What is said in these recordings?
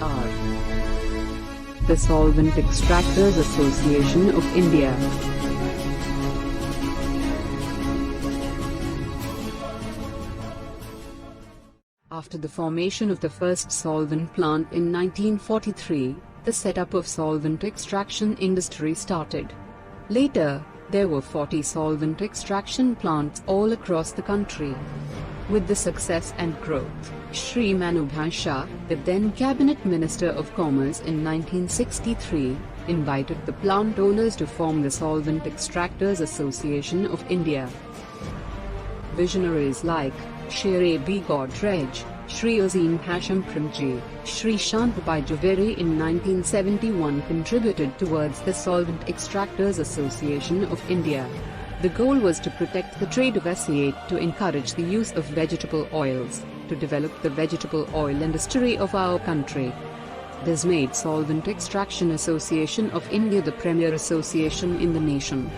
are the Solvent Extractors Association of India. After the formation of the first solvent plant in 1943, the setup of solvent extraction industry started. Later, there were 40 solvent extraction plants all across the country. With the success and growth, Shri Manubhai Shah, the then Cabinet Minister of Commerce in 1963, invited the plant owners to form the Solvent Extractors Association of India. Visionaries like Shri B. Godrej, Shri Azim Hashim Primji, Shri Shantabai Javeri in 1971 contributed towards the Solvent Extractors Association of India. The goal was to protect the trade of SCA, to encourage the use of vegetable oils, to develop the vegetable oil industry of our country. This made Solvent Extraction Association of India the premier association in the nation.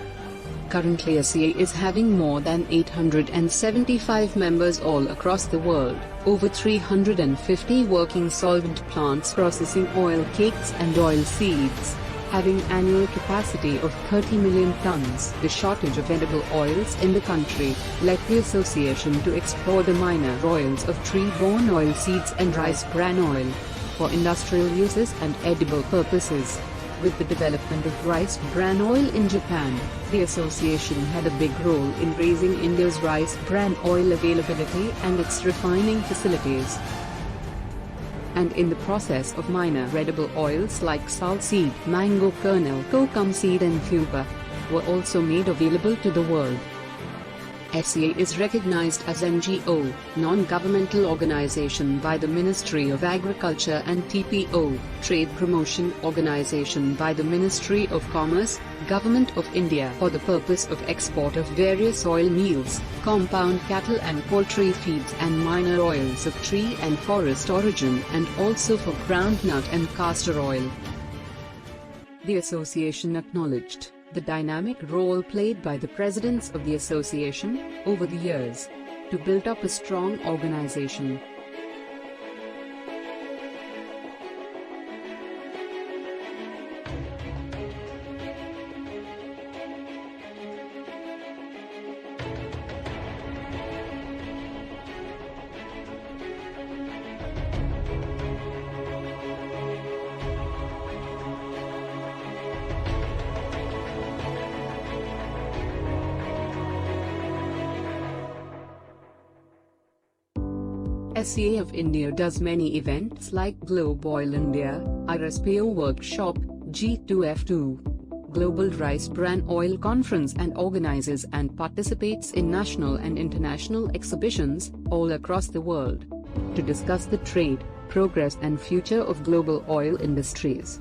Currently SCA is having more than 875 members all across the world, over 350 working solvent plants processing oil cakes and oil seeds, having annual capacity of 30 million tons. The shortage of edible oils in the country led the association to explore the minor oils of tree-borne oil seeds and rice bran oil for industrial uses and edible purposes. With the development of rice bran oil in Japan, the association had a big role in raising India's rice bran oil availability and its refining facilities. And in the process of minor edible oils like sal seed, mango kernel, kokum seed and fupa, were also made available to the world. SCA is recognized as NGO, non-governmental organization by the Ministry of Agriculture, and TPO, Trade Promotion Organization by the Ministry of Commerce, Government of India, for the purpose of export of various oil meals, compound cattle and poultry feeds and minor oils of tree and forest origin, and also for groundnut and castor oil. The association acknowledged the dynamic role played by the presidents of the association over the years to build up a strong organization. SCA of India does many events like Globe Oil India, MSPO Workshop, G2F2, Global Rice Bran Oil Conference, and organizes and participates in national and international exhibitions all across the world to discuss the trade, progress and future of global oil industries.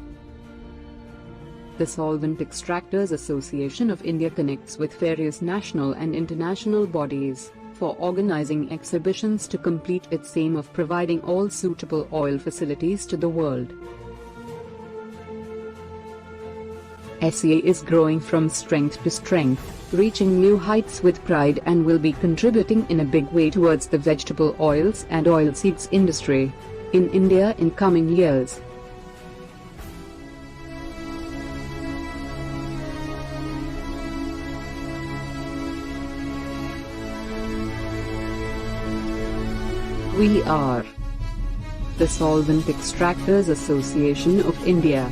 The Solvent Extractors Association of India connects with various national and international bodies for organizing exhibitions to complete its aim of providing all suitable oil facilities to the world. SCA is growing from strength to strength, reaching new heights with pride, and will be contributing in a big way towards the vegetable oils and oilseeds industry in India in coming years. We are the Solvent Extractors Association of India.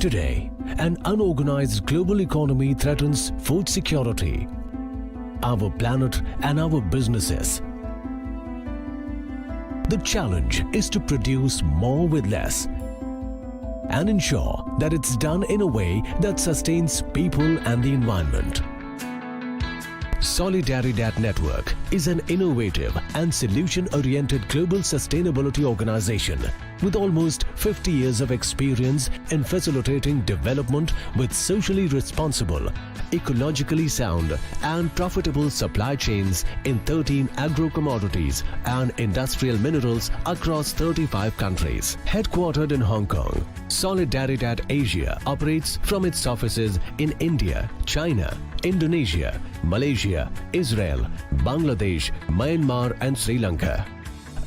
Today, an unorganized global economy threatens food security, our planet and our businesses. The challenge is to produce more with less and ensure that it's done in a way that sustains people and the environment. Solidaridad Network is an innovative and solution-oriented global sustainability organization with almost 50 years of experience in facilitating development with socially responsible, ecologically sound and profitable supply chains in 13 agro-commodities and industrial minerals across 35 countries. Headquartered in Hong Kong, Solidaridad Asia operates from its offices in India, China, Indonesia, Malaysia, Israel, Bangladesh, Myanmar and Sri Lanka.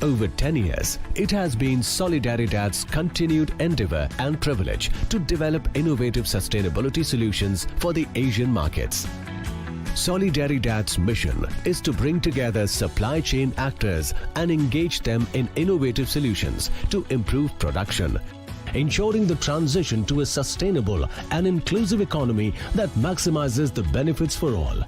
Over 10 years, it has been Solidaridad's continued endeavor and privilege to develop innovative sustainability solutions for the Asian markets. Solidaridad's mission is to bring together supply chain actors and engage them in innovative solutions to improve production, ensuring the transition to a sustainable and inclusive economy that maximizes the benefits for all.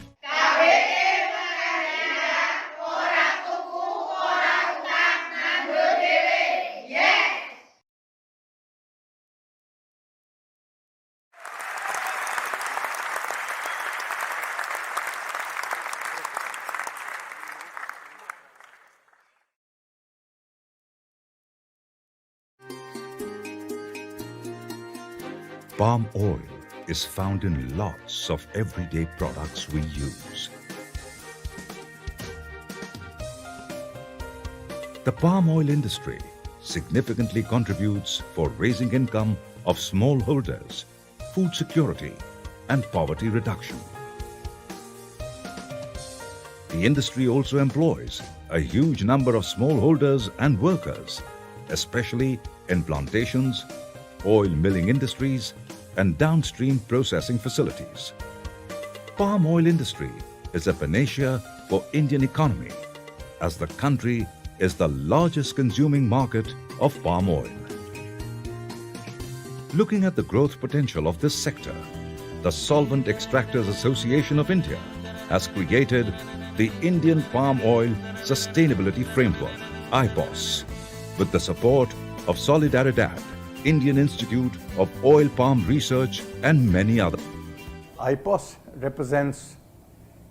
Palm oil is found in lots of everyday products we use. The palm oil industry significantly contributes for raising income of smallholders, food security, and poverty reduction. The industry also employs a huge number of smallholders and workers, especially in plantations, oil milling industries, and downstream processing facilities. Palm oil industry is a panacea for Indian economy, as the country is the largest consuming market of palm oil. Looking at the growth potential of this sector, the Solvent Extractors Association of India has created the Indian Palm Oil Sustainability Framework, IPOS, with the support of Solidaridad, Indian Institute of Oil Palm Research, and many others. IPOS represents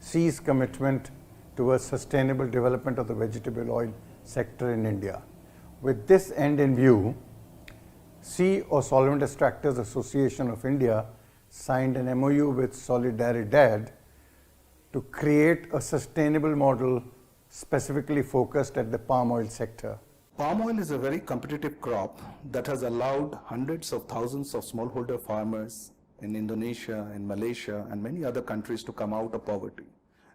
C's commitment towards sustainable development of the vegetable oil sector in India. With this end in view, C or Solvent Extractors Association of India signed an MOU with Solidaridad to create a sustainable model specifically focused at the palm oil sector. Palm oil is a very competitive crop that has allowed hundreds of thousands of smallholder farmers in Indonesia, in Malaysia, and many other countries to come out of poverty.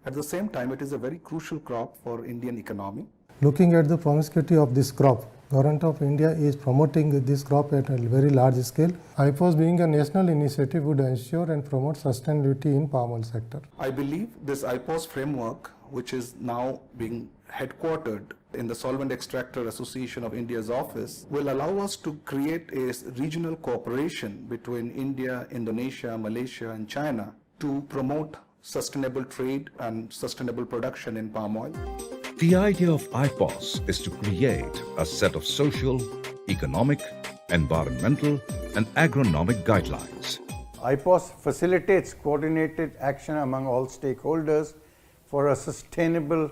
At the same time, it is a very crucial crop for Indian economy. Looking at the promiscuity of this crop, Government of India is promoting this crop at a very large scale. IPOS being a national initiative would ensure and promote sustainability in palm oil sector. I believe this IPOS framework, which is now being headquartered in the Solvent Extractor Association of India's office, will allow us to create a regional cooperation between India, Indonesia, Malaysia, and China to promote sustainable trade and sustainable production in palm oil. The idea of IPOS is to create a set of social, economic, environmental, and agronomic guidelines. IPOS facilitates coordinated action among all stakeholders for a sustainable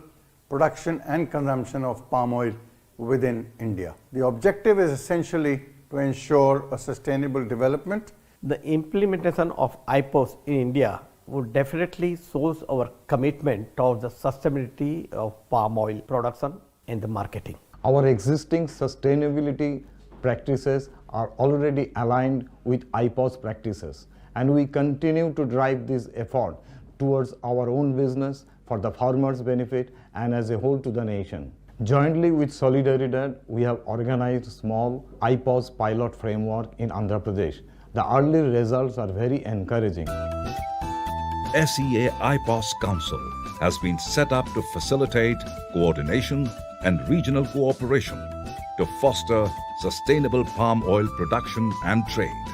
production and consumption of palm oil within India. The objective is essentially to ensure a sustainable development. The implementation of IPOS in India would definitely shows our commitment towards the sustainability of palm oil production and the marketing. Our existing sustainability practices are already aligned with IPOS practices, and we continue to drive this effort towards our own business, for the farmers' benefit, and as a whole to the nation. Jointly with Solidaridad, we have organized small IPOS pilot framework in Andhra Pradesh. The early results are very encouraging. SEA IPOS Council has been set up to facilitate coordination and regional cooperation to foster sustainable palm oil production and trade.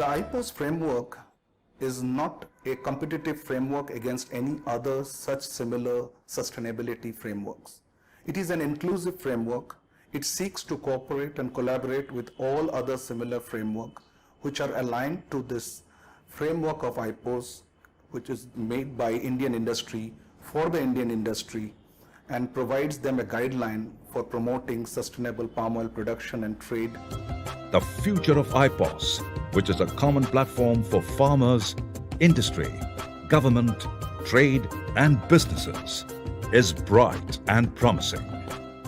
The IPOS framework is not a competitive framework against any other such similar sustainability frameworks. It is an inclusive framework. It seeks to cooperate and collaborate with all other similar frameworks which are aligned to this framework of IPOS, which is made by Indian industry for the Indian industry, and provides them a guideline for promoting sustainable palm oil production and trade. The future of IPOS, which is a common platform for farmers, industry, government, trade and businesses, is bright and promising.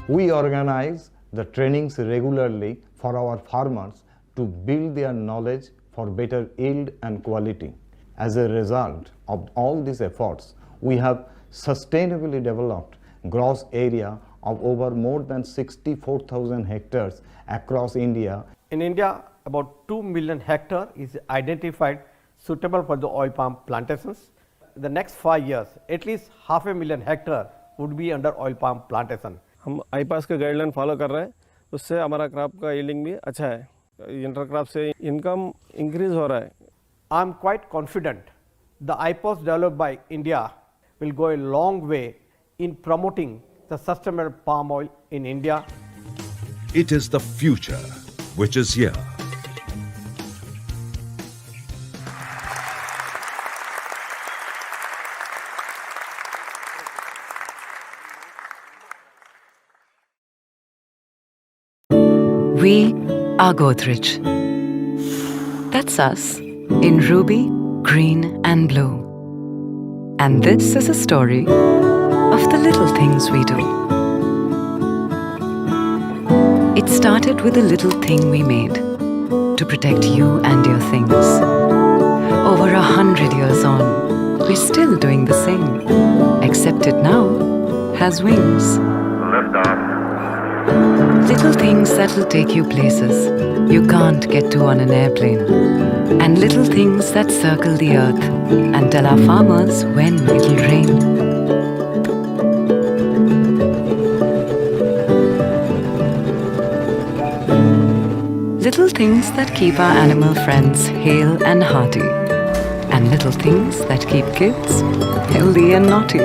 We organize the trainings regularly for our farmers to build their knowledge for better yield and quality. As a result of all these efforts, we have sustainably developed gross area of over more than 64,000 hectares across India. In India, about 2 million hectare is identified suitable for the oil palm plantations. In the next 5 years, at least 500,000 hectare would be under oil palm plantation. हम आईपास का guideline follow कर रहे हैं, उससे हमारा crop का yielding भी अच्छा है, इंटर क्रॉप से इनकम इंक्रीज हो रहा है. I am quite confident the IPOS developed by India will go a long way in promoting the sustainable palm oil in India. It is the future which is here. We are Godrej. That's us in ruby, green and blue. And this is a story of the little things we do. It started with a little thing we made to protect you and your things. Over 100 years on, we're still doing the same, except it now has wings. Lift off. Little things that will take you places you can't get to on an airplane. And little things that circle the earth and tell our farmers when it'll rain. Little things that keep our animal friends hale and hearty. And little things that keep kids healthy and naughty.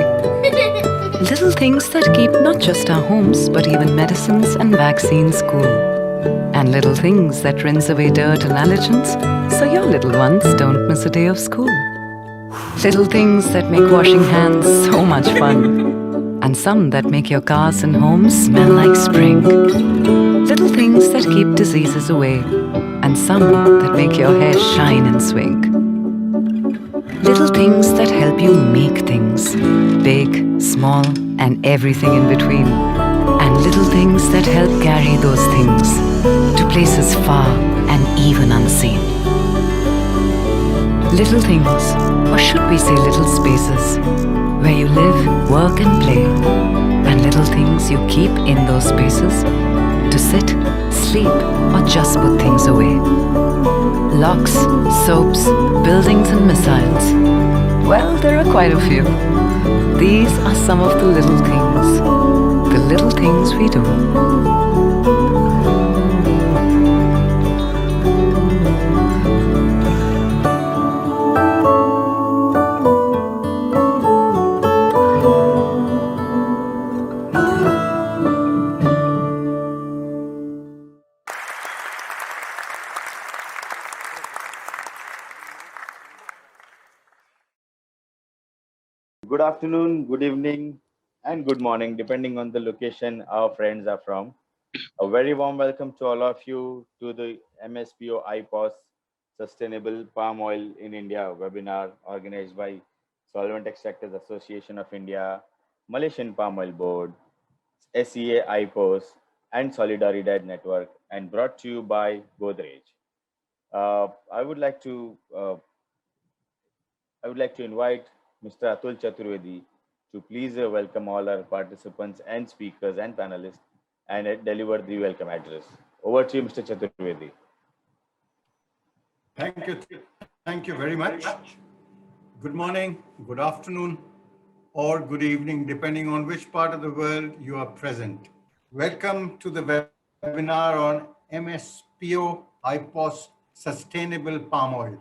Little things that keep not just our homes, but even medicines and vaccines cool. And little things that rinse away dirt and allergens, so your little ones don't miss a day of school. Little things that make washing hands so much fun. And some that make your cars and homes smell like spring. Little things that keep diseases away. And some that make your hair shine and swing. Little things that help you make things, big, small, and everything in between. And little things that help carry those things to places far and even unseen. Little things, or should we say little spaces, where you live, work and play. And little things you keep in those spaces to sit, sleep, or just put things away. Locks, soaps, buildings and missiles. Well, there are quite a few. These are some of the little things we do. Good afternoon, good evening, and good morning, depending on the location our friends are from. A very warm welcome to all of you to the MSPO-IPOS Sustainable Palm Oil in India webinar organized by Solvent Extractors Association of India, Malaysian Palm Oil Board, SEA-IPOS, and Solidaridad Network, and brought to you by Godrej. I would like to invite Mr. Atul Chaturvedi to please welcome all our participants and speakers and panelists and deliver the welcome address. Over to you, Mr. Chaturvedi. Thank you. Thank you very much. Good morning, good afternoon, or good evening, depending on which part of the world you are present. Welcome to the webinar on MSPO-IPOS sustainable palm oil.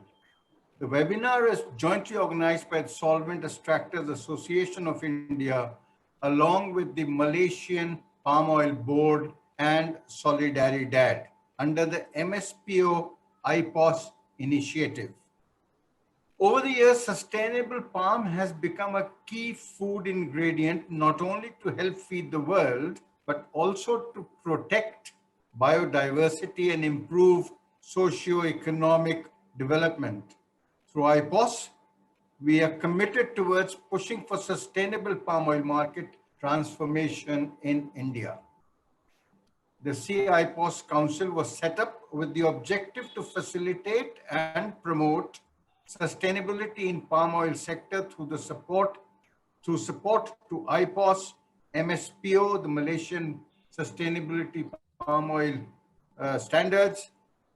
The webinar is jointly organized by the Solvent Extractors Association of India, along with the Malaysian Palm Oil Board and Solidaridad under the MSPO-IPOS initiative. Over the years, sustainable palm has become a key food ingredient, not only to help feed the world, but also to protect biodiversity and improve socio-economic development. Through IPOS, we are committed towards pushing for sustainable palm oil market transformation in India. The CIPOS Council was set up with the objective to facilitate and promote sustainability in palm oil sector through support to IPOS, MSPO, the Malaysian Sustainability Palm Oil Standards,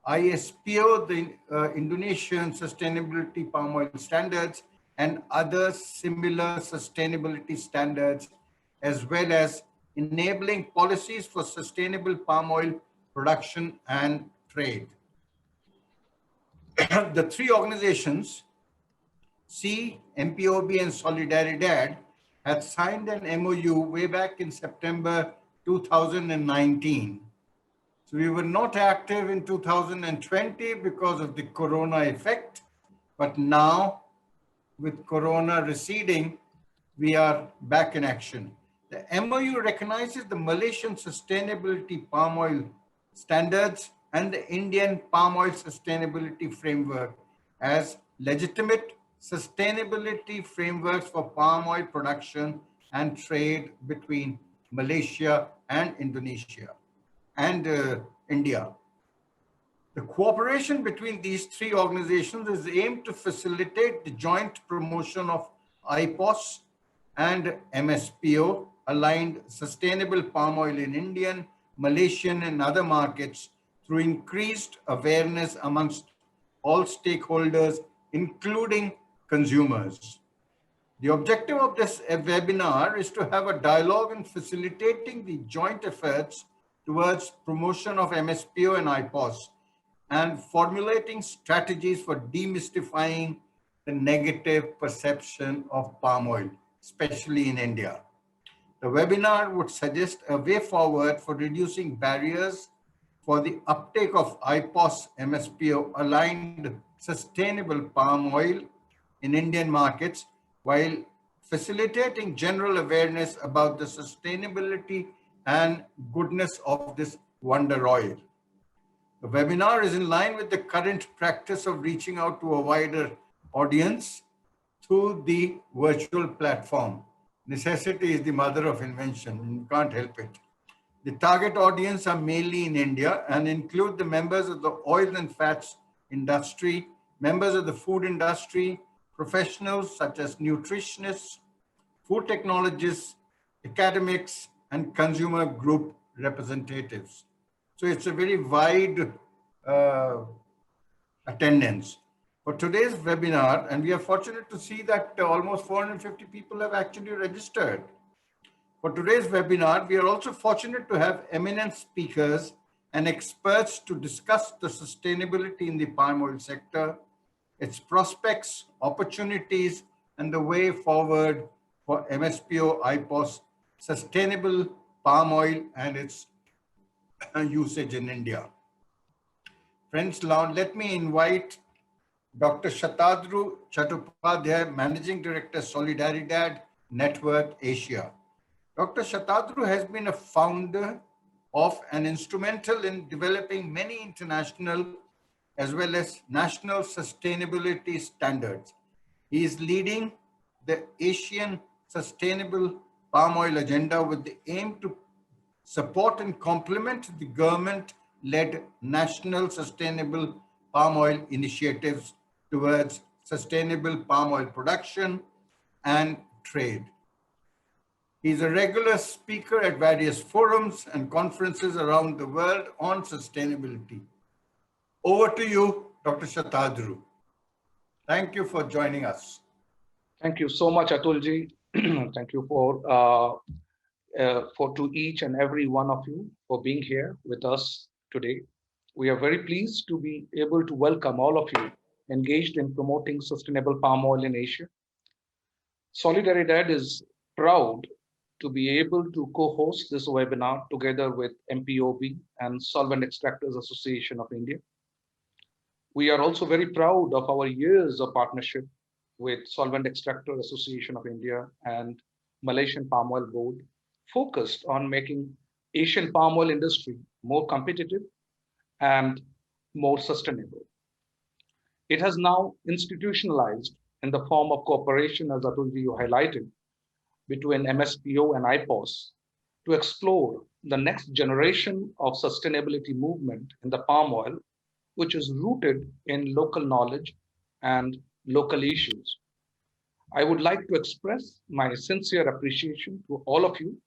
ISPO, the Indonesian Sustainability Palm Oil Standards, and other similar sustainability standards, as well as enabling policies for sustainable palm oil production and trade. The three organizations, C, MPOB, and Solidaridad, had signed an MOU way back in September 2019. So we were not active in 2020 because of the corona effect, but now with corona receding, we are back in action. The MOU recognizes the Malaysian Sustainability Palm Oil Standards and the Indian Palm Oil Sustainability Framework as legitimate sustainability frameworks for palm oil production and trade between Malaysia and Indonesia and India. The cooperation between these three organizations is aimed to facilitate the joint promotion of IPOS and MSPO aligned sustainable palm oil in Indian, Malaysian, and other markets through increased awareness amongst all stakeholders, including consumers. The objective of this webinar is to have a dialogue in facilitating the joint efforts towards promotion of MSPO and IPOS and formulating strategies for demystifying the negative perception of palm oil, especially in India. The webinar would suggest a way forward for reducing barriers for the uptake of IPOS MSPO aligned sustainable palm oil in Indian markets while facilitating general awareness about the sustainability and goodness of this wonder oil. The webinar is in line with the current practice of reaching out to a wider audience through the virtual platform. Necessity is the mother of invention. You can't help it. The target audience are mainly in India and include the members of the oil and fats industry, members of the food industry, professionals such as nutritionists, food technologists, academics, and consumer group representatives. So it's a very wide attendance. For today's webinar, and we are fortunate to see that almost 450 people have actually registered. For today's webinar, we are also fortunate to have eminent speakers and experts to discuss the sustainability in the palm oil sector, its prospects, opportunities, and the way forward for MSPO-IPOS sustainable palm oil and its usage in India. Friends, now let me invite Dr. Shatadru Chattopadhayay, Managing Director, Solidaridad Network Asia. Dr. Shatadru has been a founder of and instrumental in developing many international as well as national sustainability standards. He is leading the Asian Sustainable Palm Oil Agenda with the aim to support and complement the government-led national sustainable palm oil initiatives towards sustainable palm oil production and trade. He is a regular speaker at various forums and conferences around the world on sustainability. Over to you, Dr. Shatadru. Thank you for joining us. Thank you so much, Atulji. Thank you for to each and every one of you for being here with us today. We are very pleased to be able to welcome all of you engaged in promoting sustainable palm oil in Asia. Solidaridad is proud to be able to co-host this webinar together with MPOB and Solvent Extractors Association of India. We are also very proud of our years of partnership with Solvent Extractor Association of India and Malaysian Palm Oil Board, focused on making Asian palm oil industry more competitive and more sustainable. It has now institutionalized in the form of cooperation, as Atul you highlighted, between MSPO and IPOS to explore the next generation of sustainability movement in the palm oil, which is rooted in local knowledge and local issues. I would like to express my sincere appreciation to all of you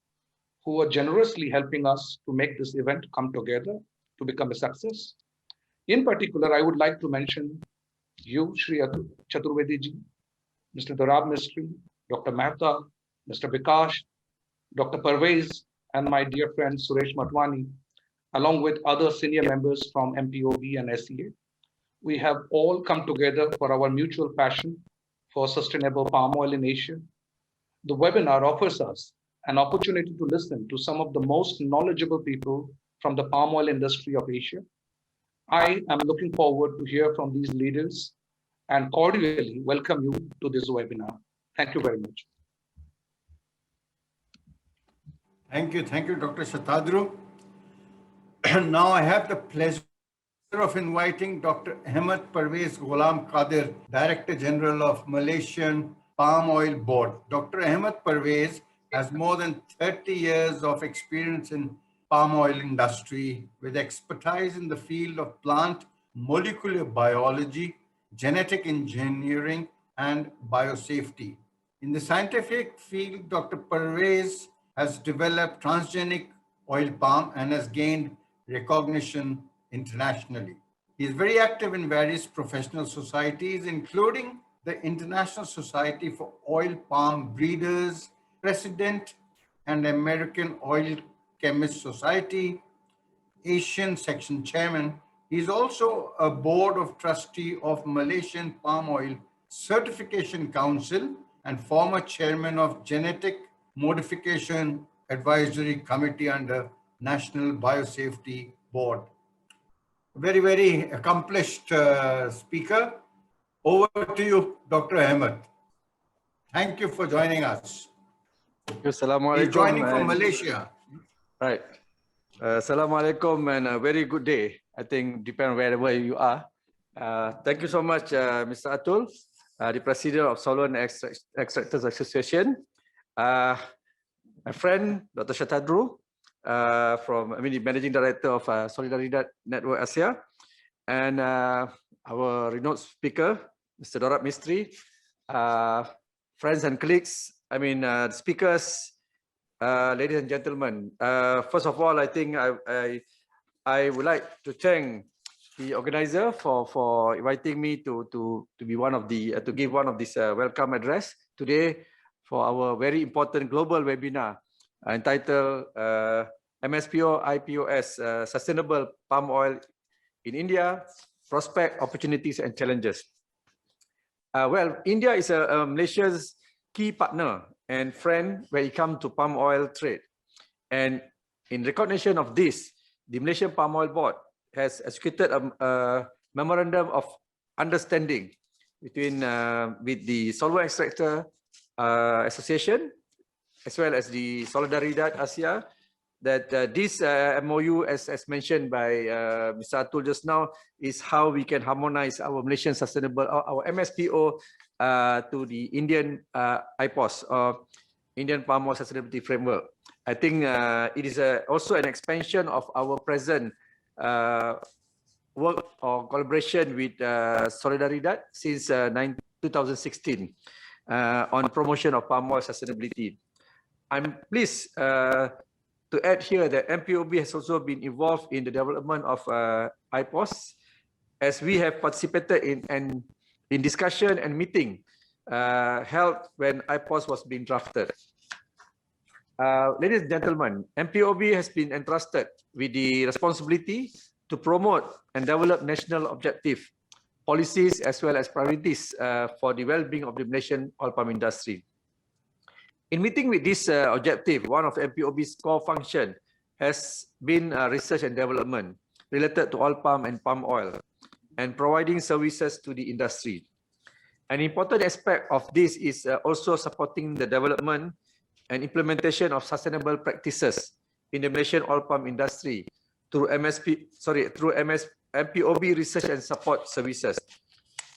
who are generously helping us to make this event come together to become a success. In particular, I would like to mention you, Shri Chaturvedi ji, Mr. Dorab Mistry, Dr. Mehta, Mr. Bikash, Dr. Parveez, and my dear friend Suresh Matwani, along with other senior members from MPOB and SEA. We have all come together for our mutual passion for sustainable palm oil in Asia. The webinar offers us an opportunity to listen to some of the most knowledgeable people from the palm oil industry of Asia. I am looking forward to hear from these leaders and cordially welcome you to this webinar. Thank you very much. Thank you, Dr. Shatadru. Now I have the pleasure of inviting Dr. Ahmad Parveez Ghulam Kadir, Director General of Malaysian Palm Oil Board. Dr. Ahmad Parveez has more than 30 years of experience in palm oil industry with expertise in the field of plant molecular biology, genetic engineering, and biosafety. In the scientific field, Dr. Parveez has developed transgenic oil palm and has gained recognition internationally. He is very active in various professional societies, including the International Society for Oil Palm Breeders, President and American Oil Chemist Society, Asian Section Chairman. He is also a board of trustee of Malaysian Palm Oil Certification Council and former chairman of Genetic Modification Advisory Committee under National Biosafety Board. Very, very accomplished speaker. Over to you, Dr. Ahmad. Thank you for joining us. Assalamualaikum. He's joining from Malaysia. Right. Assalamualaikum and a very good day. I think depend wherever you are. Thank you so much, Mr. Atul, the President of Solvent Extractors Association. My friend, Dr. Shatadru, the Managing Director of Solidaridad Network Asia, and our renowned speaker, Mr. Dorab Mistry, friends and colleagues, speakers, ladies and gentlemen. First of all, I think I would like to thank the organizer for inviting me to be one of the to give one of this welcome address today for our very important global webinar entitled MSPO-IPOS Sustainable Palm Oil in India, Prospect, Opportunities and Challenges. Well, India is Malaysia's key partner and friend when it comes to palm oil trade. And in recognition of this, the Malaysian Palm Oil Board has executed a memorandum of understanding between with the Solvent Extractor Association as well as the Solidaridad Asia, that this MOU, as mentioned by Mr. Atul just now, is how we can harmonize our Malaysian sustainable, our MSPO to the Indian IPOS, or Indian Palm Oil Sustainability Framework. I think it is also an expansion of our present work or collaboration with Solidaridad since 2016 on promotion of palm oil sustainability. I'm pleased to add here that MPOB has also been involved in the development of IPOS, as we have participated in discussion and meeting held when IPOS was being drafted. Ladies and gentlemen, MPOB has been entrusted with the responsibility to promote and develop national objective policies as well as priorities for the well-being of the Malaysian oil palm industry. In meeting with this objective, one of MPOB's core function has been research and development related to oil palm and palm oil and providing services to the industry. An important aspect of this is also supporting the development and implementation of sustainable practices in the Malaysian oil palm industry through MPOB research and support services.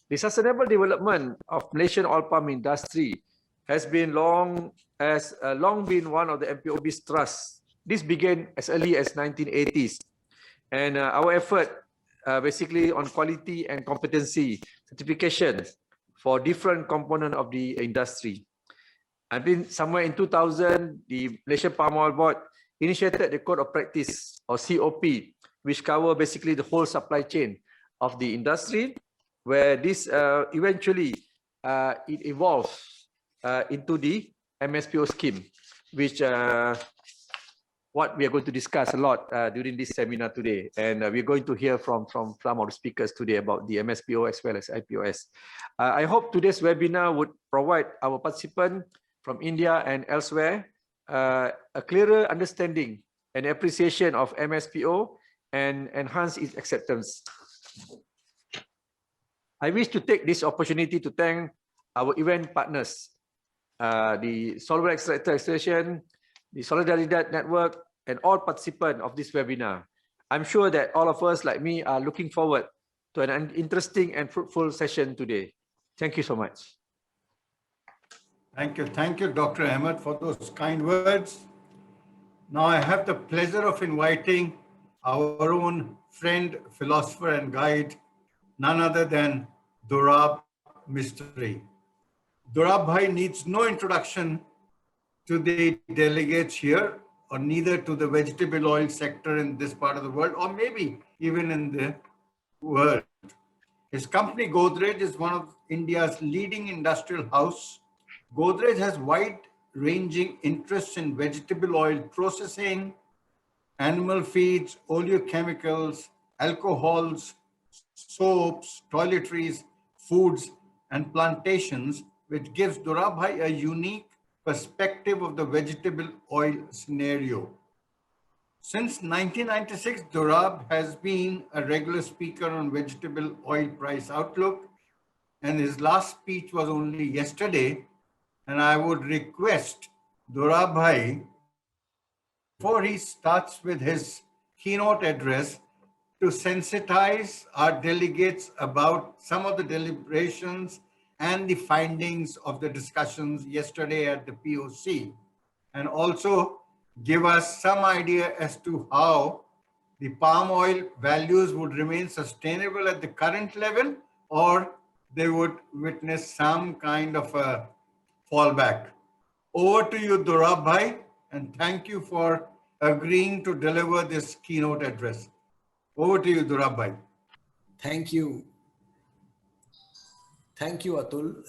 The sustainable development of Malaysian oil palm industry has been long been one of the MPOB's thrusts. This began as early as 1980s, and our effort basically on quality and competency certification for different component of the industry. I think somewhere in 2000, the Malaysian Palm Oil Board initiated the Code of Practice, or COP, which cover basically the whole supply chain of the industry, where this eventually it evolves into the MSPO scheme, which what we are going to discuss a lot during this seminar today. And we're going to hear from some of the speakers today about the MSPO as well as IPOS. I hope today's webinar would provide our participants from India and elsewhere a clearer understanding and appreciation of MSPO and enhance its acceptance. I wish to take this opportunity to thank our event partners, the Solvent Extractor Association, the Solidaridad Network, and all participants of this webinar. I'm sure that all of us, like me, are looking forward to an interesting and fruitful session today. Thank you so much. Thank you, Dr. Ahmad, for those kind words. Now I have the pleasure of inviting our own friend, philosopher and guide, none other than Dorab Mistry. Dorab Bhai needs no introduction to the delegates here, or neither to the vegetable oil sector in this part of the world, or maybe even in the world. His company Godrej is one of India's leading industrial house. Godrej has wide-ranging interests in vegetable oil processing, animal feeds, oleochemicals, alcohols, soaps, toiletries, foods, and plantations, which gives Dorab Bhai a unique perspective of the vegetable oil scenario. Since 1996, Dorab has been a regular speaker on vegetable oil price outlook, and his last speech was only yesterday. And I would request Dorab Bhai, before he starts with his keynote address, to sensitize our delegates about some of the deliberations and the findings of the discussions yesterday at the POC, and also give us some idea as to how the palm oil values would remain sustainable at the current level, or they would witness some kind of a fallback. Over to you, Dorab Bhai, and thank you for agreeing to deliver this keynote address. Over to you, Dorab Bhai. Thank you. Thank you, Atul.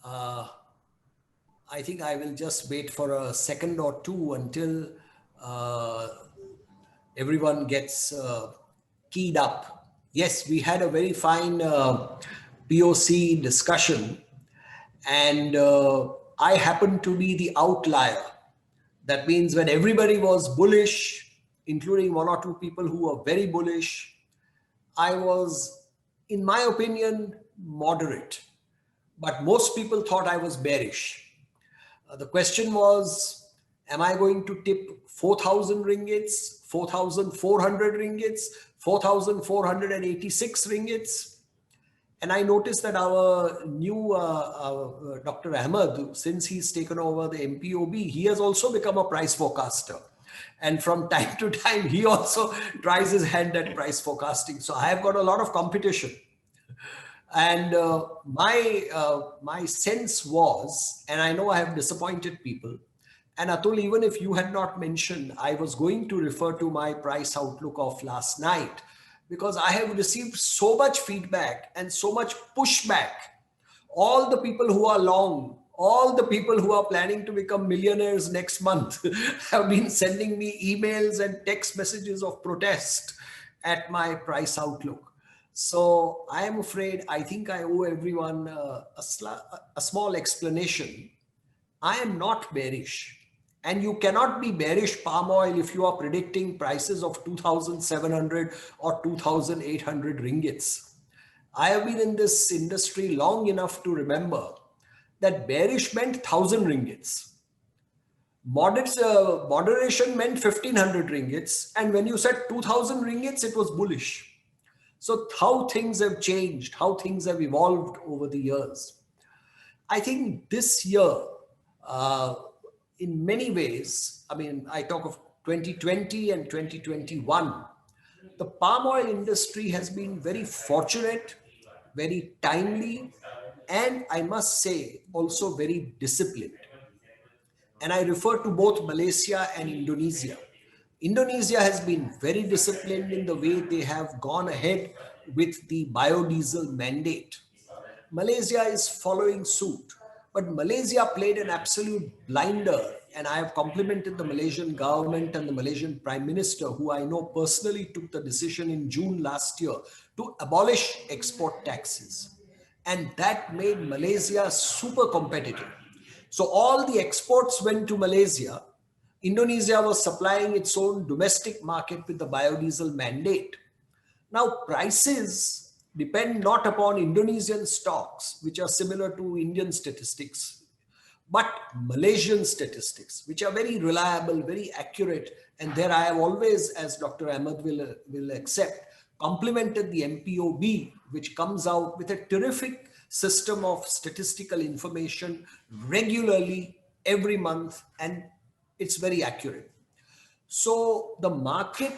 I think I will just wait for a second or two until everyone gets keyed up. Yes, we had a very fine POC discussion, and I happened to be the outlier. That means when everybody was bullish, including one or two people who were very bullish, I was, in my opinion, moderate. But most people thought I was bearish. The question was, am I going to tip 4,000 ringgits, 4,400 ringgits, 4,486 ringgits? And I noticed that our new Dr. Ahmad, since he's taken over the MPOB, he has also become a price forecaster. And from time to time, he also tries his hand at price forecasting. So I have got a lot of competition. And my sense was, and I know I have disappointed people, and Atul, even if you had not mentioned, I was going to refer to my price outlook of last night, because I have received so much feedback and so much pushback. All the people who are long, all the people who are planning to become millionaires next month have been sending me emails and text messages of protest. at my price outlook. So I am afraid, I think I owe everyone a small explanation. I am not bearish. And you cannot be bearish palm oil if you are predicting prices of 2,700 or 2,800 ringgits. I have been in this industry long enough to remember that bearish meant 1,000 ringgits. Moderation meant 1,500 ringgits. And when you said 2,000 ringgits, it was bullish. So how things have changed, how things have evolved over the years. I think this year, in many ways, I mean, I talk of 2020 and 2021, the palm oil industry has been very fortunate, very timely, and I must say also very disciplined. And I refer to both Malaysia and Indonesia. Indonesia has been very disciplined in the way they have gone ahead with the biodiesel mandate. Malaysia is following suit. But Malaysia played an absolute blinder, and I have complimented the Malaysian government and the Malaysian Prime Minister, who I know personally took the decision in June last year to abolish export taxes. And that made Malaysia super competitive. So all the exports went to Malaysia. Indonesia was supplying its own domestic market with the biodiesel mandate. Now prices depend not upon Indonesian stocks, which are similar to Indian statistics, but Malaysian statistics, which are very reliable, very accurate. And there I have always, as Dr. Ahmad will accept, complimented the MPOB, which comes out with a terrific system of statistical information regularly every month, and it's very accurate. So the market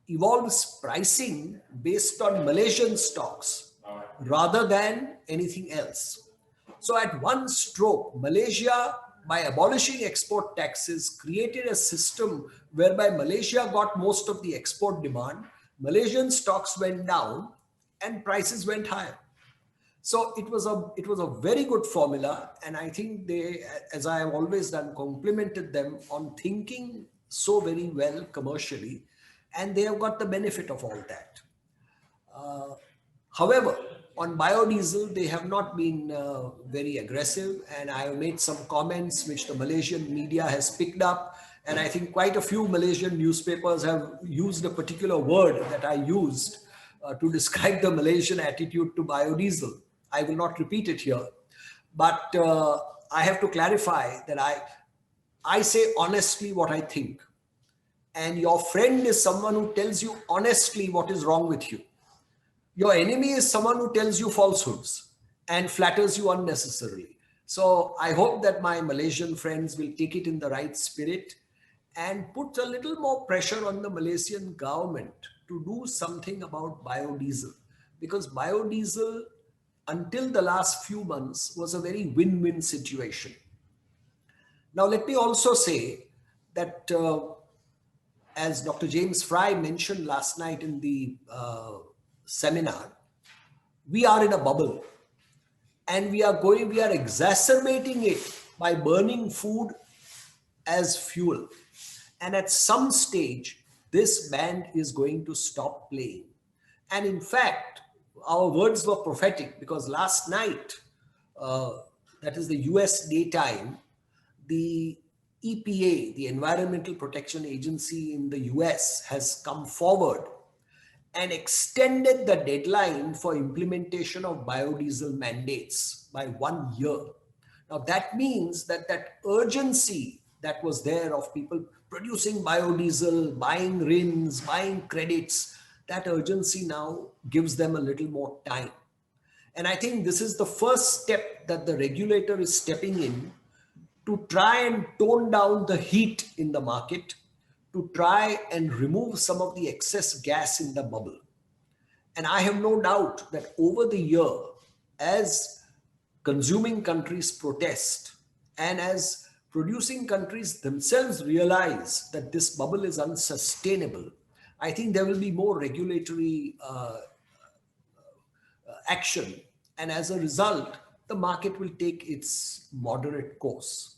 evolves pricing based on Malaysian stocks rather than anything else. So at one stroke, Malaysia, by abolishing export taxes, created a system whereby Malaysia got most of the export demand, Malaysian stocks went down and prices went higher. So it was a very good formula, and I think they, as I have always done, complimented them on thinking so very well commercially, and they have got the benefit of all that. However, on biodiesel, they have not been very aggressive, and I have made some comments which the Malaysian media has picked up, and I think quite a few Malaysian newspapers have used a particular word that I used to describe the Malaysian attitude to biodiesel. I will not repeat it here, but I have to clarify that I say honestly what I think. And your friend is someone who tells you honestly what is wrong with you. Your enemy is someone who tells you falsehoods and flatters you unnecessarily. So I hope that my Malaysian friends will take it in the right spirit and put a little more pressure on the Malaysian government to do something about biodiesel, because biodiesel until the last few months was a very win-win situation. Now let me also say that as Dr. James Fry mentioned last night in the seminar, we are in a bubble, and we are exacerbating it by burning food as fuel. And at some stage, this band is going to stop playing. And in fact, our words were prophetic, because last night, that is the US daytime, the EPA, the Environmental Protection Agency in the US, has come forward and extended the deadline for implementation of biodiesel mandates by 1 year. Now that means that that urgency that was there of people producing biodiesel, buying RINs, buying credits, that urgency now gives them a little more time. And I think this is the first step that the regulator is stepping in to try and tone down the heat in the market, to try and remove some of the excess gas in the bubble. And I have no doubt that over the year, as consuming countries protest and as producing countries themselves realize that this bubble is unsustainable, I think there will be more regulatory action. And as a result, the market will take its moderate course.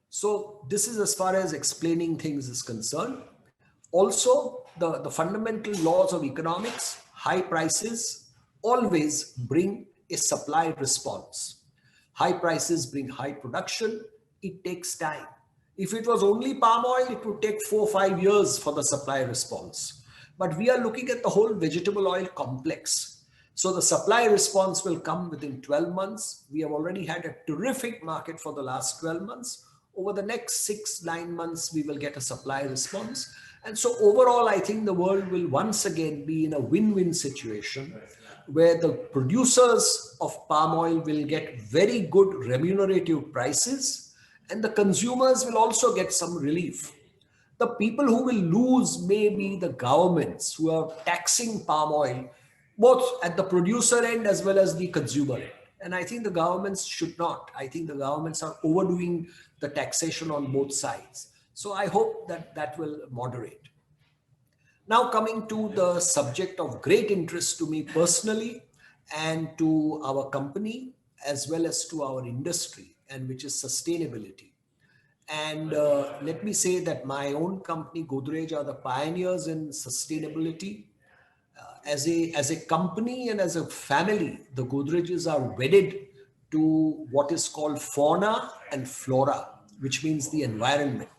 So this is as far as explaining things is concerned. Also, the fundamental laws of economics, high prices always bring a supply response. High prices bring high production. It takes time. If it was only palm oil, it would take 4 or 5 years for the supply response. But we are looking at the whole vegetable oil complex. So the supply response will come within 12 months. We have already had a terrific market for the last 12 months. Over the next 6-9 months, we will get a supply response. And so overall, I think the world will once again be in a win-win situation where the producers of palm oil will get very good remunerative prices and the consumers will also get some relief. The people who will lose may be the governments who are taxing palm oil, both at the producer end as well as the consumer end. And I think the governments should not. I think the governments are overdoing the taxation on both sides. So I hope that that will moderate. Now coming to the subject of great interest to me personally and to our company as well as to our industry, and which is sustainability. And let me say that my own company, Godrej, are the pioneers in sustainability. As a company and as a family, the Godrejes are wedded to what is called fauna and flora, which means the environment.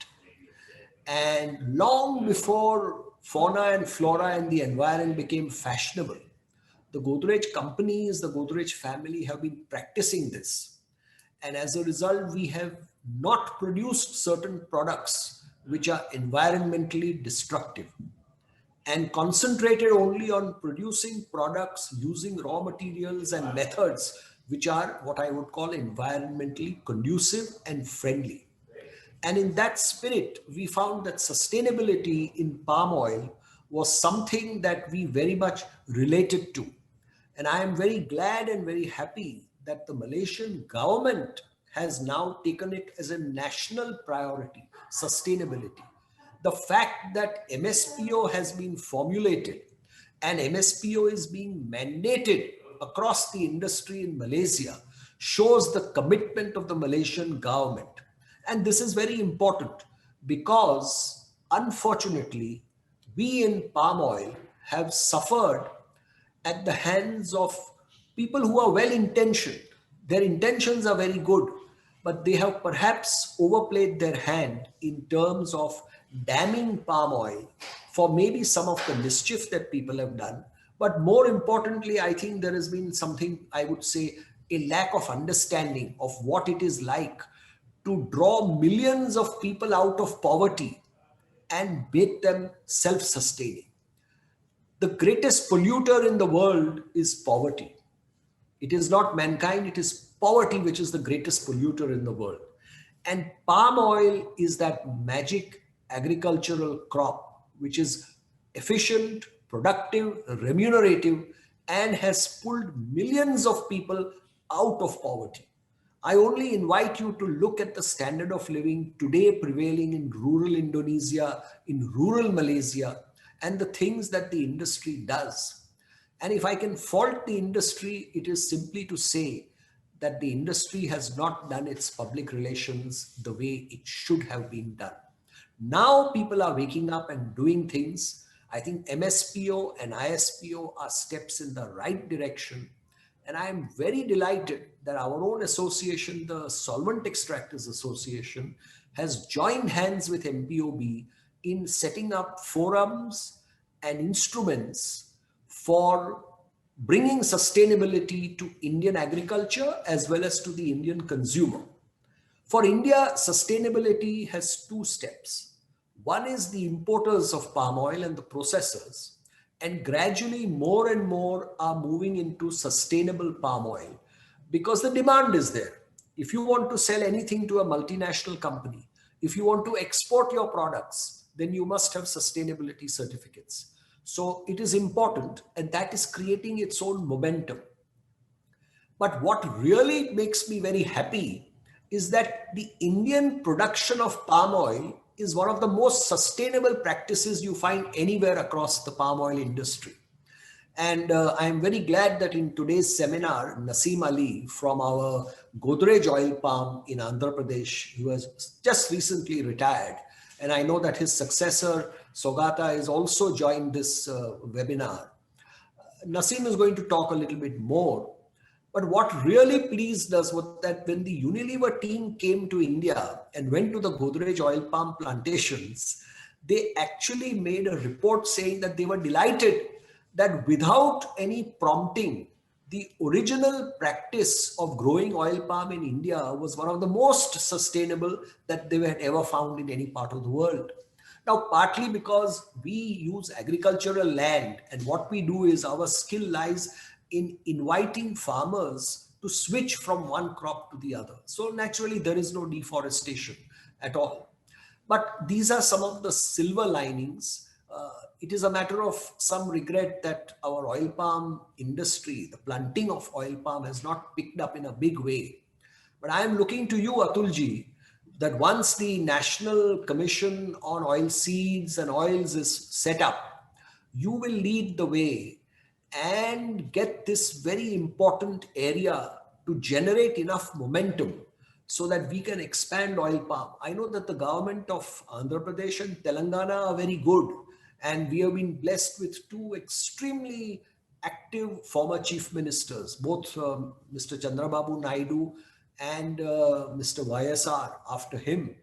And long before fauna and flora and the environment became fashionable, the Godrej companies, the Godrej family have been practicing this. And as a result, we have not produced certain products which are environmentally destructive and concentrated only on producing products using raw materials and methods which are what I would call environmentally conducive and friendly. And in that spirit, we found that sustainability in palm oil was something that we very much related to. And I am very glad and very happy that the Malaysian government has now taken it as a national priority, sustainability. The fact that MSPO has been formulated and MSPO is being mandated across the industry in Malaysia shows the commitment of the Malaysian government. And this is very important because unfortunately, we in palm oil have suffered at the hands of people who are well-intentioned. Their intentions are very good, but they have perhaps overplayed their hand in terms of damning palm oil for maybe some of the mischief that people have done. But more importantly, I think there has been something, I would say, a lack of understanding of what it is like to draw millions of people out of poverty and make them self-sustaining. The greatest polluter in the world is poverty. It is not mankind, it is poverty which is the greatest polluter in the world. And palm oil is that magic agricultural crop which is efficient, productive, remunerative, and has pulled millions of people out of poverty. I only invite you to look at the standard of living today prevailing in rural Indonesia, in rural Malaysia, and the things that the industry does. And if I can fault the industry, it is simply to say that the industry has not done its public relations the way it should have been done. Now people are waking up and doing things. I think MSPO and ISPO are steps in the right direction. And I am very delighted that our own association, the Solvent Extractors Association, has joined hands with MPOB in setting up forums and instruments for bringing sustainability to Indian agriculture as well as to the Indian consumer. For India, sustainability has two steps. One is the importers of palm oil and the processors. And gradually more and more are moving into sustainable palm oil because the demand is there. If you want to sell anything to a multinational company, if you want to export your products, then you must have sustainability certificates. So it is important, and that is creating its own momentum. But what really makes me very happy is that the Indian production of palm oil is one of the most sustainable practices you find anywhere across the palm oil industry. And I am very glad that in today's seminar, Naseem Ali from our Godrej oil palm in Andhra Pradesh, who has just recently retired, and I know that his successor Sogata has also joined this webinar. Naseem is going to talk a little bit more. But what really pleased us was that when the Unilever team came to India and went to the Godrej oil palm plantations, they actually made a report saying that they were delighted that without any prompting, the original practice of growing oil palm in India was one of the most sustainable that they had ever found in any part of the world. Now, partly because we use agricultural land, and what we do is our skill lies in inviting farmers to switch from one crop to the other. So naturally, there is no deforestation at all. But these are some of the silver linings. It is a matter of some regret that our oil palm industry, the planting of oil palm, has not picked up in a big way. But I am looking to you, Atulji, that once the National Commission on Oil Seeds and Oils is set up, you will lead the way and get this very important area to generate enough momentum so that we can expand oil palm. I know that the government of Andhra Pradesh and Telangana are very good, and we have been blessed with two extremely active former chief ministers, both Mr. Chandrababu Naidu and Mr. YSR after him,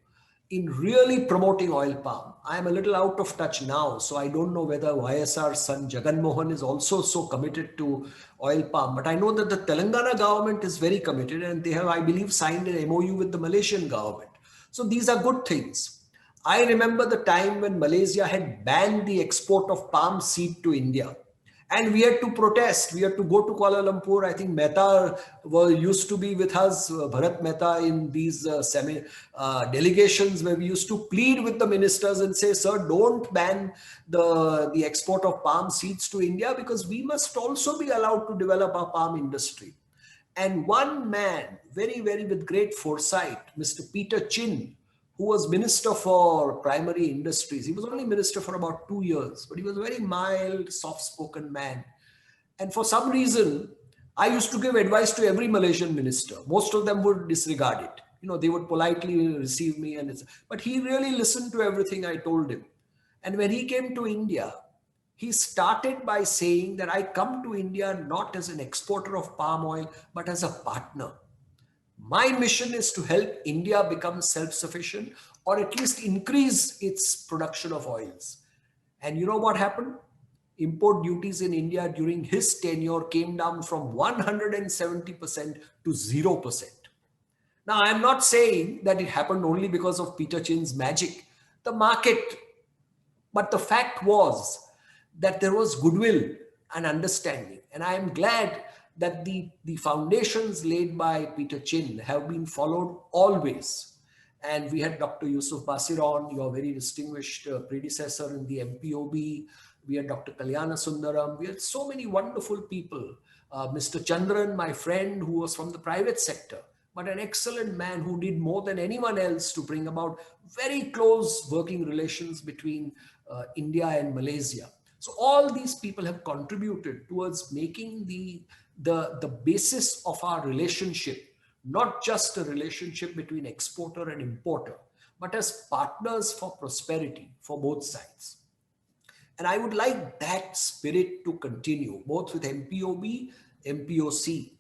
in really promoting oil palm. I am a little out of touch now, so I don't know whether YSR's son Jagan Mohan is also so committed to oil palm. But I know that the Telangana government is very committed, and they have, I believe, signed an MOU with the Malaysian government. So these are good things. I remember the time when Malaysia had banned the export of palm seed to India. And we had to protest. We had to go to Kuala Lumpur. I think Mehta used to be with us, Bharat Mehta, in these delegations where we used to plead with the ministers and say, sir, don't ban the export of palm seeds to India, because we must also be allowed to develop our palm industry. And one man, very, very with great foresight, Mr. Peter Chin, who was Minister for Primary Industries. He was only Minister for about 2 years, but he was a very mild, soft-spoken man. And for some reason, I used to give advice to every Malaysian minister. Most of them would disregard it. You know, they would politely receive me. But he really listened to everything I told him. And when he came to India, he started by saying that I come to India not as an exporter of palm oil, but as a partner. My mission is to help India become self-sufficient, or at least increase its production of oils. And you know what happened? Import duties in India during his tenure came down from 170% to 0%. Now, I'm not saying that it happened only because of Peter Chin's magic, the market, but the fact was that there was goodwill and understanding. And I am glad that the foundations laid by Peter Chin have been followed always. And we had Dr. Yusuf Basiron, your very distinguished predecessor in the MPOB. We had Dr. Kalyana Sundaram. We had so many wonderful people. Mr. Chandran, my friend, who was from the private sector, but an excellent man who did more than anyone else to bring about very close working relations between India and Malaysia. So all these people have contributed towards making the basis of our relationship, not just a relationship between exporter and importer, but as partners for prosperity for both sides. And I would like that spirit to continue, both with MPOB, MPOC.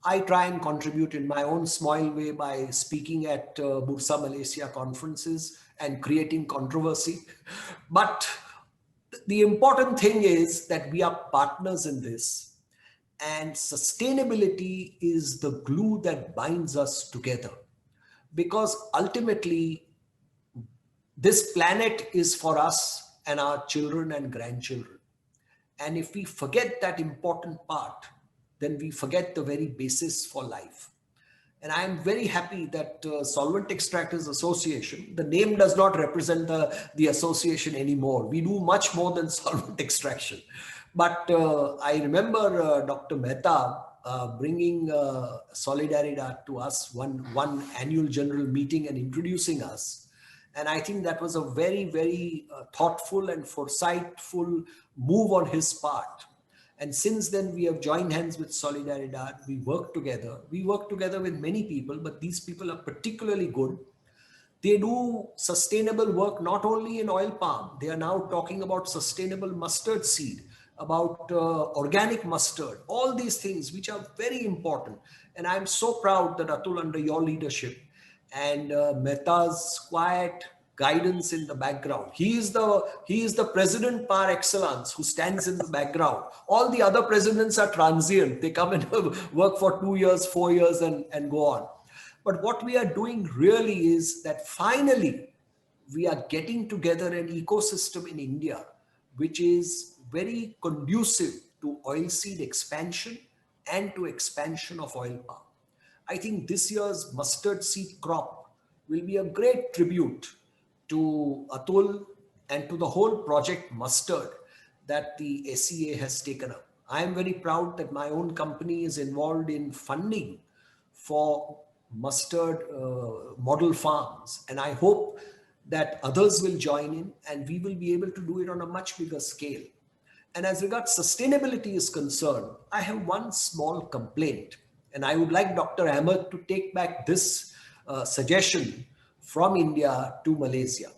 I try and contribute in my own small way by speaking at Bursa Malaysia conferences and creating controversy. But the important thing is that we are partners in this. And sustainability is the glue that binds us together, because ultimately this planet is for us and our children and grandchildren. And if we forget that important part, then we forget the very basis for life. And I am very happy that Solvent Extractors Association, the name does not represent the association anymore. We do much more than solvent extraction. But I remember Dr. Mehta bringing Solidaridad to us, one annual general meeting, and introducing us. And I think that was a very, very thoughtful and foresightful move on his part. And since then, we have joined hands with Solidaridad. We work together. We work together with many people, but these people are particularly good. They do sustainable work not only in oil palm, they are now talking about sustainable mustard seed, about organic mustard, all these things which are very important. And I'm so proud that Atul, under your leadership and Mehta's quiet guidance in the background, he is the president par excellence who stands in the background. All the other presidents are transient. They come and work for 2 years, 4 years and go on. But what we are doing really is that finally we are getting together an ecosystem in India which is very conducive to oilseed expansion and to expansion of oil palm. I think this year's mustard seed crop will be a great tribute to Atul and to the whole project Mustard that the SEA has taken up. I am very proud that my own company is involved in funding for mustard model farms, and I hope that others will join in and we will be able to do it on a much bigger scale. And as regards sustainability is concerned, I have one small complaint, and I would like Dr. Ahmad to take back this suggestion from India to Malaysia.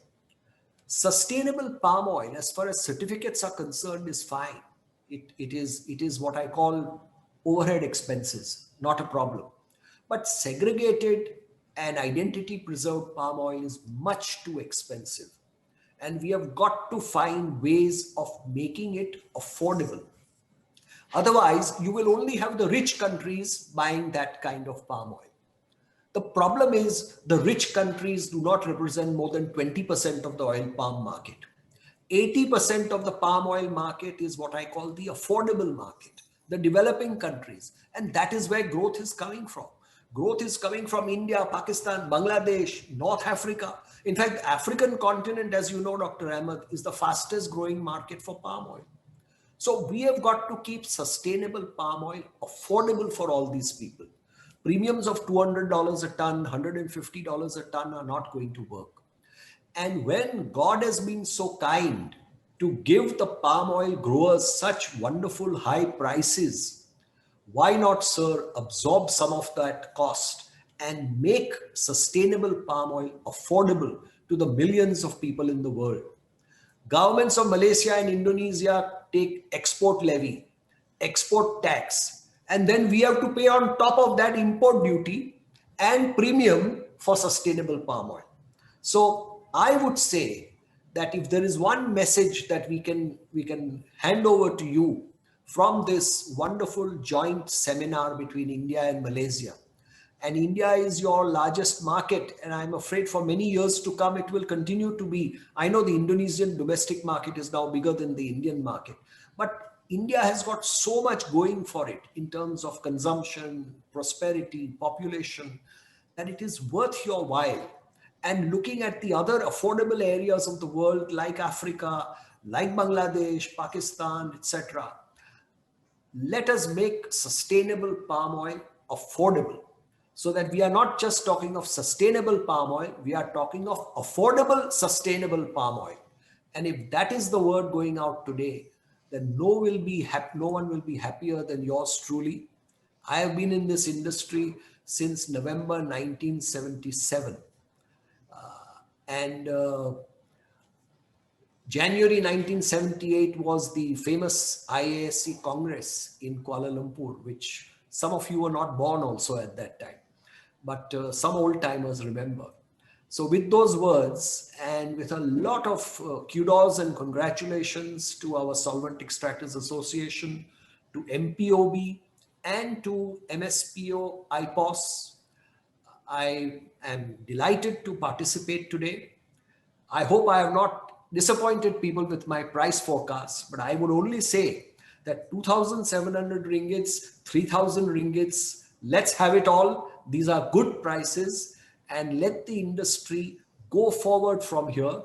Sustainable palm oil, as far as certificates are concerned, is fine. It is what I call overhead expenses, not a problem. But segregated and identity preserved palm oil is much too expensive. And we have got to find ways of making it affordable. Otherwise, you will only have the rich countries buying that kind of palm oil. The problem is the rich countries do not represent more than 20% of the oil palm market. 80% of the palm oil market is what I call the affordable market, the developing countries. And that is where growth is coming from. Growth is coming from India, Pakistan, Bangladesh, North Africa. In fact, the African continent, as you know, Dr. Ahmad, is the fastest growing market for palm oil. So we have got to keep sustainable palm oil affordable for all these people. Premiums of $200 a ton, $150 a ton are not going to work. And when God has been so kind to give the palm oil growers such wonderful high prices, why not, sir, absorb some of that cost and make sustainable palm oil affordable to the millions of people in the world? Governments of Malaysia and Indonesia take export levy, export tax, and then we have to pay on top of that import duty and premium for sustainable palm oil. So I would say that if there is one message that we can hand over to you from this wonderful joint seminar between India and Malaysia, and India is your largest market, and I'm afraid for many years to come it will continue to be. I know the Indonesian domestic market is now bigger than the Indian market, but India has got so much going for it in terms of consumption, prosperity, population, that it is worth your while. And looking at the other affordable areas of the world like Africa, like Bangladesh, Pakistan, etc., let us make sustainable palm oil affordable, so that we are not just talking of sustainable palm oil, we are talking of affordable, sustainable palm oil. And if that is the word going out today, then no one will be happier than yours truly. I have been in this industry since November 1977. January 1978 was the famous IASC Congress in Kuala Lumpur, which some of you were not born also at that time, but some old timers remember. So with those words and with a lot of kudos and congratulations to our Solvent Extractors Association, to MPOB and to MSPO-IPOS, I am delighted to participate today. I hope I have not disappointed people with my price forecast, but I would only say that 2,700 ringgits, 3,000 ringgits, let's have it all. These are good prices, and let the industry go forward from here.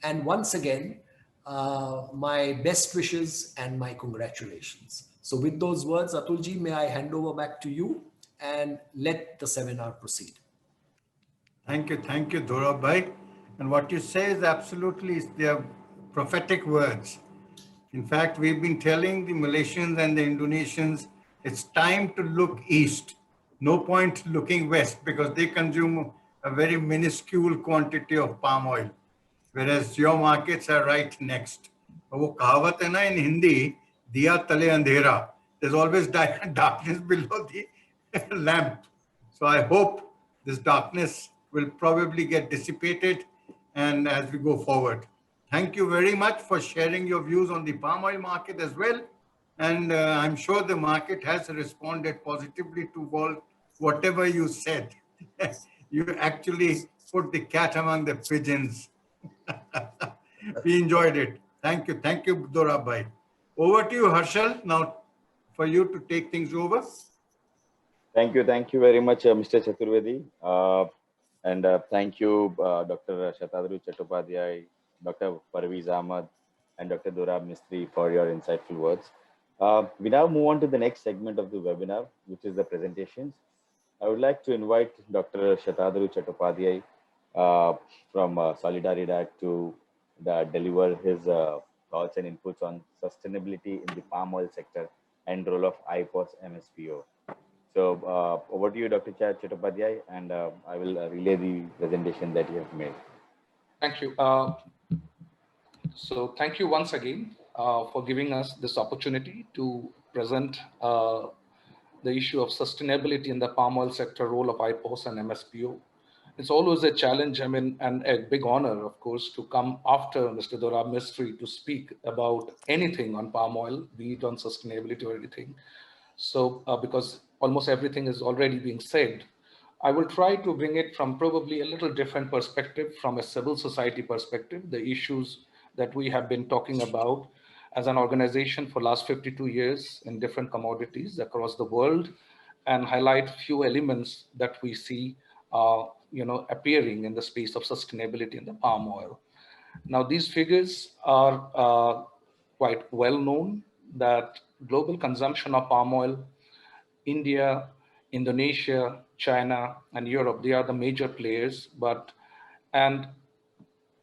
And once again, my best wishes and my congratulations. So with those words, Atulji, may I hand over back to you and let the seminar proceed. Thank you, Dorab bhai. And what you say is absolutely, they are prophetic words. In fact, we've been telling the Malaysians and the Indonesians, it's time to look east. No point looking west, because they consume a very minuscule quantity of palm oil, whereas your markets are right next. वो कहावत है ना in Hindi, दिया तले अंधेरा. There's always darkness below the lamp. So I hope this darkness will probably get dissipated and as we go forward. Thank you very much for sharing your views on the palm oil market as well. And I'm sure the market has responded positively to whatever you said. You actually put the cat among the pigeons. We enjoyed it. Thank you. Thank you, Dorab bhai. Over to you, Harshal, now for you to take things over. Thank you very much, Mr. Chaturvedi. And thank you, Dr. Shatadru, Chattopadhayay, Dr. Parveez, Ahmad, and Dr. Dorab Mistry for your insightful words. We now move on to the next segment of the webinar, which is the presentations. I would like to invite Dr. Shatadru Chattopadhayay from Solidaridad to deliver his thoughts and inputs on sustainability in the palm oil sector and role of IPOS MSPO. So over to you, Dr. Chattopadhayay, and I will relay the presentation that you have made. Thank you. So thank you once again for giving us this opportunity to present the issue of sustainability in the palm oil sector, role of IPOS and MSPO. It's always a challenge, and a big honor, of course, to come after Mr. Dorab Mistry to speak about anything on palm oil, be it on sustainability or anything. So because almost everything is already being said, I will try to bring it from probably a little different perspective, from a civil society perspective, the issues that we have been talking about as an organization for last 52 years in different commodities across the world, and highlight few elements that we see appearing in the space of sustainability in the palm oil. Now, these figures are quite well known, that global consumption of palm oil, India, Indonesia, China, and Europe, they are the major players, and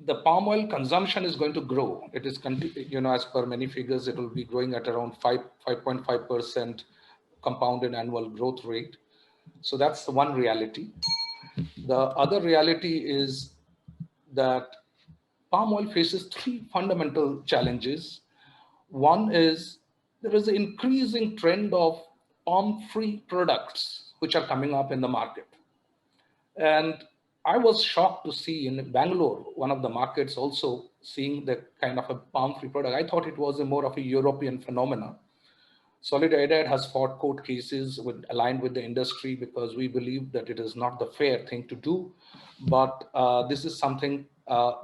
the palm oil consumption is going to grow. It is, as per many figures, it will be growing at around 5.5% compounded annual growth rate. So that's the one reality. The other reality is that palm oil faces three fundamental challenges. One is there is an increasing trend of palm-free products which are coming up in the market. And I was shocked to see in Bangalore, one of the markets, also seeing the kind of a palm-free product. I thought it was more of a European phenomenon. Solidaridad has fought court cases aligned with the industry because we believe that it is not the fair thing to do. But this is something,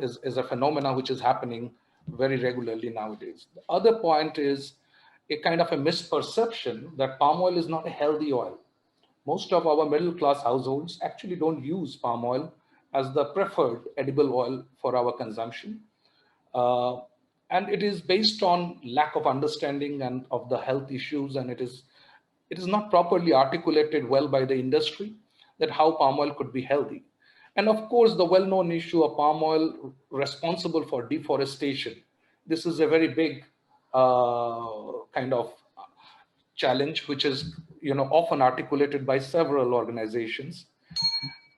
is a phenomenon which is happening very regularly nowadays. The other point is a kind of a misperception that palm oil is not a healthy oil. Most of our middle class households actually don't use palm oil as the preferred edible oil for our consumption. And it is based on lack of understanding and of the health issues, and it is not properly articulated well by the industry that how palm oil could be healthy. And of course, the well-known issue of palm oil responsible for deforestation. This is a very big kind of challenge, which is often articulated by several organizations.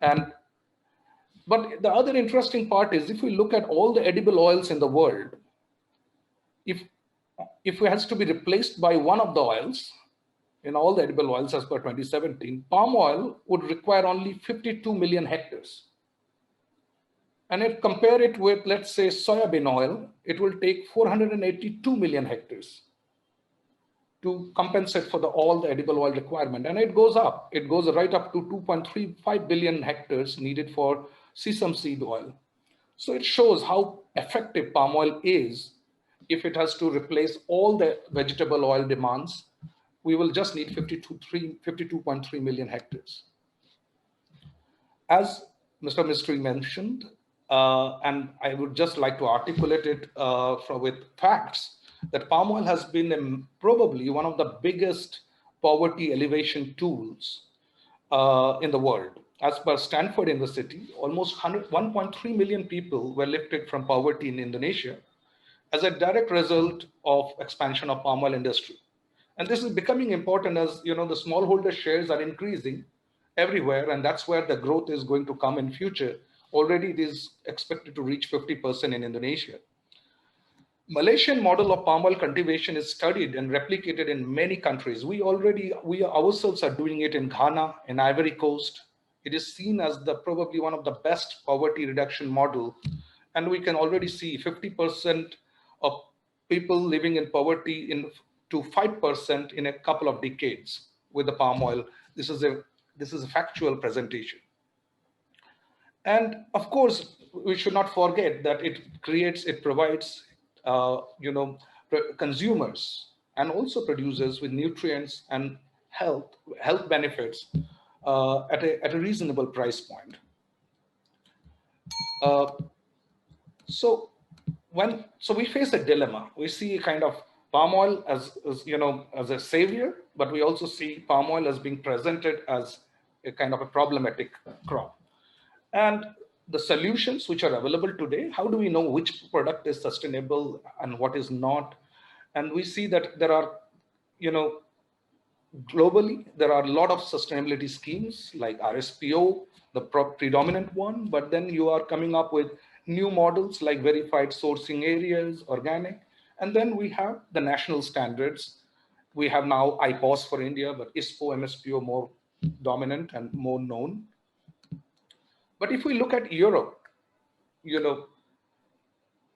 But the other interesting part is, if we look at all the edible oils in the world, if it has to be replaced by one of the oils, in all the edible oils as per 2017, palm oil would require only 52 million hectares. And if compare it with, let's say, soybean oil, it will take 482 million hectares to compensate for all the edible oil requirement. And it goes up. It goes right up to 2.35 billion hectares needed for sesame seed oil. So it shows how effective palm oil is. If it has to replace all the vegetable oil demands, we will just need 52.3 million hectares. As Mr. Mistry mentioned, and I would just like to articulate it with facts, that palm oil has been probably one of the biggest poverty elevation tools in the world. As per Stanford University, almost 1.3 million people were lifted from poverty in Indonesia as a direct result of expansion of palm oil industry. And this is becoming important as the smallholder shares are increasing, everywhere, and that's where the growth is going to come in future. Already it is expected to reach 50% in Indonesia. Malaysian model of palm oil cultivation is studied and replicated in many countries. We ourselves are doing it in Ghana, in Ivory Coast. It is seen as probably one of the best poverty reduction model. And we can already see 50% of people living in poverty to 5% in a couple of decades with the palm oil. This is a factual presentation. And of course, we should not forget that it provides consumers and also producers with nutrients and health benefits at a reasonable price point. So we face a dilemma. We see a kind of palm oil as a savior, but we also see palm oil as being presented as a kind of a problematic crop. And the solutions which are available today, how do we know which product is sustainable and what is not? And we see that there are, globally, there are a lot of sustainability schemes like RSPO, the predominant one, but then you are coming up with new models like verified sourcing areas, organic, and then we have the national standards. We have now IPOS for India, but ISPO, MSPO more dominant and more known. But if we look at Europe,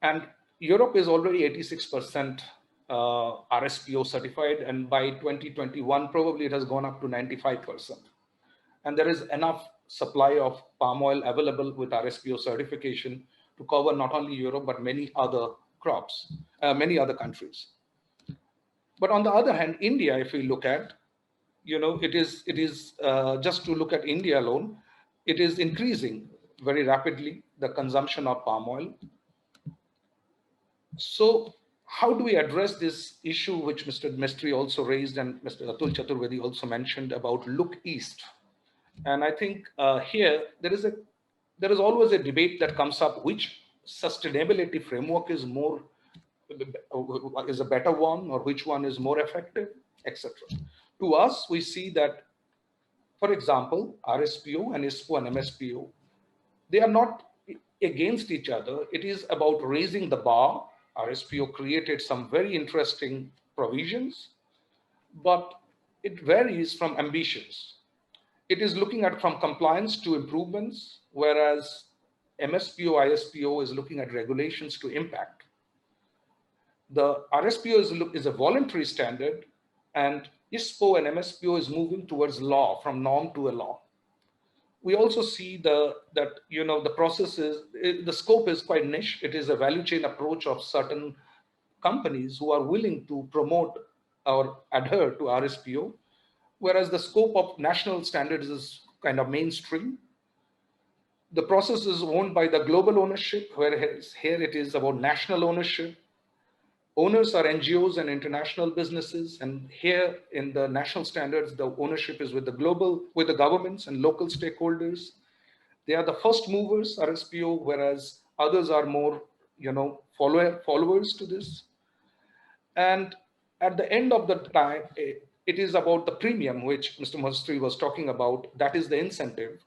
and Europe is already 86% RSPO certified, and by 2021, probably it has gone up to 95%. And there is enough supply of palm oil available with RSPO certification to cover not only Europe, but many other crops, many other countries. But on the other hand, India, if we look at, it is just to look at India alone, it is increasing very rapidly, the consumption of palm oil. So how do we address this issue, which Mr. Mistry also raised and Mr. Atul Chaturvedi also mentioned about look east? And I think here there is always a debate that comes up, which sustainability framework is a better one, or which one is more effective, etc. To us, we see that, for example, RSPO and ISPO and MSPO, they are not against each other. It is about raising the bar. RSPO created some very interesting provisions, but it varies from ambitions. It is looking at from compliance to improvements, whereas MSPO, ISPO is looking at regulations to impact. The RSPO is a voluntary standard, and ISPO and MSPO is moving towards law, from norm to a law. We also see the process is, the scope is quite niche. It is a value chain approach of certain companies who are willing to promote or adhere to RSPO, whereas the scope of national standards is kind of mainstream. The process is owned by the global ownership, whereas here it is about national ownership. Owners are NGOs and international businesses, and here in the national standards, the ownership is with the governments and local stakeholders. They are the first movers, RSPO, whereas others are more, followers to this. And at the end of the time, it is about the premium, which Mr. Mistry was talking about. That is the incentive,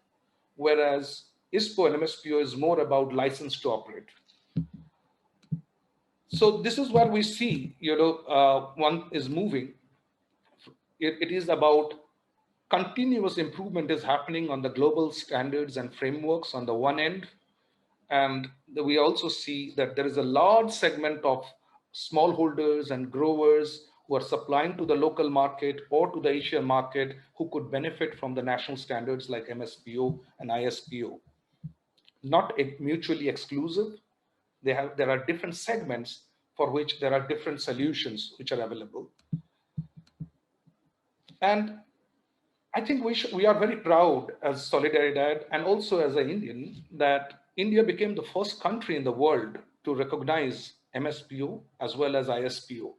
whereas ISPO and MSPO is more about license to operate. So this is where we see, one is moving. It is about continuous improvement is happening on the global standards and frameworks on the one end. And we also see that there is a large segment of smallholders and growers who are supplying to the local market or to the Asian market who could benefit from the national standards like MSPO and ISPO. Not mutually exclusive. There are different segments for which there are different solutions which are available. And I think we are very proud as Solidaridad and also as an Indian that India became the first country in the world to recognize MSPO as well as ISPO.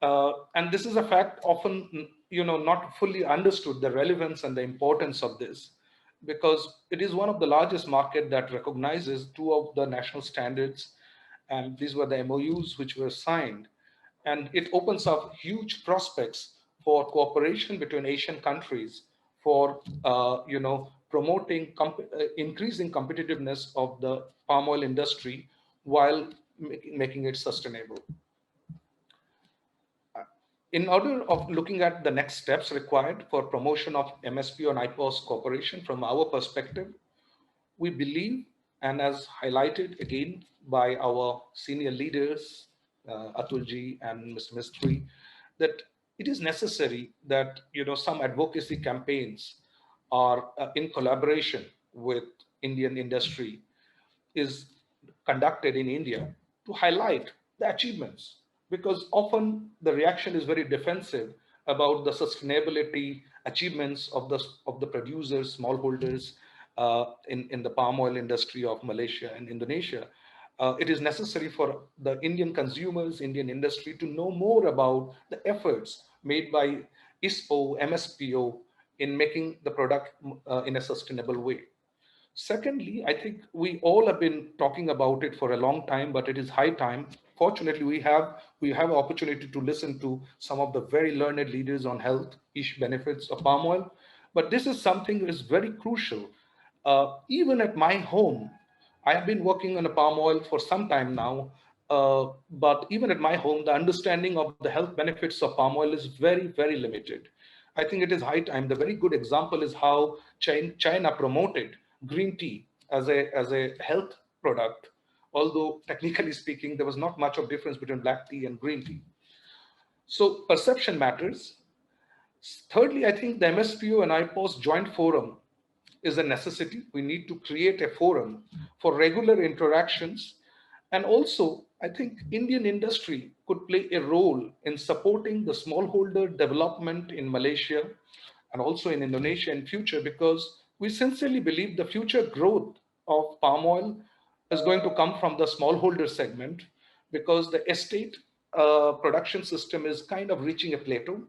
And this is a fact often, not fully understood, the relevance and the importance of this, because it is one of the largest market that recognizes two of the national standards, and these were the MOUs which were signed. And it opens up huge prospects for cooperation between Asian countries for promoting increasing competitiveness of the palm oil industry while making it sustainable. In order of looking at the next steps required for promotion of MSPO and IPOS cooperation, from our perspective, we believe, and as highlighted again by our senior leaders, Atulji and Mr. Mistry, that it is necessary that some advocacy campaigns are in collaboration with Indian industry is conducted in India to highlight the achievements, because often the reaction is very defensive about the sustainability achievements of the producers, smallholders in the palm oil industry of Malaysia and Indonesia. It is necessary for the Indian consumers, Indian industry to know more about the efforts made by ISPO, MSPO in making the product in a sustainable way. Secondly, I think we all have been talking about it for a long time, but it is high time. Fortunately, we have opportunity to listen to some of the very learned leaders on health benefits of palm oil. But this is something that is very crucial. Even at my home, I have been working on a palm oil for some time now. But even at my home, the understanding of the health benefits of palm oil is very, very limited. I think it is high time. The very good example is how China promoted green tea as a health product, although technically speaking, there was not much of difference between black tea and green tea. So perception matters. Thirdly, I think the MSPO and IPOS joint forum is a necessity. We need to create a forum for regular interactions. And also, I think Indian industry could play a role in supporting the smallholder development in Malaysia and also in Indonesia in future, because we sincerely believe the future growth of palm oil is going to come from the smallholder segment, because the estate production system is kind of reaching a plateau.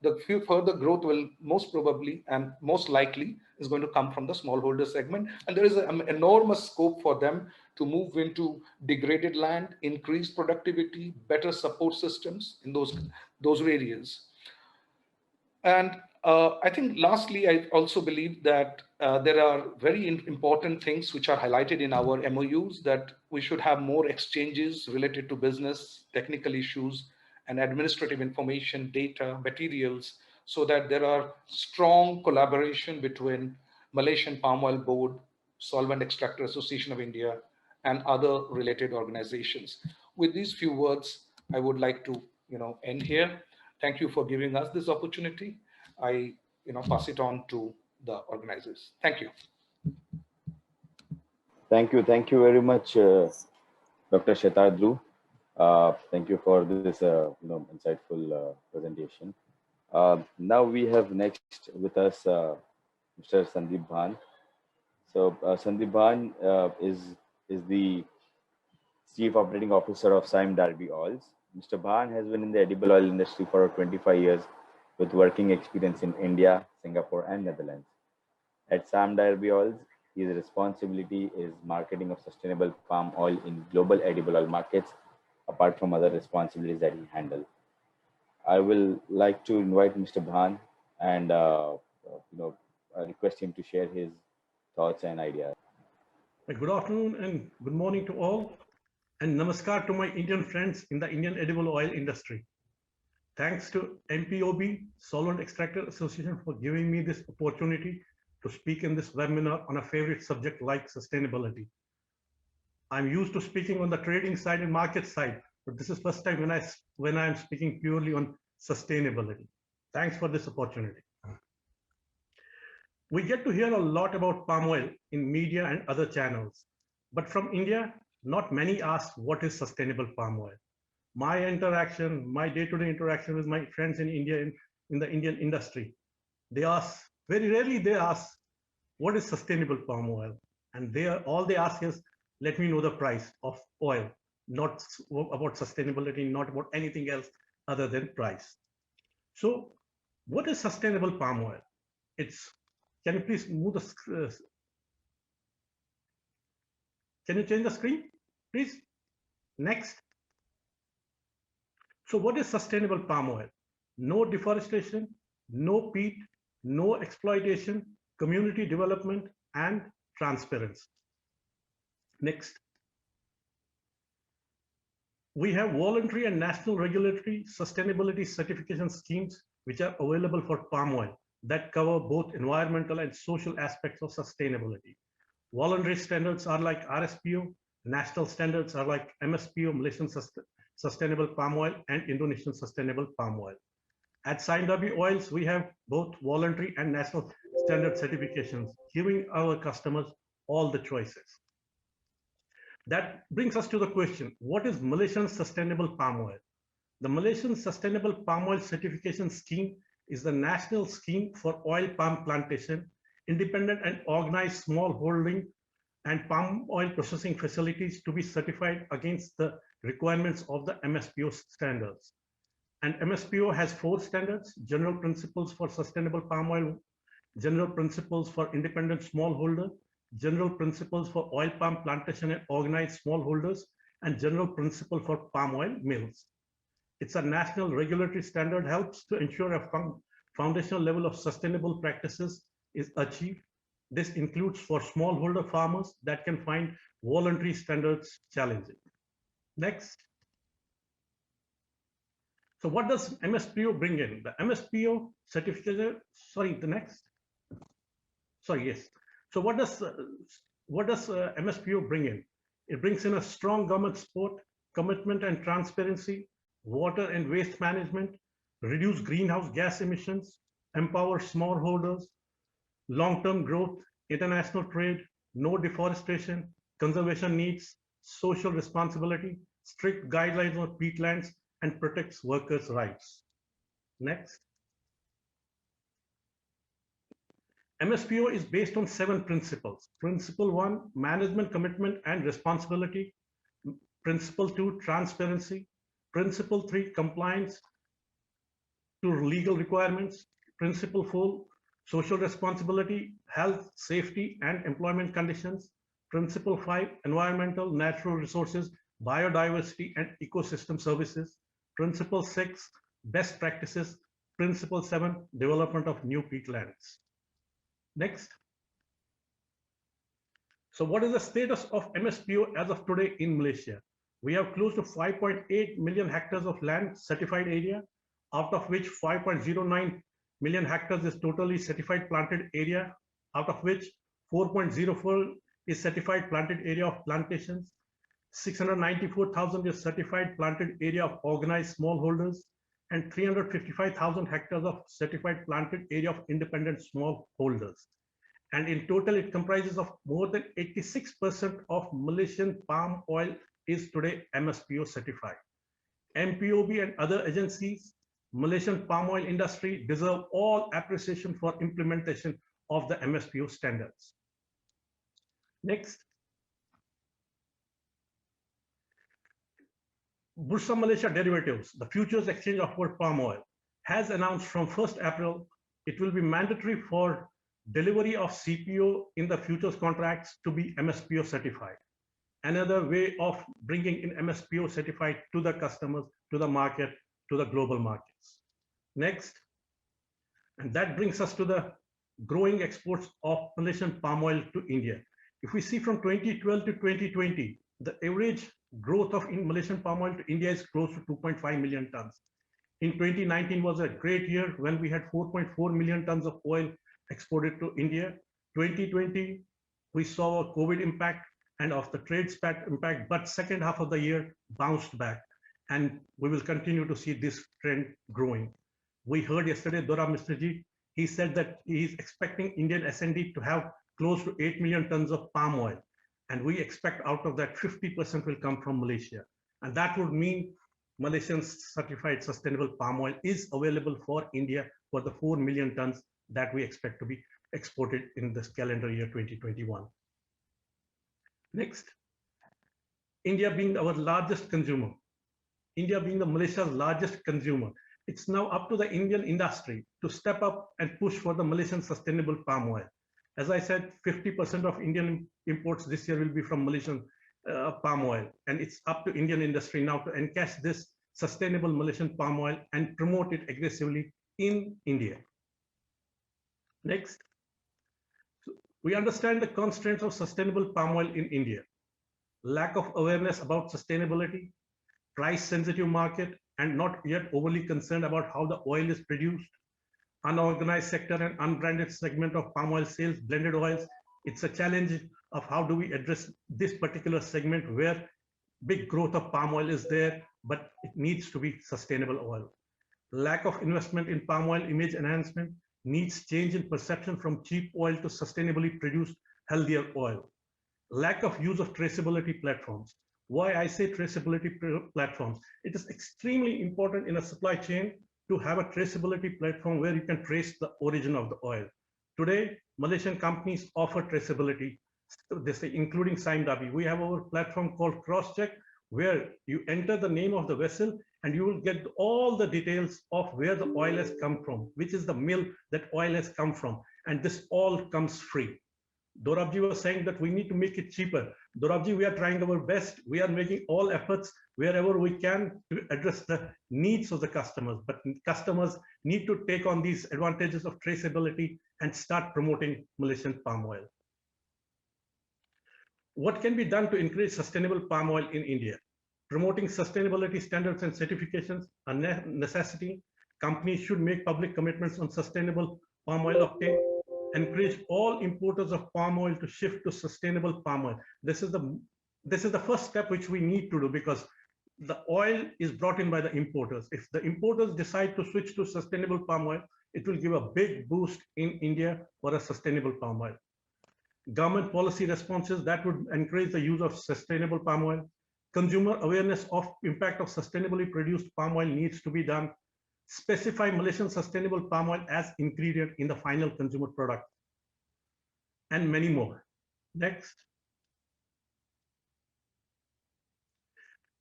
The further growth will most probably and most likely is going to come from the smallholder segment. And there is an enormous scope for them to move into degraded land, increase productivity, better support systems in those areas. And I think lastly, I also believe that there are very important things which are highlighted in our MOUs, that we should have more exchanges related to business, technical issues, and administrative information, data, materials, so that there are strong collaboration between Malaysian Palm Oil Board, Solvent Extractor Association of India, and other related organizations. With these few words, I would like to end here. Thank you for giving us this opportunity. I pass it on to the organizers. Thank you. Thank you very much, Dr. Shatadru. Thank you for this insightful presentation. Now we have next with us Mr. Sandeep Bhan. So Sandeep Bhan is the Chief Operating Officer of Sime Darby Oils. Mr. Bhan has been in the edible oil industry for 25 years with working experience in India, Singapore, and Netherlands. At Sime Darby Oils, his responsibility is marketing of sustainable palm oil in global edible oil markets, apart from other responsibilities that he handles. I will like to invite Mr. Bhan and request him to share his thoughts and ideas. Good afternoon and good morning to all, and namaskar to my Indian friends in the Indian edible oil industry. Thanks to MPOB, Solvent Extractor Association, for giving me this opportunity to speak in this webinar on a favorite subject like sustainability. I'm used to speaking on the trading side and market side, but this is first time when I'm speaking purely on sustainability. Thanks for this opportunity. We get to hear a lot about palm oil in media and other channels, but from India, not many ask what is sustainable palm oil. My day-to-day interaction with my friends in India, in the Indian industry, very rarely they ask, what is sustainable palm oil? And all they ask is, let me know the price of oil, not about sustainability, not about anything else other than price. So what is sustainable palm oil? Can you please move the, can you change the screen, please? Next. So what is sustainable palm oil? No deforestation, no peat, no exploitation, community development, and transparency. Next. We have voluntary and national regulatory sustainability certification schemes which are available for palm oil that cover both environmental and social aspects of sustainability. Voluntary standards are like RSPO, national standards are like MSPO, Malaysian Sustainable Palm Oil, and Indonesian Sustainable Palm Oil. At Solidaridad Oils, we have both voluntary and national standard certifications, giving our customers all the choices. That brings us to the question, what is Malaysian Sustainable Palm Oil? The Malaysian Sustainable Palm Oil Certification Scheme is the national scheme for oil palm plantation, independent and organized small holding and palm oil processing facilities to be certified against the requirements of the MSPO standards. And MSPO has 4 standards: General Principles for Sustainable Palm Oil, General Principles for Independent Smallholder, General Principles for Oil Palm Plantation and Organized Smallholders, and General Principle for Palm Oil Mills. It's a national regulatory standard, helps to ensure a foundational level of sustainable practices is achieved. This includes for smallholder farmers that can find voluntary standards challenging. Next. So what does MSPO bring in? The MSPO certificate, sorry, the next. Sorry, yes. So what does MSPO bring in? It brings in a strong government support, commitment and transparency, water and waste management, reduce greenhouse gas emissions, empower smallholders, long-term growth, international trade, no deforestation, conservation needs, social responsibility, strict guidelines on peatlands, and protects workers' rights. Next. MSPO is based on 7 principles. Principle 1, management commitment and responsibility. Principle 2, transparency. Principle 3, compliance to legal requirements. Principle 4, social responsibility, health, safety, and employment conditions. Principle 5, environmental, natural resources, biodiversity, and ecosystem services. Principle 6, best practices. Principle 7, development of new peatlands. Next. So what is the status of MSPO as of today in Malaysia? We have close to 5.8 million hectares of land certified area, out of which 5.09 million hectares is totally certified planted area, out of which 4.04 is certified planted area of plantations, 694,000 is certified planted area of organized smallholders, and 355,000 hectares of certified planted area of independent smallholders. And in total, it comprises of more than 86% of Malaysian palm oil is today MSPO certified. MPOB and other agencies, Malaysian palm oil industry deserve all appreciation for implementation of the MSPO standards. Next. Bursa Malaysia Derivatives, the futures exchange of palm oil, has announced from 1st April, it will be mandatory for delivery of CPO in the futures contracts to be MSPO certified. Another way of bringing in MSPO certified to the customers, to the market, to the global markets. Next, and that brings us to the growing exports of Malaysian palm oil to India. If we see from 2012 to 2020, the average growth of Malaysian palm oil to India is close to 2.5 million tons. In 2019 was a great year when we had 4.4 million tons of oil exported to India. 2020, we saw a COVID impact and of the trade impact, but second half of the year bounced back. And we will continue to see this trend growing. We heard yesterday, Dorab Mistry, he said that he is expecting Indian S&D to have close to 8 million tons of palm oil. And we expect out of that 50% will come from Malaysia. And that would mean Malaysian certified sustainable palm oil is available for India for the 4 million tons that we expect to be exported in this calendar year 2021. Next, India being our largest consumer, India being the Malaysia's largest consumer, it's now up to the Indian industry to step up and push for the Malaysian sustainable palm oil. As I said, 50% of Indian imports this year will be from Malaysian palm oil, and it's up to Indian industry now to encash this sustainable Malaysian palm oil and promote it aggressively in India. Next, we understand the constraints of sustainable palm oil in India. Lack of awareness about sustainability, price sensitive market, and not yet overly concerned about how the oil is produced. Unorganized sector and unbranded segment of palm oil sales, blended oils. It's a challenge of how do we address this particular segment where big growth of palm oil is there, but it needs to be sustainable oil. Lack of investment in palm oil image enhancement needs change in perception from cheap oil to sustainably produced healthier oil. Lack of use of traceability platforms. Why I say traceability platforms? It is extremely important in a supply chain to have a traceability platform where you can trace the origin of the oil. Today, Malaysian companies offer traceability, they say including Sime-Darby. We have our platform called CrossCheck, where you enter the name of the vessel and you will get all the details of where the oil has come from, which is the mill that oil has come from, and this all comes free. Dorabji was saying that we need to make it cheaper. Dorabji, we are trying our best. We are making all efforts wherever we can to address the needs of the customers, but customers need to take on these advantages of traceability and start promoting Malaysian palm oil. What can be done to increase sustainable palm oil in India? Promoting sustainability standards and certifications are necessity. Companies should make public commitments on sustainable palm oil uptake. Encourage all importers of palm oil to shift to sustainable palm oil. This is the first step which we need to do, because the oil is brought in by the importers. If the importers decide to switch to sustainable palm oil, it will give a big boost in India for a sustainable palm oil. Government policy responses that would encourage the use of sustainable palm oil. Consumer awareness of impact of sustainably produced palm oil needs to be done. Specify Malaysian sustainable palm oil as ingredient in the final consumer product, and many more. Next.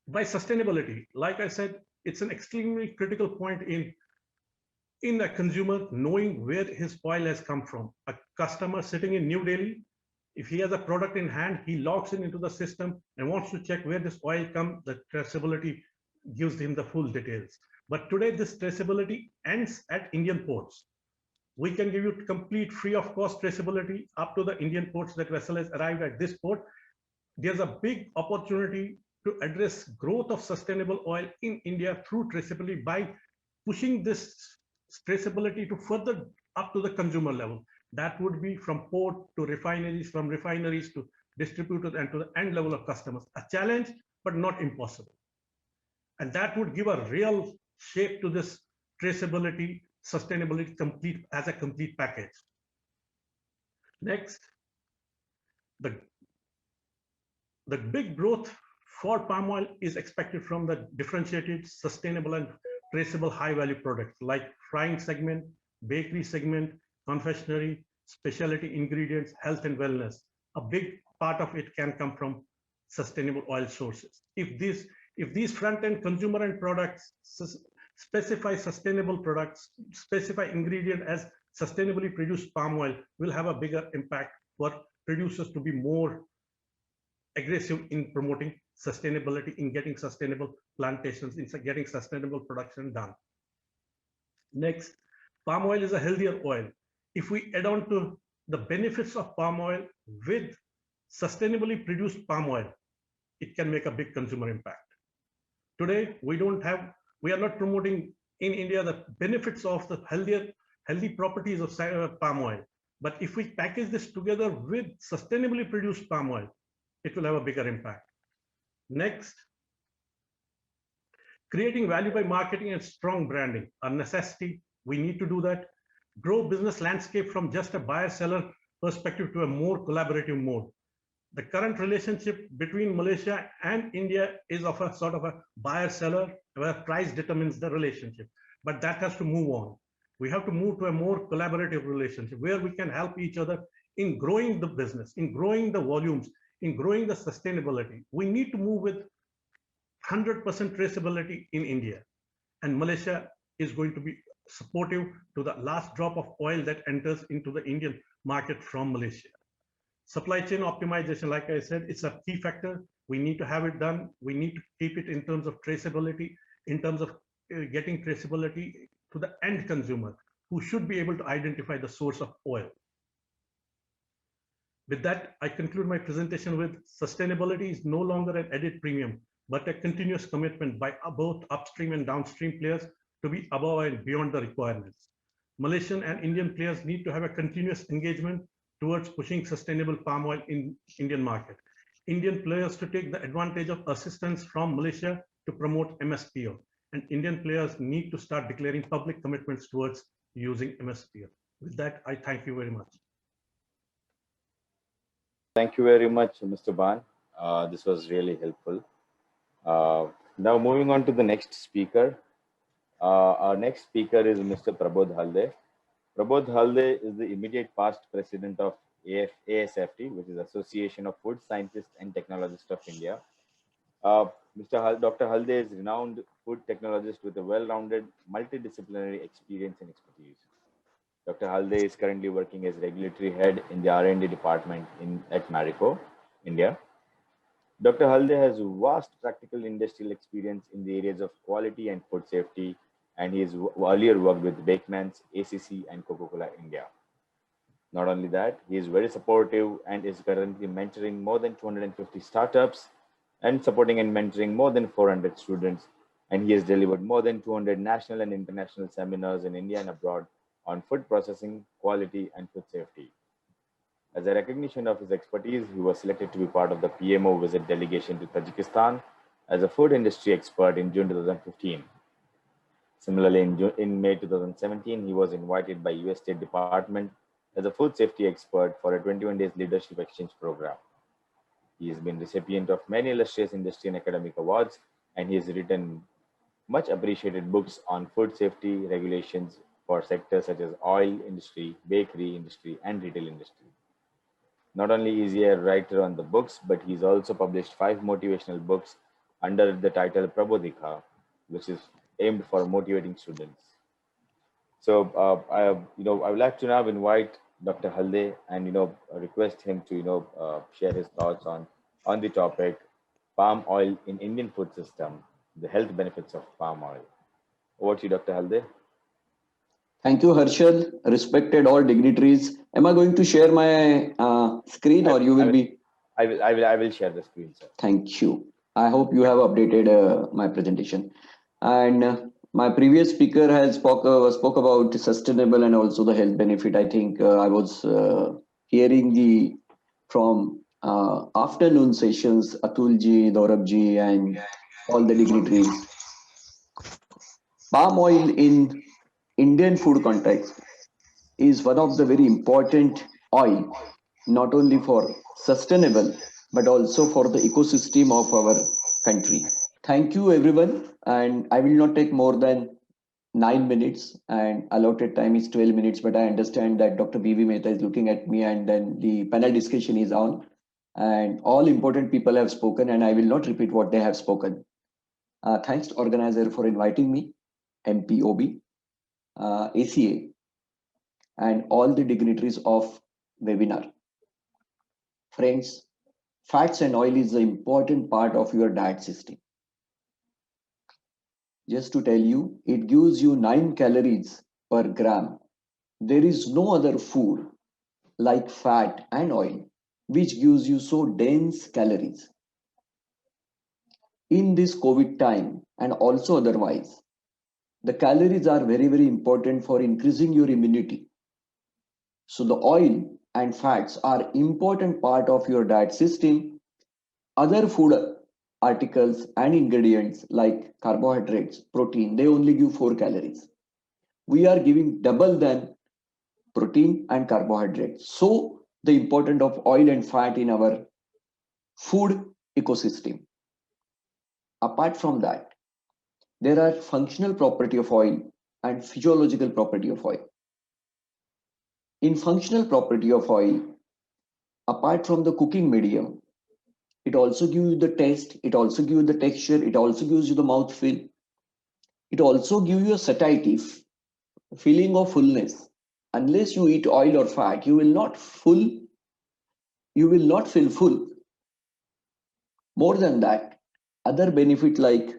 By sustainability, like I said, it's an extremely critical point in a consumer knowing where his oil has come from. A customer sitting in New Delhi, if he has a product in hand, he logs in into the system and wants to check where this oil comes. The traceability gives him the full details. But today, this traceability ends at Indian ports. We can give you complete free of cost traceability up to the Indian ports that vessel has arrived at this port. There's a big opportunity to address growth of sustainable oil in India through traceability by pushing this traceability to further up to the consumer level. That would be from port to refineries, from refineries to distributors, and to the end level of customers. A challenge, but not impossible. And that would give a real shape to this traceability, sustainability complete as a complete package. Next, the big growth for palm oil is expected from the differentiated, sustainable, and traceable high-value products like frying segment, bakery segment, confectionery, specialty ingredients, health and wellness. A big part of it can come from sustainable oil sources. If these front-end consumer and products specify sustainable products, specify ingredient as sustainably produced palm oil, will have a bigger impact for producers to be more aggressive in promoting sustainability, in getting sustainable plantations, in getting sustainable production done. Next, palm oil is a healthier oil. If we add on to the benefits of palm oil with sustainably produced palm oil, it can make a big consumer impact. Today, we are not promoting in India the benefits of the healthy properties of palm oil. But if we package this together with sustainably produced palm oil, it will have a bigger impact. Next, creating value by marketing and strong branding, a necessity. We need to do that. Grow business landscape from just a buyer-seller perspective to a more collaborative mode. The current relationship between Malaysia and India is of a sort of a buyer-seller where price determines the relationship, but that has to move on. We have to move to a more collaborative relationship where we can help each other in growing the business, in growing the volumes, in growing the sustainability. We need to move with 100% traceability in India, and Malaysia is going to be supportive to the last drop of oil that enters into the Indian market from Malaysia. Supply chain optimization, like I said, it's a key factor. We need to have it done. We need to keep it in terms of traceability, in terms of getting traceability to the end consumer. who should be able to identify the source of oil. With that, I conclude my presentation with sustainability is no longer an added premium, but a continuous commitment by both upstream and downstream players to be above and beyond the requirements. Malaysian and Indian players need to have a continuous engagement towards pushing sustainable palm oil in Indian market. Indian players to take the advantage of assistance from Malaysia to promote MSPO, and Indian players need to start declaring public commitments towards using MSPO. With that, I thank you very much. Thank you very much, Mr. Ban. This was really helpful. Now moving on to the next speaker. Our next speaker is Mr. Prabodh Halde. Prabodh Halde is the immediate past president of ASFT, which is Association of Food Scientists and Technologists of India. Dr. Halde is renowned food technologist with a well-rounded multidisciplinary experience and expertise. Dr. Halde is currently working as regulatory head in the R&D department at Marico, India. Dr. Halde has vast practical industrial experience in the areas of quality and food safety, and he has earlier worked with Bakemans, ACC, and Coca-Cola India. Not only that, he is very supportive and is currently mentoring more than 250 startups and supporting and mentoring more than 400 students. And he has delivered more than 200 national and international seminars in India and abroad on food processing, quality, and food safety. As a recognition of his expertise, he was selected to be part of the PMO visit delegation to Tajikistan as a food industry expert in June 2015. Similarly, in May 2017, he was invited by US State Department as a food safety expert for a 21 days leadership exchange program. He has been recipient of many illustrious industry and academic awards, and he has written much appreciated books on food safety regulations for sectors such as oil industry, bakery industry, and retail industry. Not only is he a writer on the books, but he's also published 5 motivational books under the title Prabodhika, which is aimed for motivating students. So I would like to now invite Dr. Halde and request him to share his thoughts on the topic palm oil in Indian food system, the health benefits of palm oil. Over to you, Dr. Halde. Thank you, Harshal. Respected all dignitaries. Am I going to share my screen, or you will be? I will share the screen, sir. Thank you. I hope you have updated my presentation. And my previous speaker has spoke about sustainable and also the health benefit. I think I was hearing from afternoon sessions, Atul ji, Dorab ji, and all the dignitaries. Palm oil in Indian food context is one of the very important oil, not only for sustainable, but also for the ecosystem of our country. Thank you, everyone. And I will not take more than 9 minutes, and allotted time is 12 minutes, but I understand that Dr. B.V. Mehta is looking at me, and then the panel discussion is on, and all important people have spoken, and I will not repeat what they have spoken. Thanks to organizer for inviting me, MPOB, ACA, and all the dignitaries of webinar. Friends, fats and oil is an important part of your diet system. Just to tell you, it gives you 9 calories per gram. There is no other food like fat and oil which gives you so dense calories. In this COVID time and also otherwise, the calories are very, very important for increasing your immunity. So the oil and fats are important part of your diet system. Other food articles and ingredients like carbohydrates, protein, they only give 4 calories. We are giving double than protein and carbohydrates. So the importance of oil and fat in our food ecosystem. Apart from that, there are functional property of oil and physiological property of oil. In functional property of oil, apart from the cooking medium, it also gives you the taste, it also gives you the texture, it also gives you the mouthfeel. It also gives you a satiety, feeling of fullness. Unless you eat oil or fat, you will not feel full. More than that, other benefit like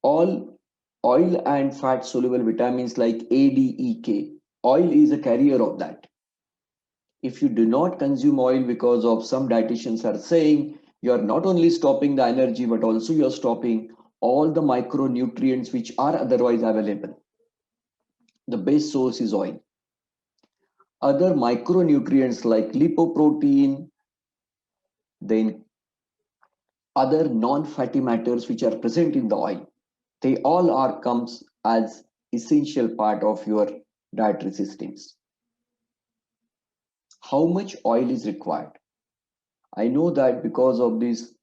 all oil and fat soluble vitamins like A, D, E, K, oil is a carrier of that. If you do not consume oil, because of some dietitians are saying you are not only stopping the energy, but also you are stopping all the micronutrients which are otherwise available. The best source is oil. Other micronutrients like lipoprotein, then other non-fatty matters which are present in the oil, they all are comes as essential part of your dietary systems. How much oil is required? I know that because of this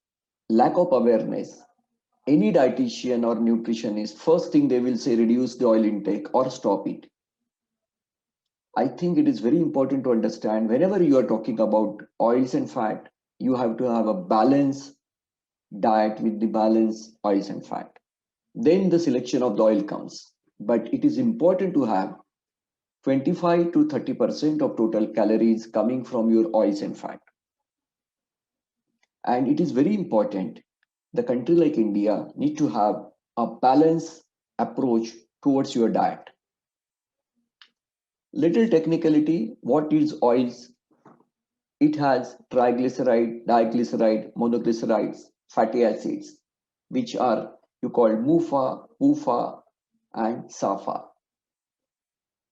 lack of awareness, any dietitian or nutritionist, first thing they will say, reduce the oil intake or stop it. I think it is very important to understand whenever you are talking about oils and fat, you have to have a balanced diet with the balanced oils and fat. Then the selection of the oil comes. But it is important to have 25 to 30% of total calories coming from your oils and fat. And it is very important, the country like India need to have a balanced approach towards your diet. Little technicality, what is oils? It has triglyceride, diglyceride, monoglycerides, fatty acids, which are you call MUFA, PUFA, and SAFA.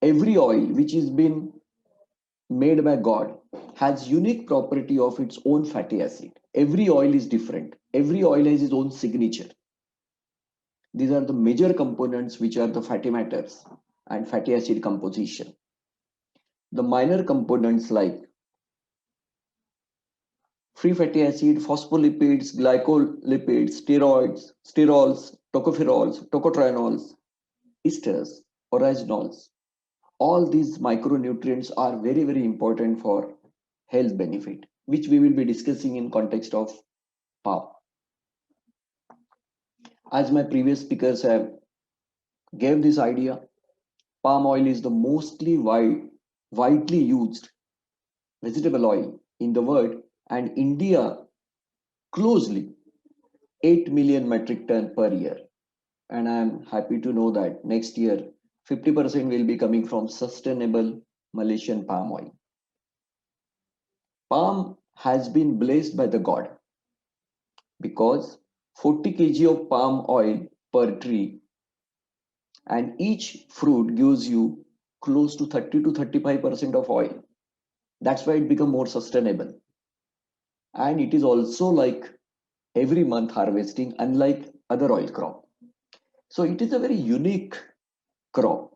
Every oil which is been made by God has unique property of its own fatty acid. Every oil is different. Every oil has its own signature. These are the major components which are the fatty matters and fatty acid composition. The minor components like free fatty acid, phospholipids, glycolipids, steroids, sterols, tocopherols, tocotrienols, esters, oraginols. All these micronutrients are very, very important for health benefit, which we will be discussing in context of palm. As my previous speakers have gave this idea, palm oil is the mostly widely used vegetable oil in the world, and India closely 8 million metric ton per year. And I am happy to know that next year 50% will be coming from sustainable Malaysian palm oil. Palm has been blessed by the God because 40 kg of palm oil per tree, and each fruit gives you close to 30 to 35% of oil. That's why it become more sustainable. And it is also like every month harvesting, unlike other oil crop. So it is a very unique crop.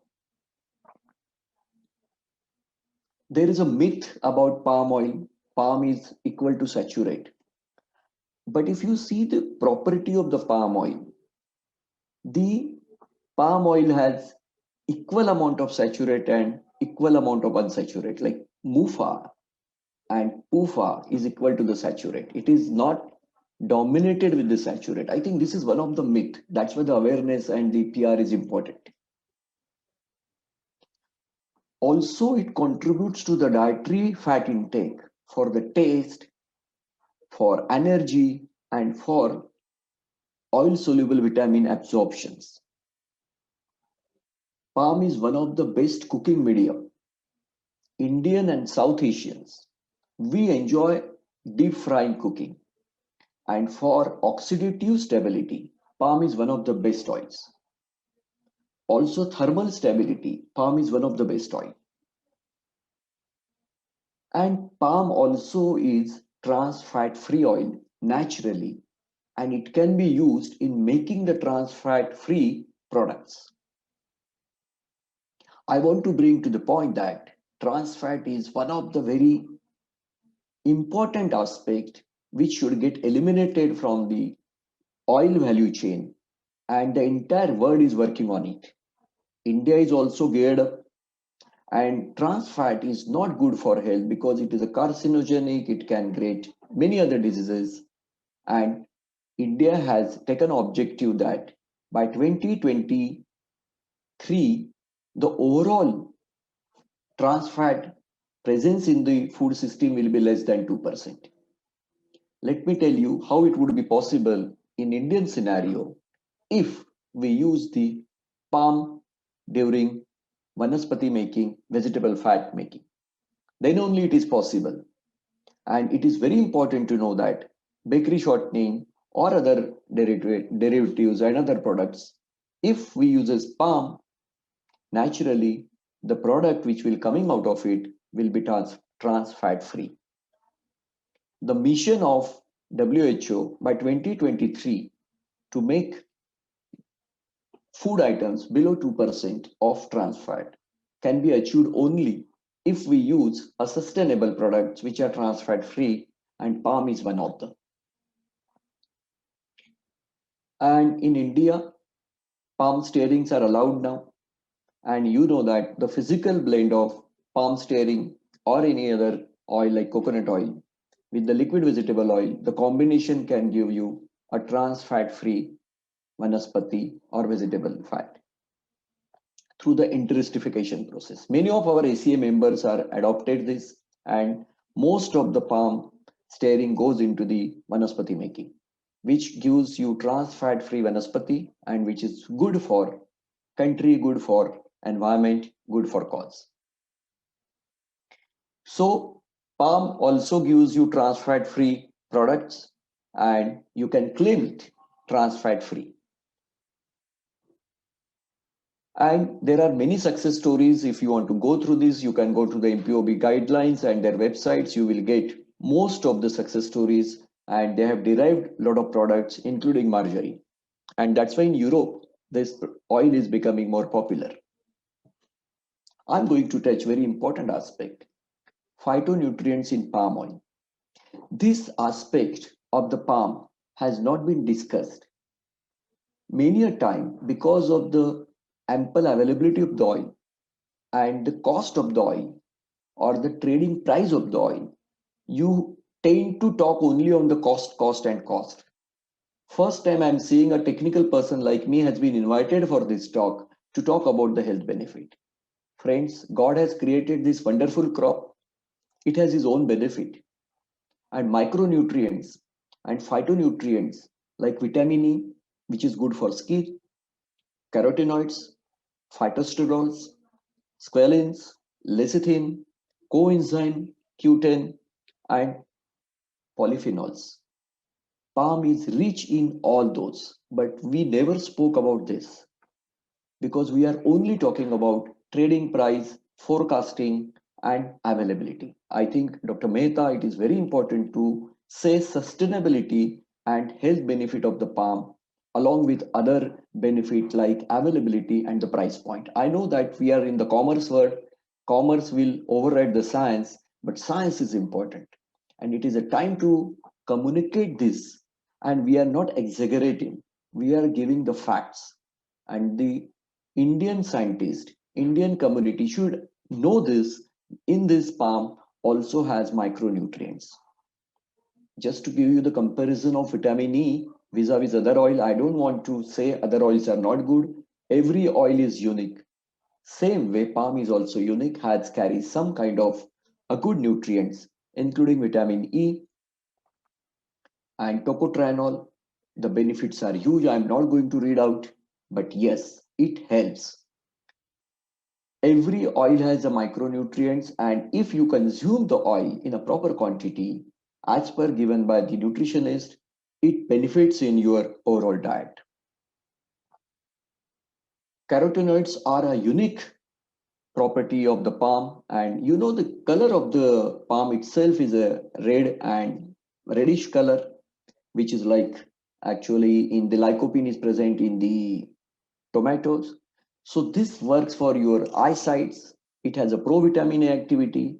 There is a myth about palm oil. Palm is equal to saturate. But if you see the property of the palm oil has equal amount of saturate and equal amount of unsaturated. Like MUFA and PUFA is equal to the saturate. It is not dominated with the saturate. I think this is one of the myth. That's why the awareness and the PR is important. Also, it contributes to the dietary fat intake for the taste, for energy, and for oil-soluble vitamin absorptions. Palm is one of the best cooking medium. Indian and South Asians, we enjoy deep frying cooking. And for oxidative stability, palm is one of the best oils. Also thermal stability, palm is one of the best oil. And palm also is trans fat free oil naturally, and it can be used in making the trans fat free products. I want to bring to the point that trans fat is one of the very important aspects which should get eliminated from the oil value chain, and the entire world is working on it. India is also geared up, and trans fat is not good for health because it is a carcinogenic, it can create many other diseases, and India has taken objective that by 2023 the overall trans fat presence in the food system will be less than 2%. Let me tell you how it would be possible in Indian scenario if we use the palm during vanaspati making, vegetable fat making. Then only it is possible. And it is very important to know that bakery shortening or other derivatives and other products, if we use palm, naturally the product which will coming out of it will be trans fat free. The mission of WHO by 2023 to make food items below 2% of trans fat can be achieved only if we use a sustainable products which are trans fat free, and palm is one of them. And in India, palm stearings are allowed now. And you know that the physical blend of palm stearing or any other oil like coconut oil with the liquid vegetable oil, the combination can give you a trans fat free vanaspati or vegetable fat through the enteristification process. Many of our ACA members are adopted this, and most of the palm stearing goes into the vanaspati making, which gives you trans fat free vanaspati and which is good for country, good for environment, good for cause. So palm also gives you trans fat free products and you can claim it trans fat free. And there are many success stories. If you want to go through this, you can go to the MPOB guidelines and their websites. You will get most of the success stories, and they have derived a lot of products, including margarine. And that's why in Europe, this oil is becoming more popular. I'm going to touch very important aspect, phytonutrients in palm oil. This aspect of the palm has not been discussed. Many a time, because of the ample availability of the oil and the cost of the oil or the trading price of the oil, you tend to talk only on the cost. First time I'm seeing a technical person like me has been invited for this talk to talk about the health benefit. Friends, God has created this wonderful crop. It has its own benefit. And micronutrients and phytonutrients like vitamin E, which is good for skin, carotenoids, phytosterols, squalene, lecithin, coenzyme Q10, and polyphenols. Palm is rich in all those, but we never spoke about this because we are only talking about trading price, forecasting, and availability. I think, Dr. Mehta, it is very important to say sustainability and health benefit of the palm along with other benefit like availability and the price point. I know that we are in the commerce world. Commerce will override the science, but science is important. And it is a time to communicate this. And we are not exaggerating. We are giving the facts. And the Indian scientist, Indian community should know this. In this palm also has micronutrients. Just to give you the comparison of vitamin E vis-a-vis other oil, I don't want to say other oils are not good. Every oil is unique. Same way, palm is also unique, carries some kind of a good nutrients, including vitamin E and tocotrienol. The benefits are huge. I'm not going to read out, but yes, it helps. Every oil has a micronutrients, and if you consume the oil in a proper quantity, as per given by the nutritionist, it benefits in your overall diet. Carotenoids are a unique property of the palm, and you know the color of the palm itself is a red and reddish color, which is like actually in the lycopene is present in the tomatoes. So this works for your eyesights. It has a pro-vitamin A activity,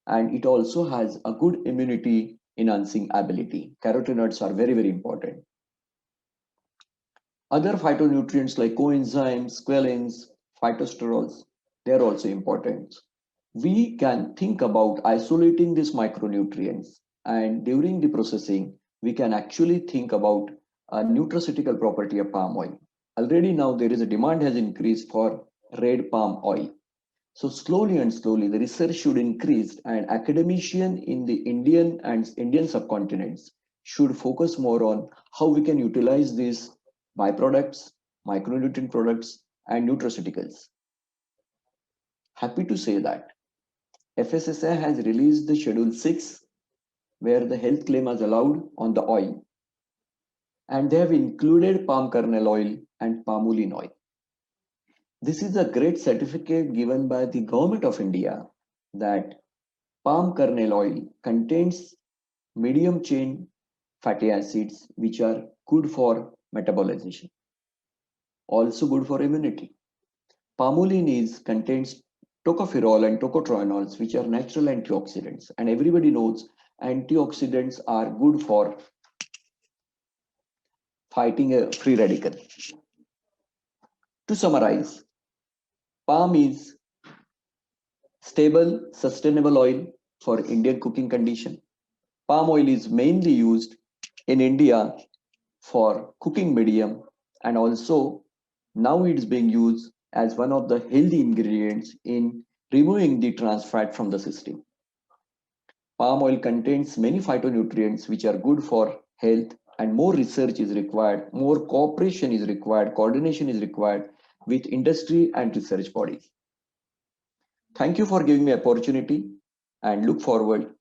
and it also has a good immunity enhancing ability. Carotenoids are very, very important. Other phytonutrients like coenzymes, squalene, phytosterols, they are also important. We can think about isolating these micronutrients, and during the processing, we can actually think about a nutraceutical property of palm oil. Already now there is a demand has increased for red palm oil. So slowly and slowly the research should increase, and academician in the Indian and Indian subcontinents should focus more on how we can utilize these byproducts, micronutrient products, and nutraceuticals. happy to say that FSSAI has released the Schedule 6, where the health claim is allowed on the oil, and they have included palm kernel oil and palmolene oil. This is a great certificate given by the Government of India that palm kernel oil contains medium chain fatty acids which are good for metabolization, also good for immunity. Palmolene contains tocopherol and tocotrienols, which are natural antioxidants, and everybody knows antioxidants are good for fighting a free radical. To summarize, palm is stable, sustainable oil for Indian cooking condition. Palm oil is mainly used in India for cooking medium, and also now it's being used as one of the healthy ingredients in removing the trans fat from the system. Palm oil contains many phytonutrients which are good for health, and more research is required, more cooperation is required, coordination is required with industry and research bodies. Thank you for giving me opportunity, and look forward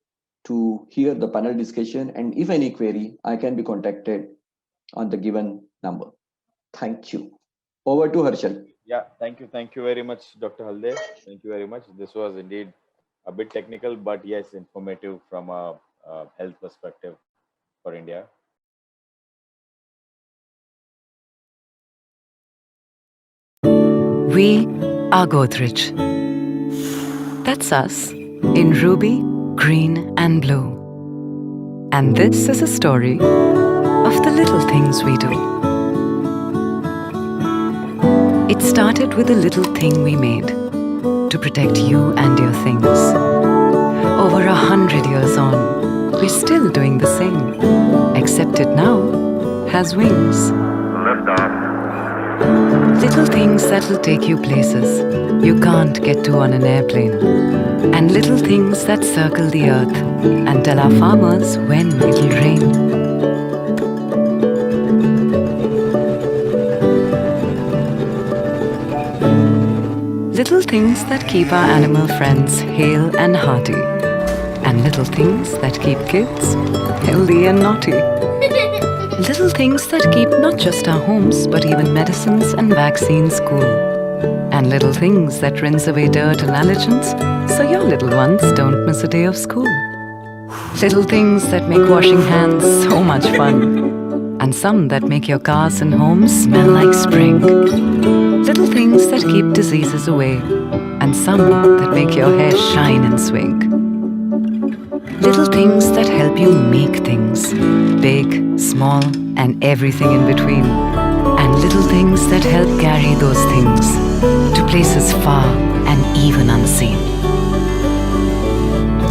to hear the panel discussion, and if any query, I can be contacted on the given number. Thank you. Over to Harshal. Yeah, thank you very much, Dr. Halde. Thank you very much. This was indeed a bit technical, but yes, informative from a health perspective for India. We are Godrej. That's us in ruby, green, and blue. And this is a story of the little things we do. It started with a little thing we made to protect you and your things. Over 100 years on, we're still doing the same, except it now has wings. Little things that'll take you places you can't get to on an airplane. And little things that circle the earth and tell our farmers when it'll rain. Little things that keep our animal friends hale and hearty. And little things that keep kids healthy and naughty. Little things that keep not just our homes, but even medicines and vaccines cool. And little things that rinse away dirt and allergens, so your little ones don't miss a day of school. Little things that make washing hands so much fun. And some that make your cars and homes smell like spring. Little things that keep diseases away. And some that make your hair shine and swing. Little things that help you make things, big, small, and everything in between. And little things that help carry those things to places far and even unseen.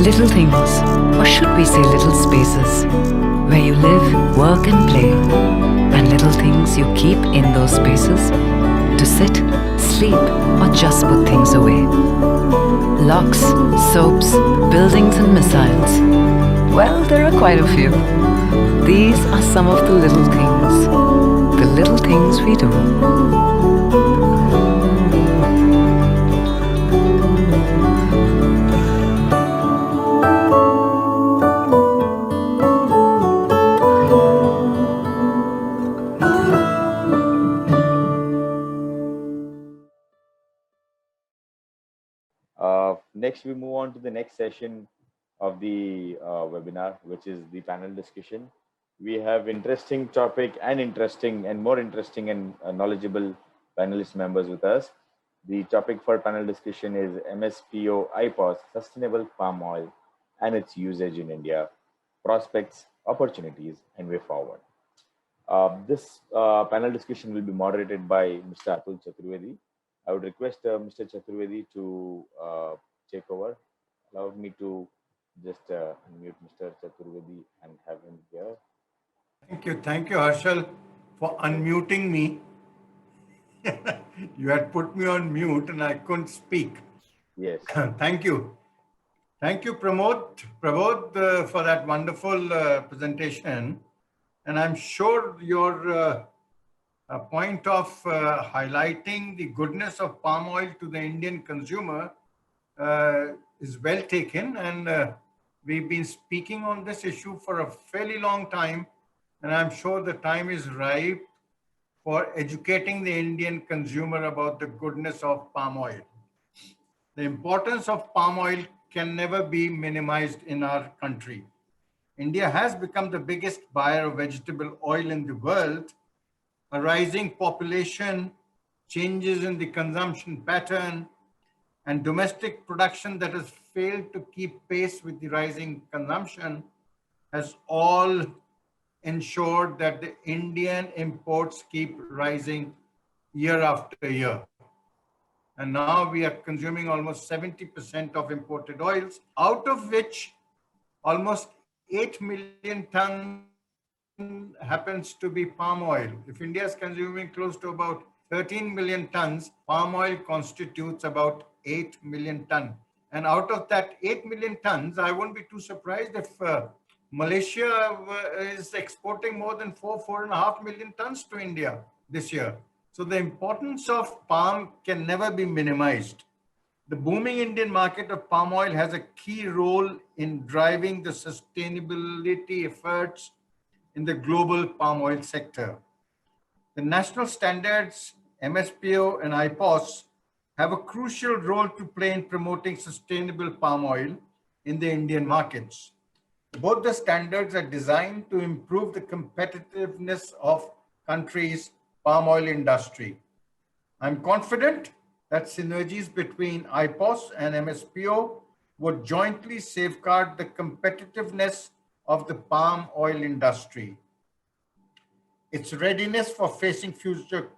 Little things, or should we say little spaces, where you live, work, and play. And little things you keep in those spaces to sit, sleep, or just put things away. Locks, soaps, buildings, and missiles. Well, there are quite a few. These are some of the little things we do. Next, we move on to the next session of the webinar, which is the panel discussion. We have interesting topic and more interesting and knowledgeable panelist members with us. The topic for panel discussion is MSPO-IPOS, Sustainable Palm Oil and its usage in India, prospects, opportunities, and way forward. This panel discussion will be moderated by Mr. Atul Chaturvedi. I would request Mr. Chaturvedi to take over. Allow me to just unmute Mr. Chaturvedi and have him here. Thank you, Harshal, for unmuting me. You had put me on mute and I couldn't speak. Yes. Thank you. Thank you, Pramod, for that wonderful presentation. And I'm sure your point of highlighting the goodness of palm oil to the Indian consumer is well taken, and we've been speaking on this issue for a fairly long time, and I'm sure the time is ripe for educating the Indian consumer about the goodness of palm oil. The importance of palm oil can never be minimized in our country. India has become the biggest buyer of vegetable oil in the world. A rising population, changes in the consumption pattern, and domestic production that has failed to keep pace with the rising consumption has all ensured that the Indian imports keep rising year after year. And now we are consuming almost 70% of imported oils, out of which almost 8 million tons happens to be palm oil. If India is consuming close to about 13 million tons, palm oil constitutes about 8 million tons. And out of that 8 million tons, I won't be too surprised if Malaysia is exporting more than 4.5 million tons to India this year. So the importance of palm can never be minimized. The booming Indian market of palm oil has a key role in driving the sustainability efforts in the global palm oil sector. The national standards, MSPO and IPOS, have a crucial role to play in promoting sustainable palm oil in the Indian markets. Both the standards are designed to improve the competitiveness of countries' palm oil industry. I'm confident that synergies between IPOS and MSPO would jointly safeguard the competitiveness of the palm oil industry, its readiness for facing future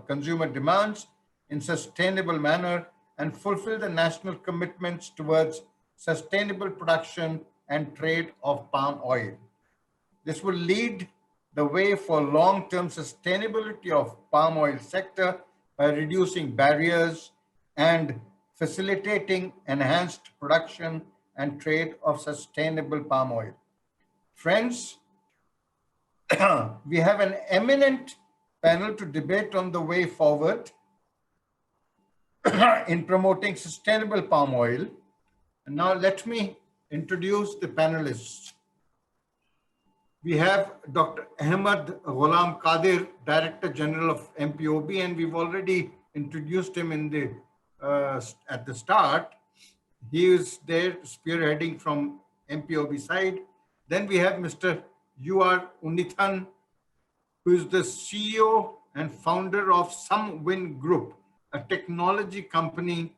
consumer demands in sustainable manner, and fulfill the national commitments towards sustainable production and trade of palm oil. This will lead the way for long-term sustainability of palm oil sector by reducing barriers and facilitating enhanced production and trade of sustainable palm oil. Friends, we have an eminent panel to debate on the way forward in promoting sustainable palm oil. And now let me introduce the panelists. We have Dr. Ahmad Ghulam Kadir, Director General of MPOB, and we've already introduced him in the at the start. He is there spearheading from MPOB side. Then we have Mr. U.R. Unithan, who is the CEO and founder of Somewin Group, a technology company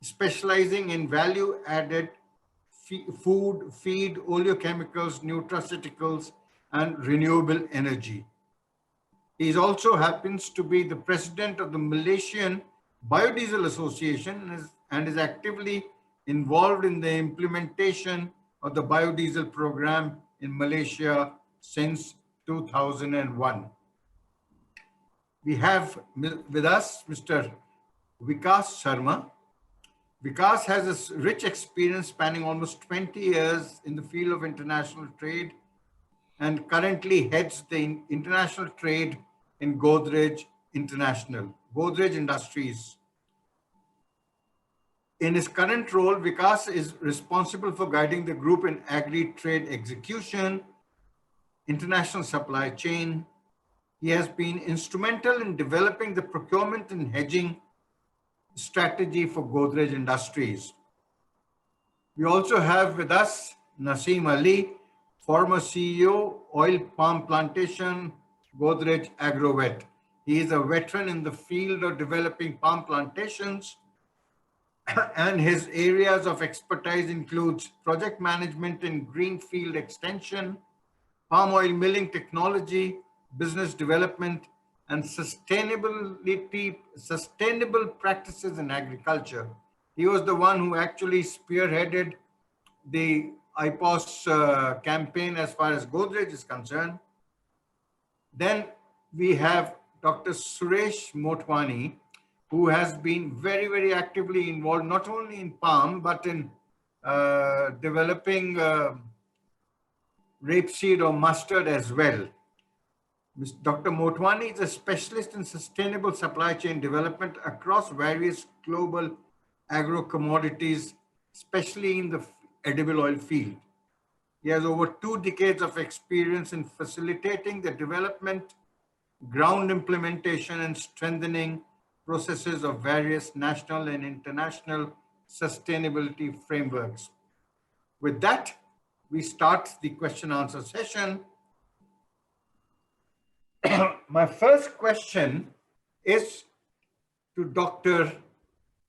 specializing in value-added food, feed, oleochemicals, nutraceuticals, and renewable energy. He also happens to be the president of the Malaysian Biodiesel Association and is actively involved in the implementation of the biodiesel program in Malaysia since 2001. We have with us Mr. Vikas Sharma. Vikas has a rich experience spanning almost 20 years in the field of international trade and currently heads the international trade in Godrej Industries. In his current role, Vikas is responsible for guiding the group in agri-trade execution, international supply chain. He has been instrumental in developing the procurement and hedging strategy for Godrej Industries. We also have with us Naseem Ali, former CEO, Oil Palm Plantation, Godrej Agrovet. He is a veteran in the field of developing palm plantations, and his areas of expertise includes project management in greenfield extension, palm oil milling technology, business development, and sustainable practices in agriculture. He was the one who actually spearheaded the IPOS campaign as far as Godrej is concerned. Then we have Dr. Suresh Motwani, who has been very, very actively involved, not only in palm, but in developing rapeseed or mustard as well. Dr. Motwani is a specialist in sustainable supply chain development across various global agro-commodities, especially in the edible oil field. He has over 2 decades of experience in facilitating the development, ground implementation, and strengthening processes of various national and international sustainability frameworks. With that, we start the question answer session. My first question is to Dr.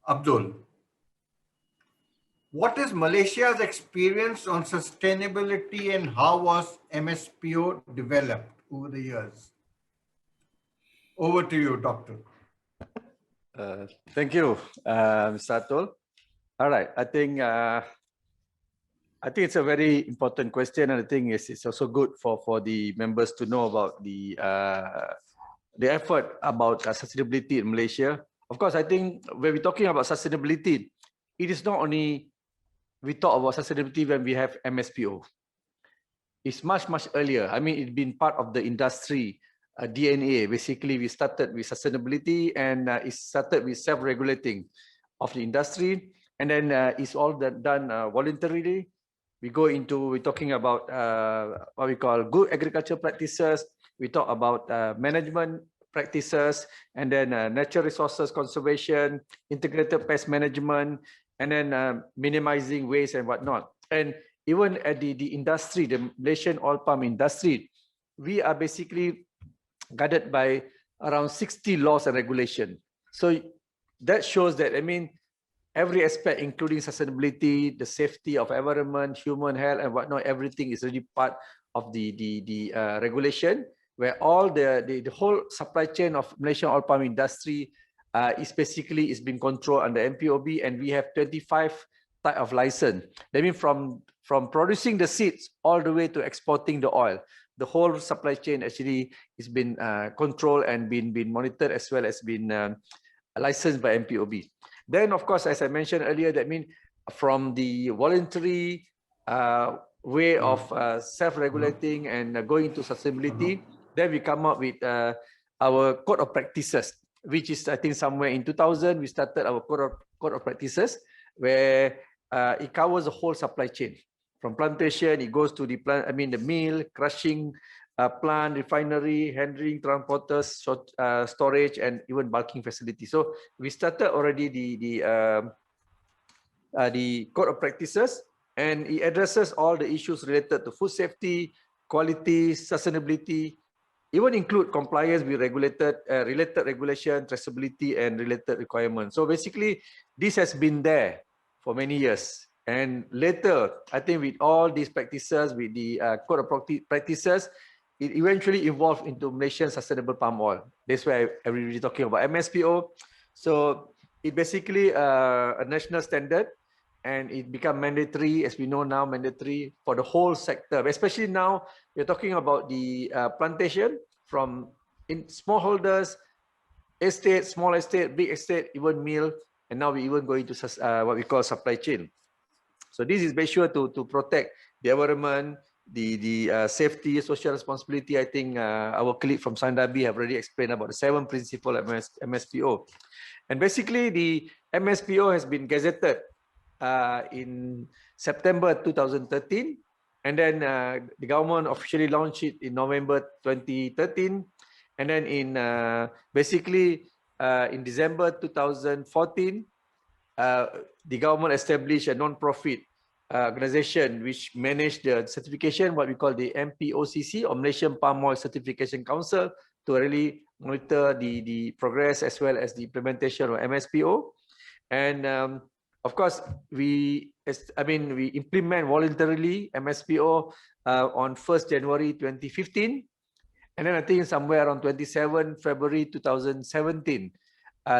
Abdul. What is Malaysia's experience on sustainability and how was MSPO developed over the years? Over to you, Doctor. Thank you, Mr. Atul. All right, I think it's a very important question, and I think it's also good for the members to know about the effort about sustainability in Malaysia. Of course, I think when we're talking about sustainability, it is not only we talk about sustainability when we have MSPO. It's much earlier. I mean, it's been part of the industry DNA. Basically, we started with sustainability, and it started with self-regulating of the industry, and then it's all done voluntarily. We're talking about what we call good agricultural practices. We talk about management practices, and then natural resources conservation, integrated pest management, and then minimizing waste and whatnot. And even at the industry, the Malaysian oil palm industry, we are basically guided by around 60 laws and regulations. So that shows that, I mean, every aspect, including sustainability, the safety of environment, human health, and whatnot, everything is really part of the regulation, where all the whole supply chain of Malaysian oil palm industry is being controlled under MPOB, and we have 25 type of license. That means from producing the seeds all the way to exporting the oil, the whole supply chain actually is been controlled and been monitored, as well as been licensed by MPOB. Then, of course, as I mentioned earlier, that means from the voluntary way of self-regulating and going to sustainability, then we come up with our code of practices, which is, I think, somewhere in 2000, we started our code of practices, where it covers the whole supply chain. From plantation, it goes to the plant, the mill, crushing plant, refinery, handling, transporters, storage, and even bulking facility. So we started already the code of practices, and it addresses all the issues related to food safety, quality, sustainability, even include compliance with related regulation, traceability, and related requirements. So basically, this has been there for many years. And later, I think with all these practices, with the code of practices, it eventually evolved into Malaysian sustainable palm oil. That's why everybody's talking about MSPO. So it basically a national standard, and it become mandatory, as we know now, mandatory for the whole sector. Especially now, we're talking about the plantation from smallholders, estate, small estate, big estate, even mill, and now we even go into what we call supply chain. So this is make sure to protect the environment, the safety, social responsibility. I think our colleague from Sandabi have already explained about the 7 principles of MSPO. And basically, the MSPO has been gazetted in September 2013, and then the government officially launched it in November 2013, and then in in December 2014, the government established a non-profit organization which managed the certification, what we call the MPOCC, or Malaysian Palm Oil Certification Council, to really monitor the progress as well as the implementation of MSPO. And of course, we implement voluntarily MSPO on 1st January 2015, and then I think somewhere around 27 February 2017,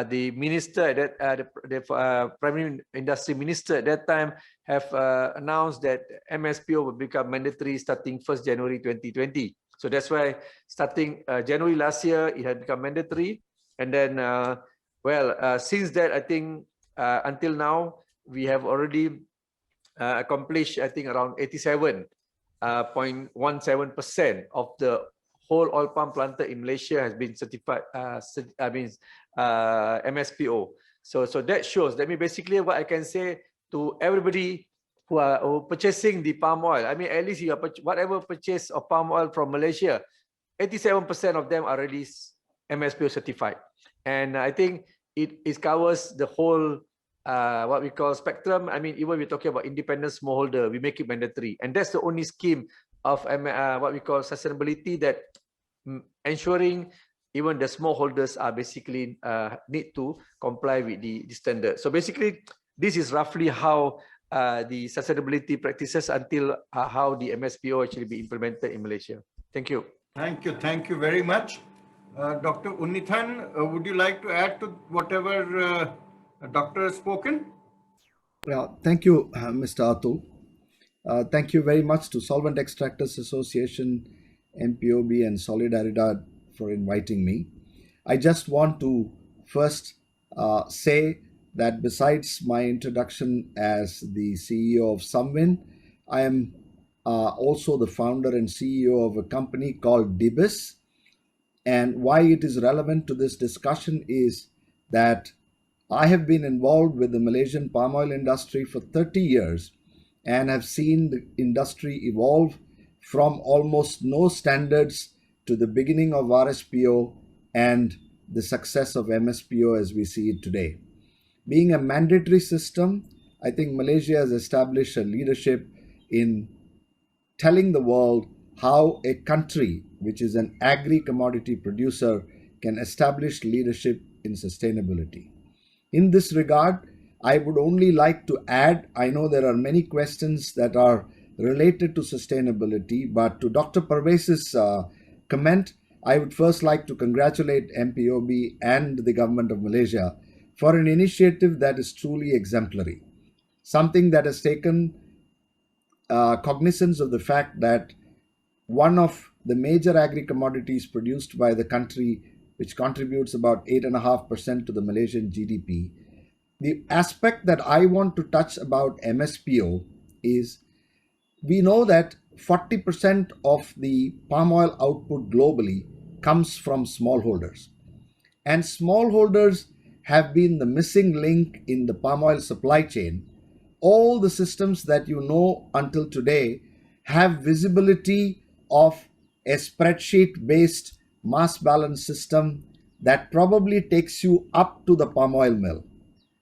the minister, the primary industry minister at that time, have announced that MSPO will become mandatory starting 1st January 2020. So that's why starting January last year, it had become mandatory. And then, since that, I think until now, we have already accomplished, I think, around 87.17% of the whole oil palm planted in Malaysia has been certified, MSPO. So that shows. That means basically what I can say to everybody who are purchasing the palm oil. I mean, at least you are whatever purchase of palm oil from Malaysia, 87% of them are already MSPO certified. And I think it covers the whole what we call spectrum. I mean, even we're talking about independent smallholder, we make it mandatory. And that's the only scheme of what we call sustainability, that ensuring even the smallholders are basically need to comply with the standard. So basically, this is roughly how the sustainability practices until how the MSPO actually be implemented in Malaysia. Thank you. Thank you very much. Dr. Unnithan, would you like to add to whatever Doctor has spoken? Thank you, Mr. Atul. Thank you very much to Solvent Extractors Association, MPOB and Solidaridad for inviting me. I just want to first say that besides my introduction as the CEO of Solvent, I am also the founder and CEO of a company called DIBIS. And why it is relevant to this discussion is that I have been involved with the Malaysian palm oil industry for 30 years and have seen the industry evolve from almost no standards to the beginning of RSPO and the success of MSPO as we see it today. Being a mandatory system, I think Malaysia has established a leadership in telling the world how a country which is an agri-commodity producer can establish leadership in sustainability. In this regard, I would only like to add, I know there are many questions that are related to sustainability, but to Dr. Parveez's comment, I would first like to congratulate MPOB and the government of Malaysia for an initiative that is truly exemplary. Something that has taken cognizance of the fact that one of the major agri-commodities produced by the country, which contributes about 8.5% to the Malaysian GDP. The aspect that I want to touch about MSPO is we know that 40% of the palm oil output globally comes from smallholders. And smallholders have been the missing link in the palm oil supply chain. All the systems that you know until today have visibility of a spreadsheet-based mass balance system that probably takes you up to the palm oil mill.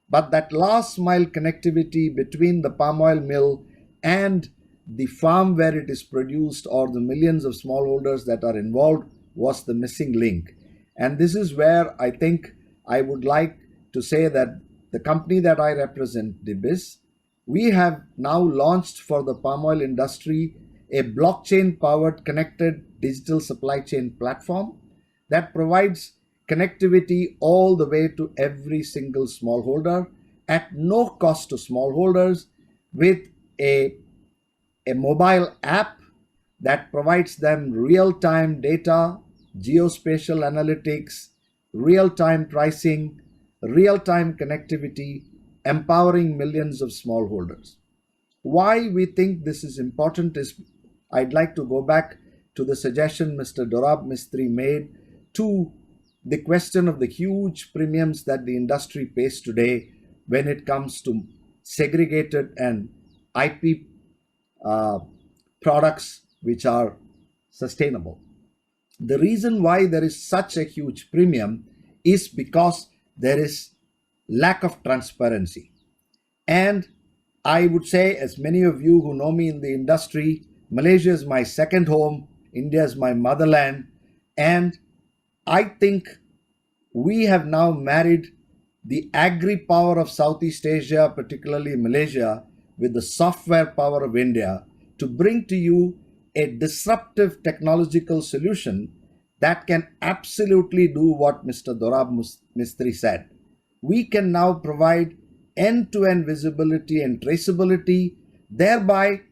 But that last mile connectivity between the palm oil mill and the farm where it is produced or the millions of smallholders that are involved was the missing link. And this is where I think I would like to say that the company that I represent, DIBIS, we have now launched for the palm oil industry a blockchain-powered connected digital supply chain platform that provides connectivity all the way to every single smallholder at no cost to smallholders, with a mobile app that provides them real-time data, geospatial analytics, real-time pricing, real-time connectivity, empowering millions of smallholders. Why we think this is important is I'd like to go back to the suggestion Mr. Dorab Mistry made to the question of the huge premiums that the industry pays today when it comes to segregated and IP products which are sustainable. The reason why there is such a huge premium is because there is lack of transparency. And I would say, as many of you who know me in the industry, Malaysia is my second home, India is my motherland, and I think we have now married the agri power of Southeast Asia, particularly Malaysia, with the software power of India to bring to you a disruptive technological solution that can absolutely do what Mr. Dorab Mistry said. We can now provide end-to-end visibility and traceability, thereby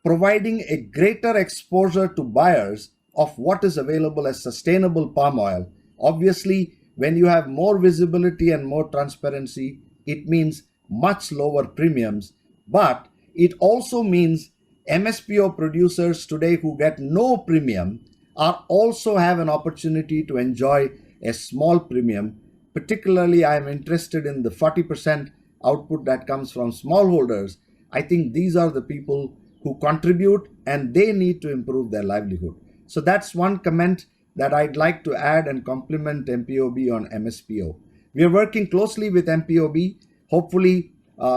providing a greater exposure to buyers of what is available as sustainable palm oil. Obviously, when you have more visibility and more transparency, it means much lower premiums, but it also means MSPO producers today who get no premium are also have an opportunity to enjoy a small premium particularly I am interested in the 40% output that comes from smallholders. I think these are the people who contribute and they need to improve their livelihood. So that's one comment that I'd like to add and compliment MPOB on MSPO. We are working closely with MPOB. Hopefully,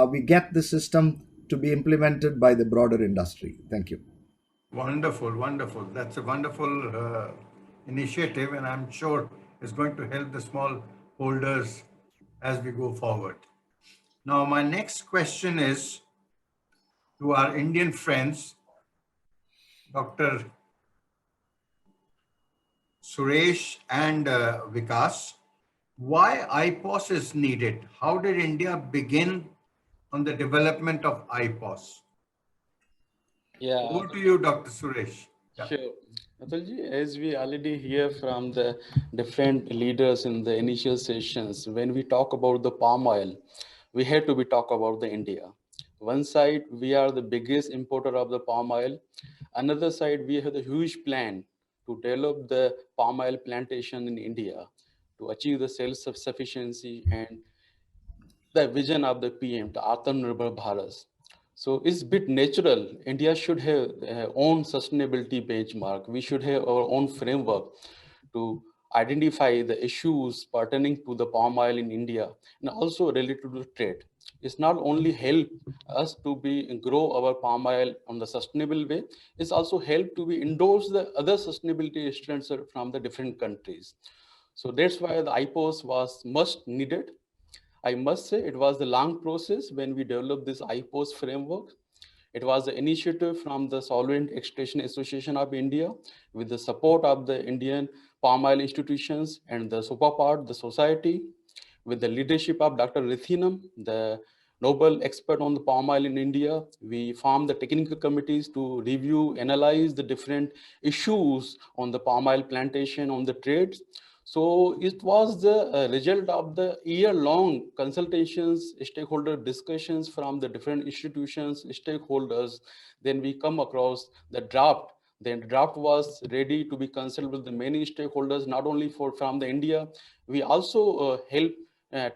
we get the system to be implemented by the broader industry. Thank you. Wonderful, wonderful. That's a wonderful initiative, and I'm sure it's going to help the small holders as we go forward. Now, my next question is to our Indian friends, Dr. Suresh and Vikas. Why IPOS is needed? How did India begin on the development of IPOS? Yeah. Over to you, Dr. Suresh. Yeah. Sure. Atulji, as we already hear from the different leaders in the initial sessions, when we talk about the palm oil, we have to be talk about the India. One side, we are the biggest importer of the palm oil. Another side, we have the huge plan to develop the palm oil plantation in India to achieve the self-sufficiency and the vision of the PM, the Atmanirbhar Bharat. So it's a bit natural. India should have own sustainability benchmark. We should have our own framework to identify the issues pertaining to the palm oil in India and also related to trade. It's not only help us to grow our palm oil on the sustainable way, it's also help to be endorse the other sustainability standards from the different countries. So that's why the IPOS was much needed. I must say it was the long process when we developed this IPOS framework. It was an initiative from the Solvent Extraction Association of India with the support of the Indian palm oil institutions and the super part, the society, with the leadership of Dr. Rithinam, the Nobel expert on the palm oil in India. We formed the technical committees to review, analyze the different issues on the palm oil plantation, on the trades. So it was the result of the year-long consultations, stakeholder discussions from the different institutions, stakeholders. Then we come across the draft. Then the draft was ready to be consulted with the many stakeholders, not only from the India. We also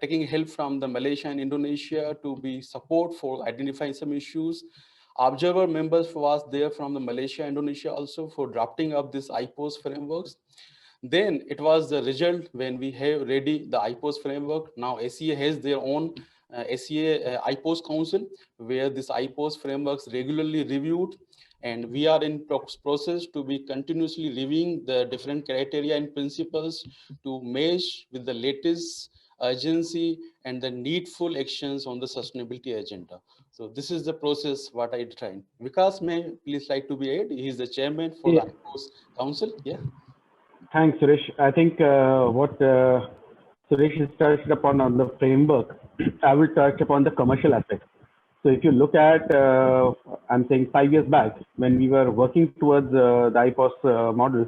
taking help from the Malaysia and Indonesia to be support for identifying some issues. Observer members was there from the Malaysia, Indonesia also for drafting up this IPOS frameworks. Then it was the result when we have ready the IPOS framework. Now SCA has their own SCA IPOS council where this IPOS frameworks regularly reviewed, and we are in process to be continuously reviewing the different criteria and principles to match with the latest urgency and the needful actions on the sustainability agenda. So this is the process what I tried. Vikas may please like to be added. He is the chairman for the IPOS council. Yeah. Thanks, Suresh. I think what Suresh has touched upon on the framework, I will touch upon the commercial aspect. So if you look at, I'm saying 5 years back, when we were working towards the IPOS model,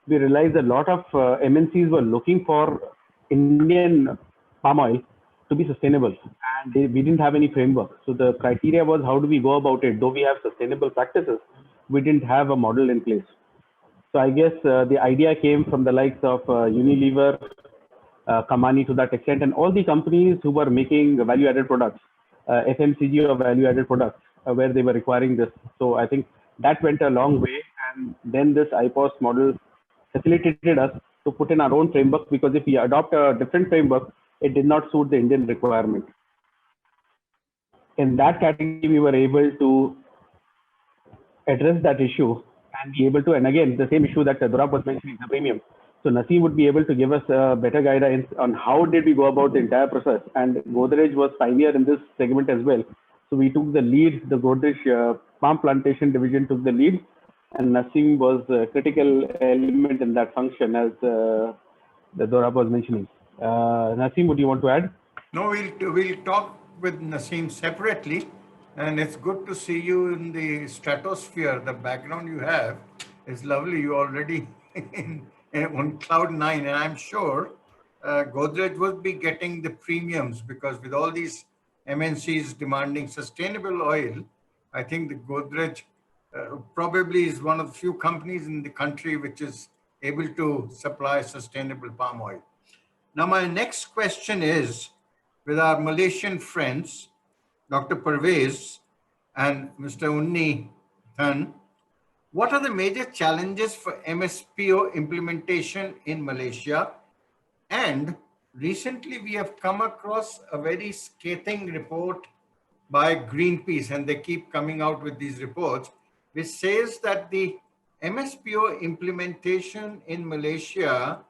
we realized a lot of MNCs were looking for Indian palm oil to be sustainable, and we didn't have any framework. So the criteria was how do we go about it? Though we have sustainable practices, we didn't have a model in place. So I guess the idea came from the likes of Unilever, Kamani to that extent, and all the companies who were making value-added products, FMCG or value-added products, where they were requiring this. So I think that went a long way, and then this IPOS model facilitated us to put in our own framework, because if we adopt a different framework, it did not suit the Indian requirement. In that category, we were able to address that issue and be able to, and again, the same issue that Dorab was mentioning, the premium. So Naseem would be able to give us a better guidance on how did we go about the entire process. And Godrej was pioneer in this segment as well. So we took the lead, the Godrej palm plantation division took the lead, and Naseem was a critical element in that function, as the Dorab was mentioning. Naseem, would you want to add? No, we'll talk with Naseem separately. And it's good to see you in the stratosphere. The background you have is lovely. You're already on cloud 9. And I'm sure Godrej would be getting the premiums, because with all these MNCs demanding sustainable oil, I think the Godrej probably is one of the few companies in the country which is able to supply sustainable palm oil. Now, my next question is with our Malaysian friends, Dr. Parveez and Mr. Unni Than. What are the major challenges for MSPO implementation in Malaysia? And recently we have come across a very scathing report by Greenpeace, and they keep coming out with these reports, which says that the MSPO implementation in Malaysia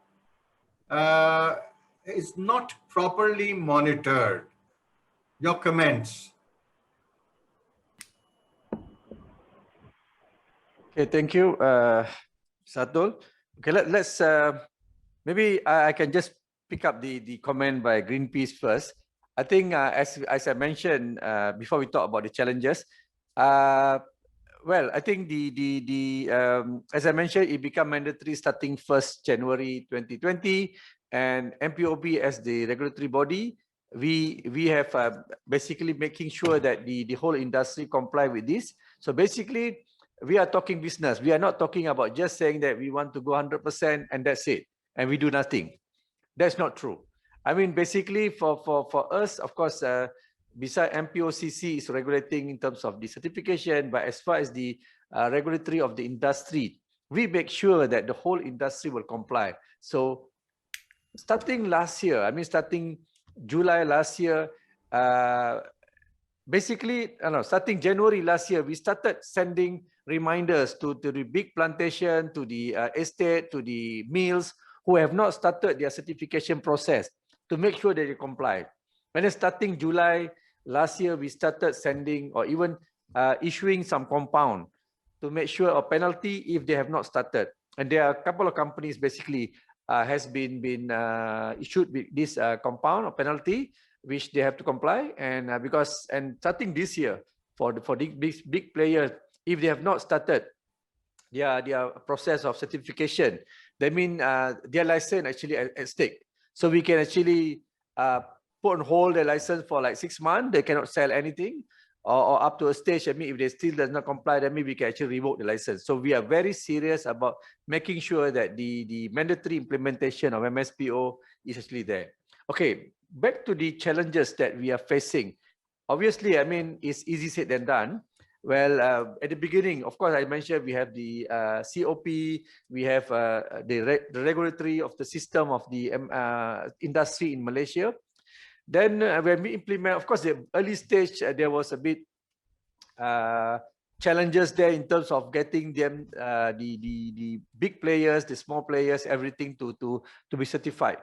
is not properly monitored. Your comments? Okay, thank you, Atul. Okay, let's maybe I can just pick up the comment by Greenpeace first. I think as I mentioned before we talk about the challenges, well, I think as I mentioned, it became mandatory starting 1st January 2020, and MPOB as the regulatory body, we have basically making sure that the whole industry comply with this. So basically, we are talking business. We are not talking about just saying that we want to go 100% and that's it, and we do nothing. That's not true. I mean, basically for us, of course, beside MPOCC is regulating in terms of the certification, but as far as the regulatory of the industry, we make sure that the whole industry will comply. So starting last year, I mean, starting July last year, basically, starting January last year, we started sending reminders to the big plantation, to the estate, to the mills who have not started their certification process to make sure that they comply. And then starting July last year, we started sending or even issuing some compound to make sure a penalty if they have not started. And there are a couple of companies basically has been issued with this compound or penalty, which they have to comply. And starting this year for the big players, if they have not started their process of certification, that means their license actually at stake. So we can actually put on hold their license for like 6 months. They cannot sell anything, or up to a stage. I mean, if they still does not comply, then maybe we can actually revoke the license. So we are very serious about making sure that the mandatory implementation of MSPO is actually there. Okay, back to the challenges that we are facing. Obviously, I mean, it's easy said than done. Well, at the beginning, of course, I mentioned we have the COP, we have the regulatory of the system of the industry in Malaysia. Then when we implement, of course, the early stage, there was a bit challenges there in terms of getting them, the big players, the small players, everything to be certified.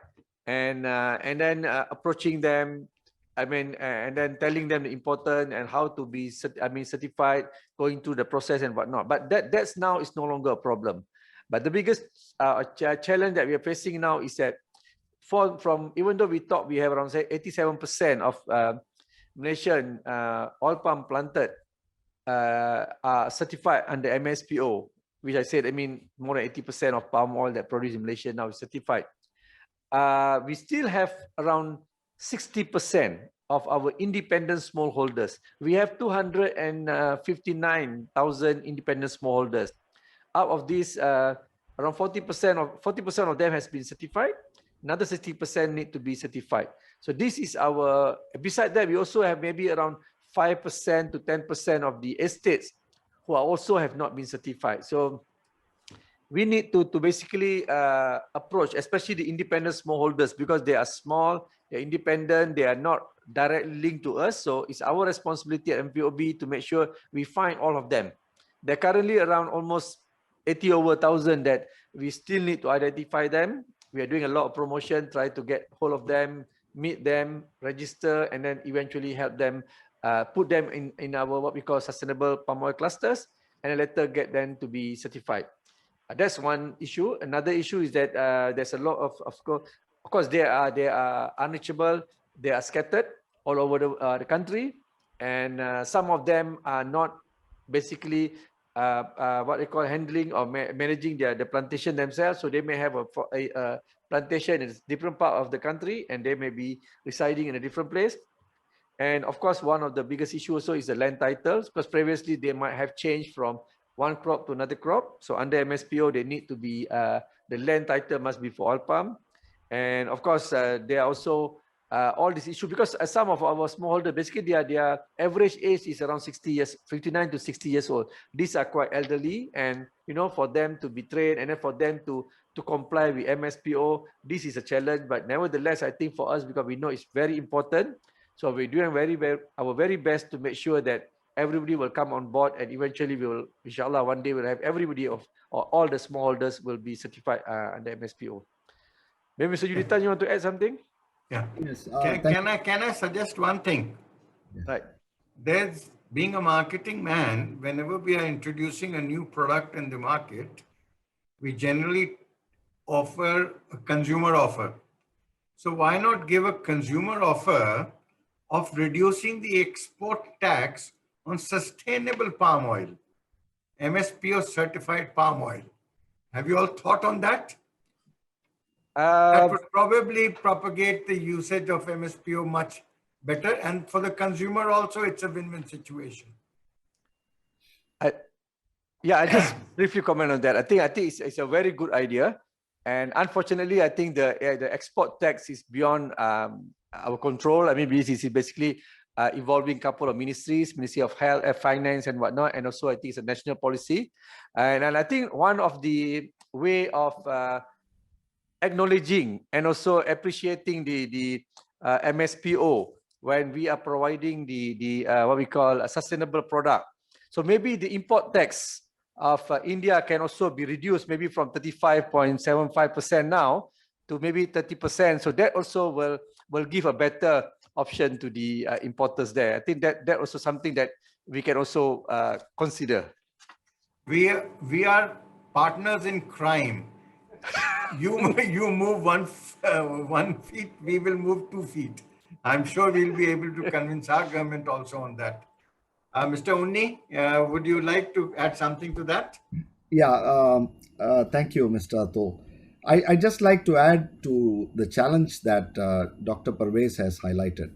And then approaching them, I mean, and then telling them the important and how to be, certified, going through the process and whatnot. But that's now is no longer a problem. But the biggest challenge that we are facing now is that from even though we thought we have around say 87% of Malaysian oil palm planted are certified under MSPO, which I said, I mean, more than 80% of palm oil that produced in Malaysia now is certified. We still have around 60% of our independent smallholders. We have 259,000 independent smallholders. Out of these, around 40% of them has been certified. Another 60% need to be certified. So this is our. Besides that, we also have maybe around 5% to 10% of the estates who are also have not been certified. So we need to basically approach, especially the independent smallholders, because they are small, they're independent, they are not directly linked to us. So it's our responsibility at MPOB to make sure we find all of them. They're currently around almost 80,000 that we still need to identify them. We are doing a lot of promotion, try to get hold of them, meet them, register, and then eventually help them, put them in our what we call sustainable palm oil clusters, and then later get them to be certified. That's one issue. Another issue is that there's a lot of course they are unreachable, they are scattered all over the country, and some of them are not basically what they call handling or managing the plantation themselves. So they may have a plantation in a different part of the country, and they may be residing in a different place. And of course, one of the biggest issues also is the land titles, because previously they might have changed from one crop to another crop. So under MSPO, they need to be, the land title must be for oil palm. And of course, there are also all these issues because some of our smallholder, basically their average age is around 60 years, 59 to 60 years old. These are quite elderly, and for them to be trained and then for them to comply with MSPO, this is a challenge. But nevertheless, I think for us, because we know it's very important, so we're doing our very best to make sure that everybody will come on board, and eventually we will, inshallah, one day we'll have everybody or all the smallholders will be certified under MSPO. Maybe Mr. Juditan, you want to add something? Yeah. Yes. Can I suggest one thing? Right. There's being a marketing man, whenever we are introducing a new product in the market, we generally offer a consumer offer. So why not give a consumer offer of reducing the export tax on sustainable palm oil, MSPO certified palm oil? Have you all thought on that? That would probably propagate the usage of MSPO much better, and for the consumer also, it's a win-win situation. I just briefly comment on that. I think it's a very good idea, and unfortunately, I think the export tax is beyond our control. I mean, this is basically involving a couple of ministries, Ministry of Health, Finance, and whatnot, and also I think it's a national policy, and I think one of the way of acknowledging and also appreciating the MSPO when we are providing the what we call a sustainable product. So maybe the import tax of India can also be reduced, maybe from 35.75% now to maybe 30%. So that also will give a better option to the importers there. I think that also something that we can also consider. We are partners in crime. You move one feet, we will move 2 feet. I'm sure we'll be able to convince our government also on that. Mr. Unni, would you like to add something to that? Yeah, thank you, Mr. Atul. I just like to add to the challenge that Dr. Parveez has highlighted.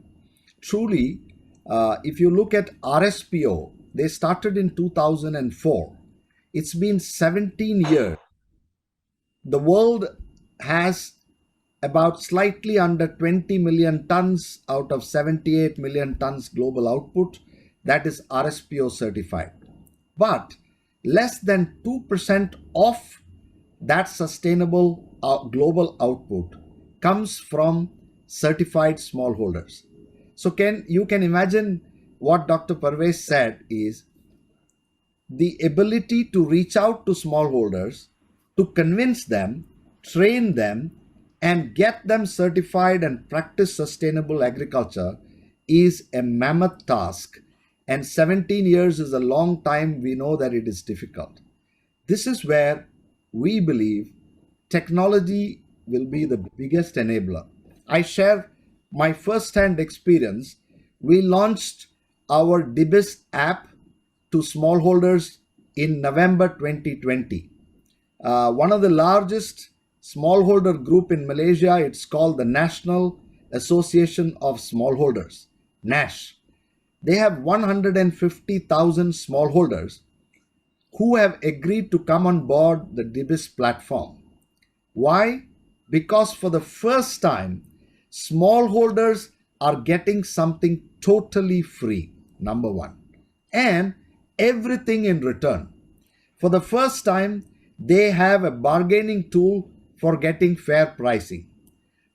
Truly, if you look at RSPO, they started in 2004. It's been 17 years. The world has about slightly under 20 million tons out of 78 million tons global output that is RSPO certified. But less than 2% of that sustainable global output comes from certified smallholders. So you can imagine what Dr. Parveez said is the ability to reach out to smallholders, to convince them, train them, and get them certified and practice sustainable agriculture is a mammoth task. And 17 years is a long time. We know that it is difficult. This is where we believe technology will be the biggest enabler. I share my first-hand experience. We launched our DIBIS app to smallholders in November 2020. One of the largest smallholder group in Malaysia, it's called the National Association of Smallholders, NASH. They have 150,000 smallholders who have agreed to come on board the DIBIS platform. Why? Because for the first time, smallholders are getting something totally free, number one, and everything in return. For the first time, they have a bargaining tool for getting fair pricing.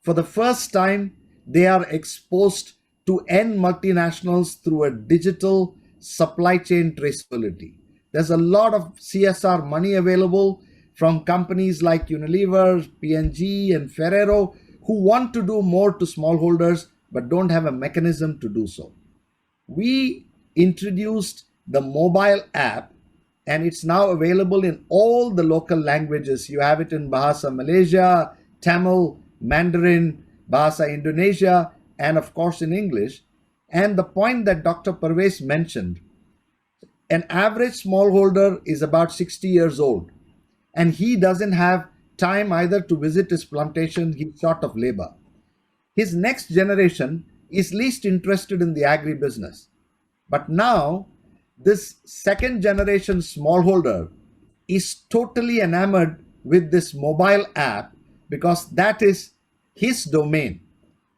For the first time, they are exposed to end multinationals through a digital supply chain traceability. There's a lot of CSR money available from companies like Unilever, P&G, and Ferrero who want to do more to smallholders but don't have a mechanism to do so. We introduced the mobile app, and it's now available in all the local languages. You have it in Bahasa Malaysia, Tamil, Mandarin, Bahasa Indonesia, and of course in English. And the point that Dr. Parveez mentioned, an average smallholder is about 60 years old, and he doesn't have time either to visit his plantation. He's short of labor. His next generation is least interested in the agribusiness. But now, this second generation smallholder is totally enamored with this mobile app because that is his domain.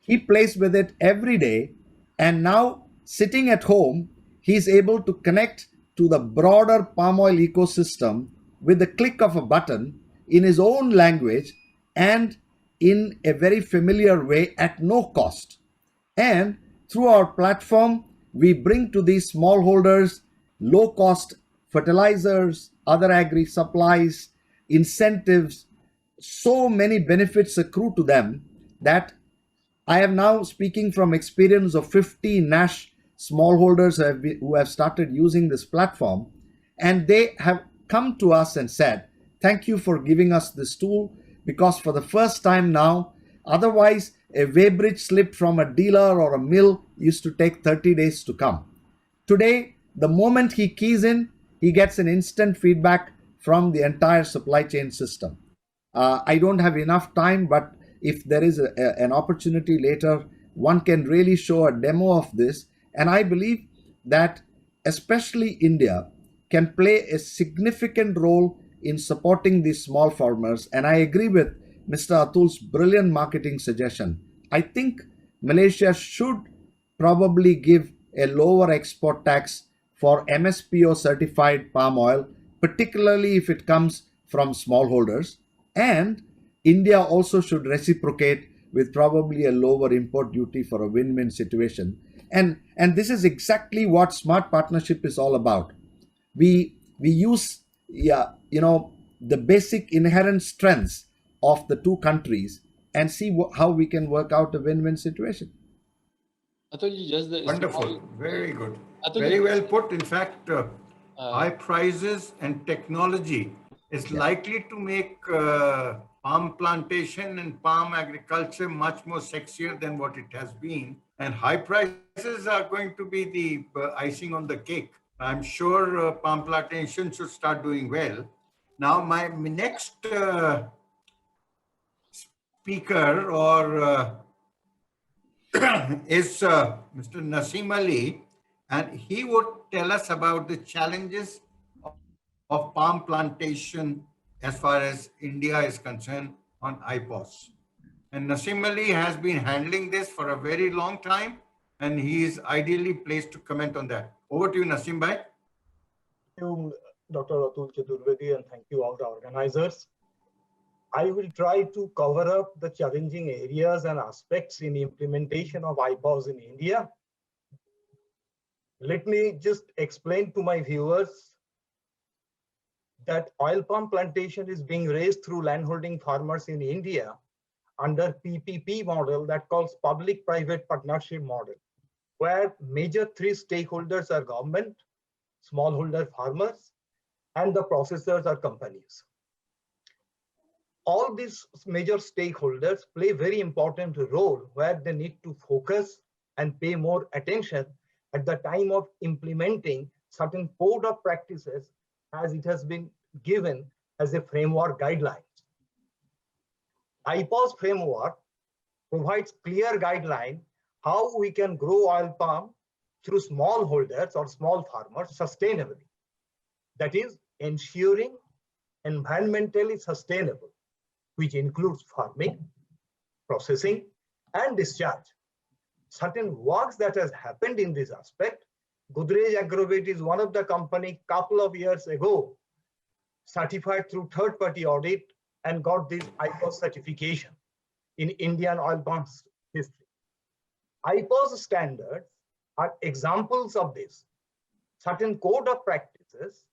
He plays with it every day, and now sitting at home, he's able to connect to the broader palm oil ecosystem with the click of a button in his own language and in a very familiar way at no cost. And through our platform, we bring to these smallholders low-cost fertilizers, other agri supplies, incentives. So many benefits accrue to them that I am now speaking from experience of 50 NASH smallholders who have started using this platform, and they have come to us and said, thank you for giving us this tool, because for the first time now, otherwise a weighbridge slip from a dealer or a mill used to take 30 days to come. Today, the moment he keys in, he gets an instant feedback from the entire supply chain system. I don't have enough time, but if there is an opportunity later, one can really show a demo of this. And I believe that especially India can play a significant role in supporting these small farmers. And I agree with Mr. Atul's brilliant marketing suggestion. I think Malaysia should probably give a lower export tax for MSPO certified palm oil, particularly if it comes from smallholders. And India also should reciprocate with probably a lower import duty for a win-win situation. And this is exactly what smart partnership is all about. We use the basic inherent strengths of the two countries and see how we can work out a win-win situation. Atul, just the Wonderful, very good. Atul, Very well put. In fact, high prices and technology is likely to make palm plantation and palm agriculture much more sexier than what it has been. And high prices are going to be the icing on the cake. I'm sure palm plantation should start doing well. Now, my next speaker is Mr. Naseem Ali, and he would tell us about the challenges of palm plantation as far as India is concerned on IPOS. And Naseem Ali has been handling this for a very long time, and he is ideally placed to comment on that. Over to you, Naseem bhai. Thank you, Dr. Atul Chaturvedi, and thank you all the organizers. I will try to cover up the challenging areas and aspects in implementation of IPOS in India. Let me just explain to my viewers that oil palm plantation is being raised through landholding farmers in India under PPP model that calls public-private partnership model, where major three stakeholders are government, smallholder farmers, and the processors are companies. All these major stakeholders play a very important role where they need to focus and pay more attention at the time of implementing certain code of practices as it has been given as a framework guidelines. IPOS framework provides clear guideline how we can grow oil palm through smallholders or small farmers sustainably. That is ensuring environmentally sustainable, which includes farming, processing, and discharge. Certain works that has happened in this aspect. Godrej Agrovet is one of the company couple of years ago certified through third-party audit and got this IPOS certification in Indian oil palm history. IPOS standards are examples of this. Certain code of practices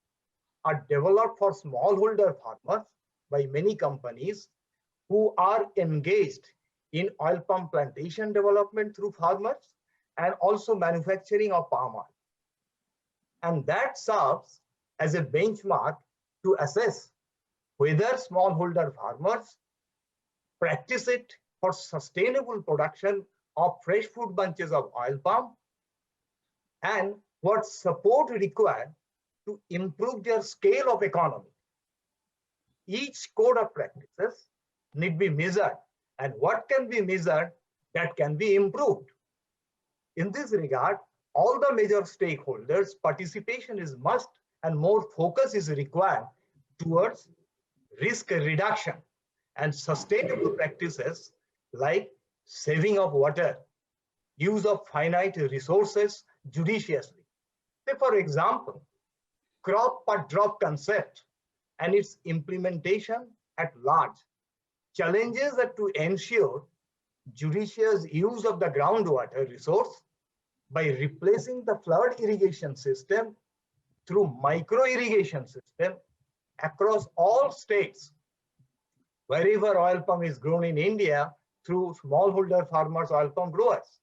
are developed for smallholder farmers by many companies who are engaged in oil palm plantation development through farmers and also manufacturing of palm oil. And that serves as a benchmark to assess whether smallholder farmers practice it for sustainable production of fresh fruit bunches of oil palm and what support required to improve their scale of economy. Each code of practices need be measured, and what can be measured that can be improved. In this regard, all the major stakeholders' participation is must and more focus is required towards risk reduction and sustainable practices like saving of water, use of finite resources judiciously. Say, for example, crop per drop concept and its implementation at large. Challenges are to ensure judicious use of the groundwater resource by replacing the flood irrigation system through micro irrigation system across all states. Wherever oil palm is grown in India through smallholder farmers, oil palm growers.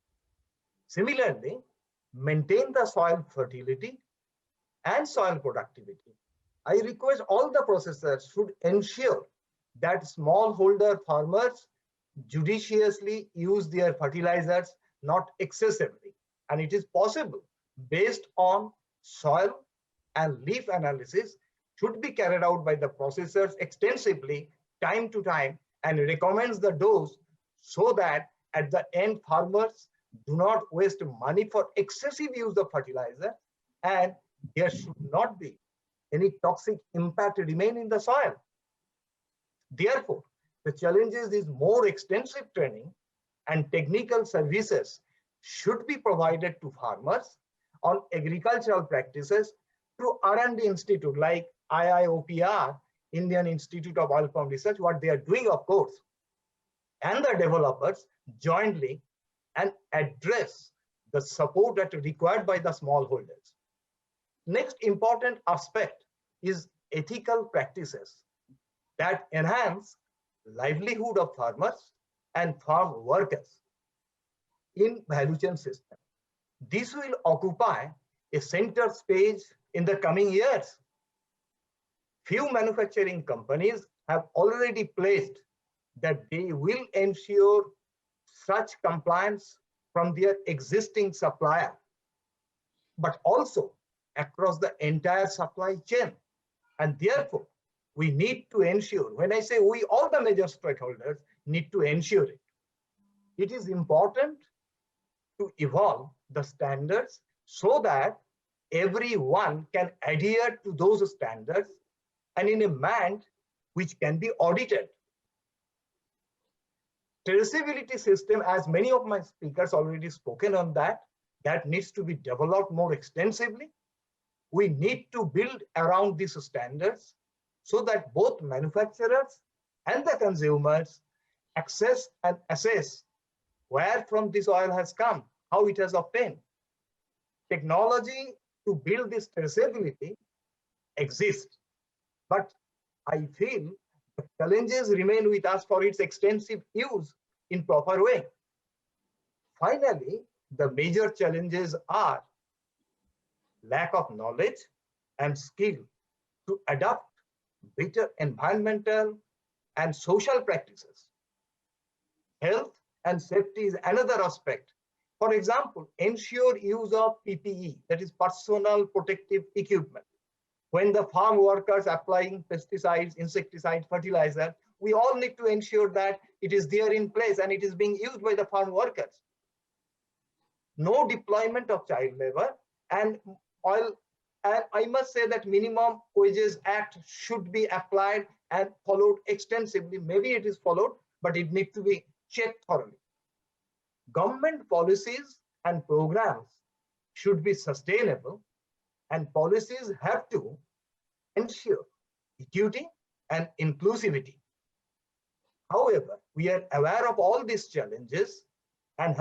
Similarly, maintain the soil fertility and soil productivity. I request all the processors should ensure that smallholder farmers judiciously use their fertilizers, not excessively. And it is possible based on soil and leaf analysis should be carried out by the processors extensively time to time and recommends the dose so that at the end farmers do not waste money for excessive use of fertilizer and there should not be any toxic impact remain in the soil. Therefore, the challenges is more extensive training and technical services should be provided to farmers on agricultural practices through R&D institute like IIOPR, Indian Institute of Oil Palm Research, what they are doing, of course, and the developers jointly and address the support that is required by the smallholders. Next important aspect is ethical practices that enhance livelihood of farmers and farm workers in value chain system. This will occupy a center stage in the coming years. Few manufacturing companies have already pledged that they will ensure such compliance from their existing supplier, but also across the entire supply chain. And therefore, we need to ensure, when I say we, all the major stakeholders need to ensure it. It is important to evolve the standards so that everyone can adhere to those standards and in a manner which can be audited. Traceability system, as many of my speakers already spoken on that needs to be developed more extensively. We need to build around these standards so that both manufacturers and the consumers access and assess where from this oil has come, how it has obtained. Technology to build this traceability exists, but I feel the challenges remain with us for its extensive use in proper way. Finally, the major challenges are lack of knowledge and skill to adopt better environmental and social practices. Health and safety is another aspect. For example, ensure use of PPE, that is personal protective equipment. When the farm workers applying pesticides, insecticides, fertilizer, we all need to ensure that it is there in place and it is being used by the farm workers. No deployment of child labor and oil. And I must say that Minimum Wages Act should be applied and followed extensively. Maybe it is followed, but it needs to be checked thoroughly. Government policies and programs should be sustainable and policies have to ensure equity and inclusivity. However, we are aware of all these challenges and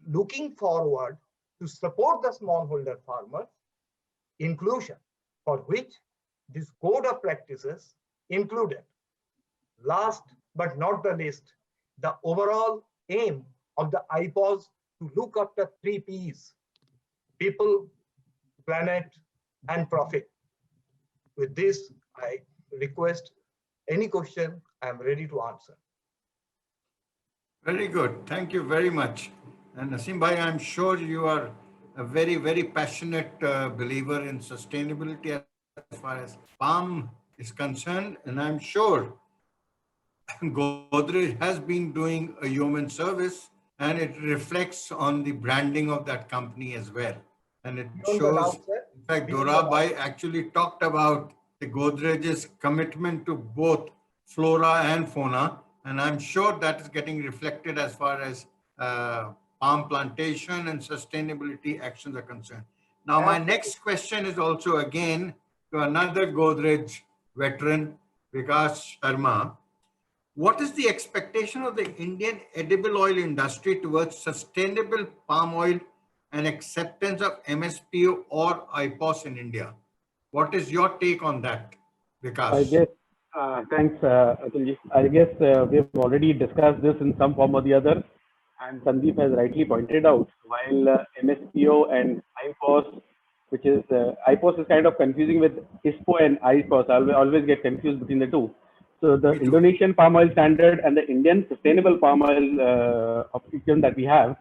looking forward to support the smallholder farmers inclusion, for which this code of practices included. Last but not the least, the overall aim of the IPOS to look after 3 Ps: people, planet, and profit. With this, I request any question I am ready to answer. Very good. Thank you very much. And Naseem Bhai, I'm sure you are a very, very passionate believer in sustainability as far as palm is concerned. And I'm sure Godrej has been doing a yeoman service and it reflects on the branding of that company as well. And it shows, in fact, Dorab Bhai actually talked about the Godrej's commitment to both flora and fauna. And I'm sure that is getting reflected as far as palm plantation and sustainability actions are concerned. Now, my next question is also again to another Godrej veteran, Vikas Sharma. What is the expectation of the Indian edible oil industry towards sustainable palm oil and acceptance of MSPO or IPOS in India? What is your take on that, Vikas? I guess, thanks, Atulji. I guess we have already discussed this in some form or the other, and Sandeep has rightly pointed out, while MSPO and IPOS, which is, IPOS is kind of confusing with ISPO and IPOS. I always get confused between the two. So the Indonesian palm oil standard and the Indian sustainable palm oil application that we have,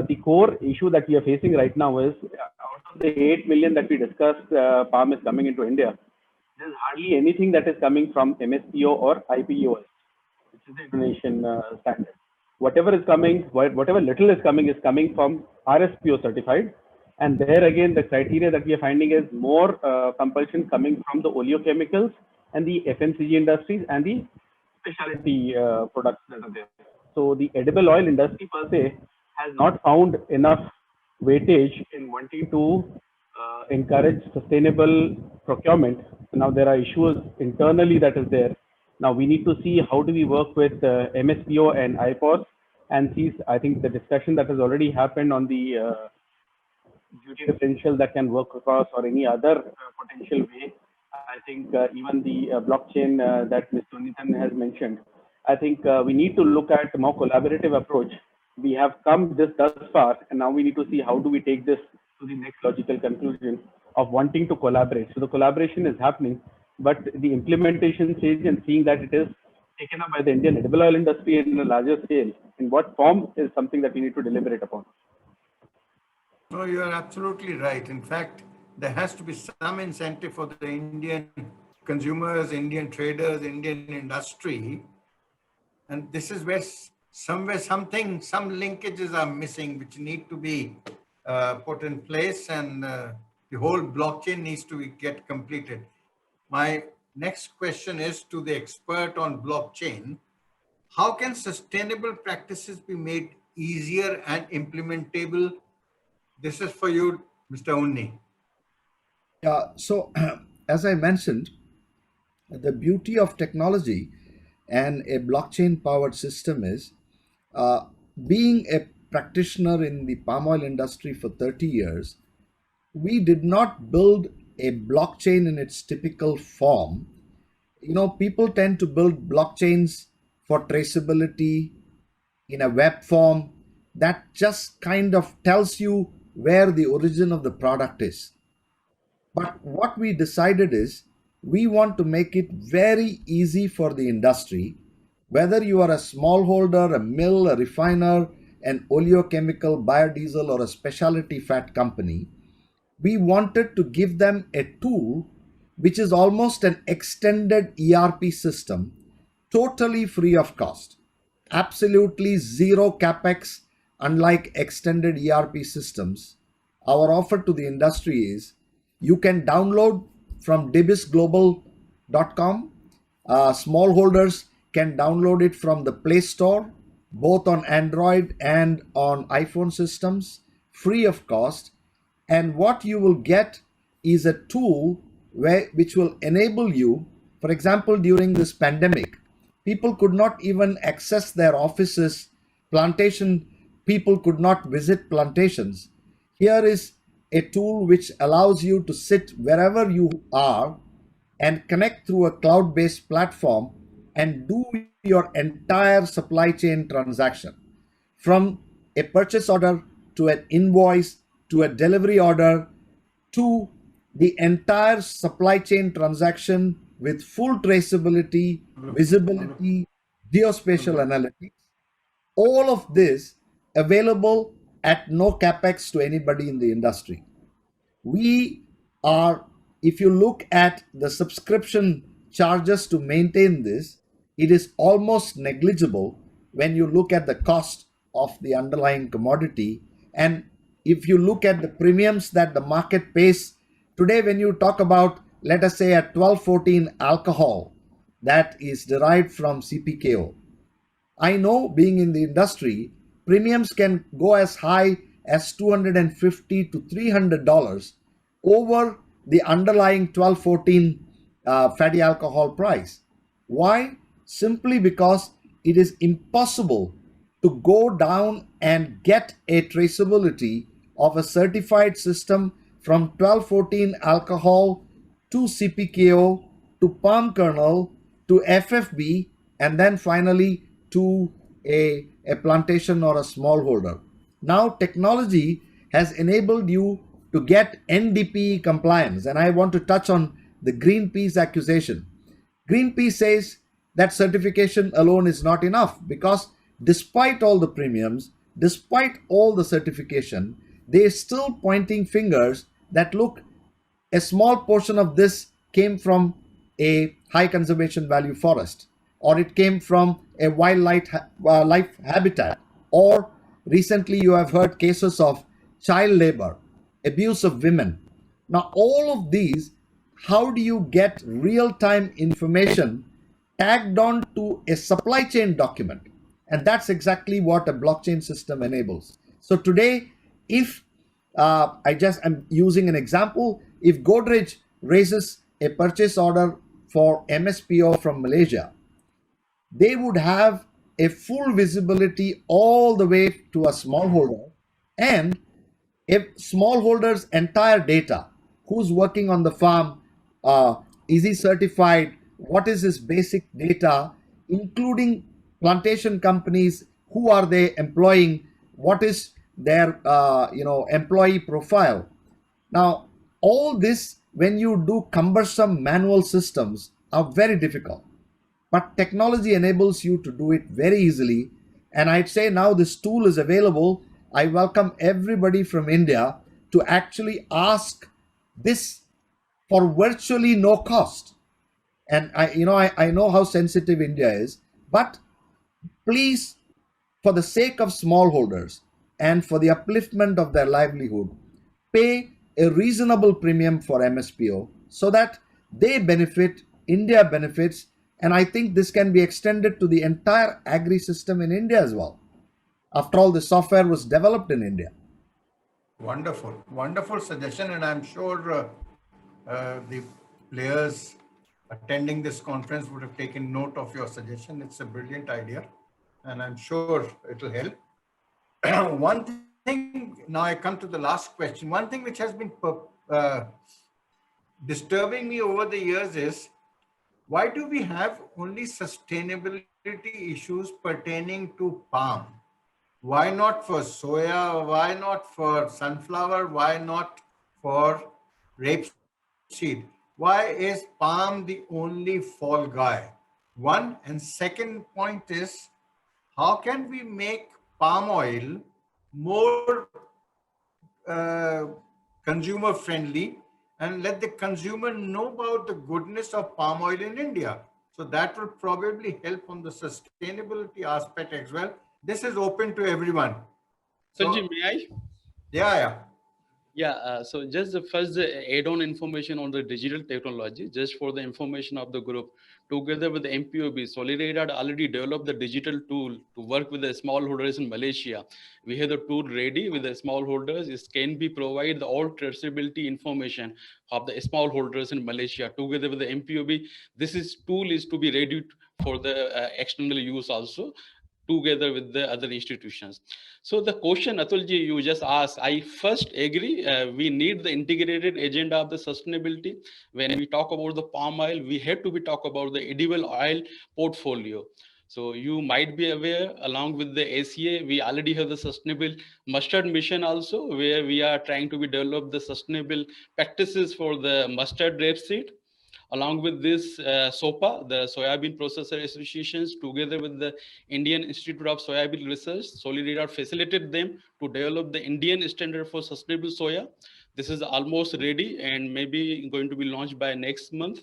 the core issue that we are facing right now is out of the 8 million that we discussed, palm is coming into India. There's hardly anything that is coming from MSPO or IPOS, which is the Indonesian standard. Whatever is coming, whatever little is coming from RSPO certified. And there again, the criteria that we are finding is more compulsion coming from the oleochemicals and the FMCG industries and the specialty products that are there. So the edible oil industry per se has not found enough weightage in wanting to encourage sustainable procurement. Now there are issues internally that is there. Now we need to see how do we work with MSPO and IPOS and see, I think the discussion that has already happened on the duty differential that can work across or any other potential way. I think even the blockchain that Mr. Nathan has mentioned, I think we need to look at a more collaborative approach. We have come thus far, and now we need to see how do we take this to the next logical conclusion of wanting to collaborate. So the collaboration is happening, but the implementation stage and seeing that it is taken up by the Indian edible oil industry in a larger scale, in what form is something that we need to deliberate upon. No, you are absolutely right. In fact, there has to be some incentive for the Indian consumers, Indian traders, Indian industry. And this is where some linkages are missing, which need to be put in place, and the whole blockchain needs to get completed. My next question is to the expert on blockchain. How can sustainable practices be made easier and implementable? This is for you, Mr. Unni. Yeah, so as I mentioned, the beauty of technology and a blockchain powered system is being a practitioner in the palm oil industry for 30 years, we did not build a blockchain in its typical form. You know, people tend to build blockchains for traceability in a web form that just kind of tells you where the origin of the product is. But what we decided is we want to make it very easy for the industry, whether you are a smallholder, a mill, a refiner, an oleochemical, biodiesel, or a specialty fat company. We wanted to give them a tool which is almost an extended ERP system, totally free of cost, absolutely zero capex. Unlike extended ERP systems, our offer to the industry is you can download from dibisglobal.com. Smallholders can download it from the Play Store, both on Android and on iPhone systems, free of cost. And what you will get is a tool which will enable you, for example, during this pandemic, people could not even access their offices. Plantation people could not visit plantations. Here is a tool which allows you to sit wherever you are and connect through a cloud-based platform and do your entire supply chain transaction, from a purchase order to an invoice to a delivery order to the entire supply chain transaction with full traceability, visibility, geospatial analytics. All of this available at no capex to anybody in the industry. We are, if you look at the subscription charges to maintain this, it is almost negligible when you look at the cost of the underlying commodity. And if you look at the premiums that the market pays today, when you talk about, let us say, at 12-14 alcohol that is derived from CPKO, I know, being in the industry, premiums can go as high as $250 to $300 over the underlying 12-14 fatty alcohol price. Why? Simply because it is impossible to go down and get a traceability of a certified system from 12-14 alcohol to CPKO to palm kernel to FFB and then finally to a plantation or a smallholder. Now technology has enabled you to get NDPE compliance, and I want to touch on the Greenpeace accusation. Greenpeace says that certification alone is not enough because despite all the premiums, despite all the certification, they're still pointing fingers that look, a small portion of this came from a high conservation value forest, or it came from a wildlife life habitat, or recently you have heard cases of child labor, abuse of women. Now, all of these, how do you get real-time information tagged on to a supply chain document? And that's exactly what a blockchain system enables. So today, if I'm using an example, if Godrej raises a purchase order for MSPO from Malaysia, they would have a full visibility all the way to a smallholder, and if smallholder's entire data, who's working on the farm, is he certified, what is his basic data, including plantation companies, who are they employing, what is their employee profile. Now, all this, when you do cumbersome manual systems, are very difficult. But technology enables you to do it very easily. And I'd say now this tool is available. I welcome everybody from India to actually ask this for virtually no cost. And I know how sensitive India is, but please, for the sake of smallholders and for the upliftment of their livelihood, pay a reasonable premium for MSPO so that they benefit, India benefits, and I think this can be extended to the entire agri system in India as well. After all, the software was developed in India. Wonderful, wonderful suggestion, and I'm sure the players attending this conference would have taken note of your suggestion. It's a brilliant idea, and I'm sure it will help. One thing, now I come to the last question. One thing which has been disturbing me over the years is, why do we have only sustainability issues pertaining to palm? Why not for soya? Why not for sunflower? Why not for rapeseed? Why is palm the only fall guy? One, and second point is, how can we make palm oil more consumer friendly and let the consumer know about the goodness of palm oil in India? So that will probably help on the sustainability aspect as well. This is open to everyone. Sanjeev, may I? Yeah. Yeah, so just the first add-on information on the digital technology, just for the information of the group, together with the MPOB, Solidaridad already developed the digital tool to work with the smallholders in Malaysia. We have the tool ready with the smallholders. It can be provide the all traceability information of the smallholders in Malaysia together with the MPOB. Tool is to be ready for the external use also, together with the other institutions. So the question, Atulji, you just asked, I first agree, we need the integrated agenda of the sustainability. When we talk about the palm oil, we have to be talk about the edible oil portfolio. So you might be aware, along with the ACA, we already have the sustainable mustard mission also, where we are trying to be develop the sustainable practices for the mustard rapeseed. Along with this, SOPA, the Soybean Processor Associations, together with the Indian Institute of Soybean Research, Solidaridad facilitated them to develop the Indian standard for sustainable soya. This is almost ready and maybe going to be launched by next month.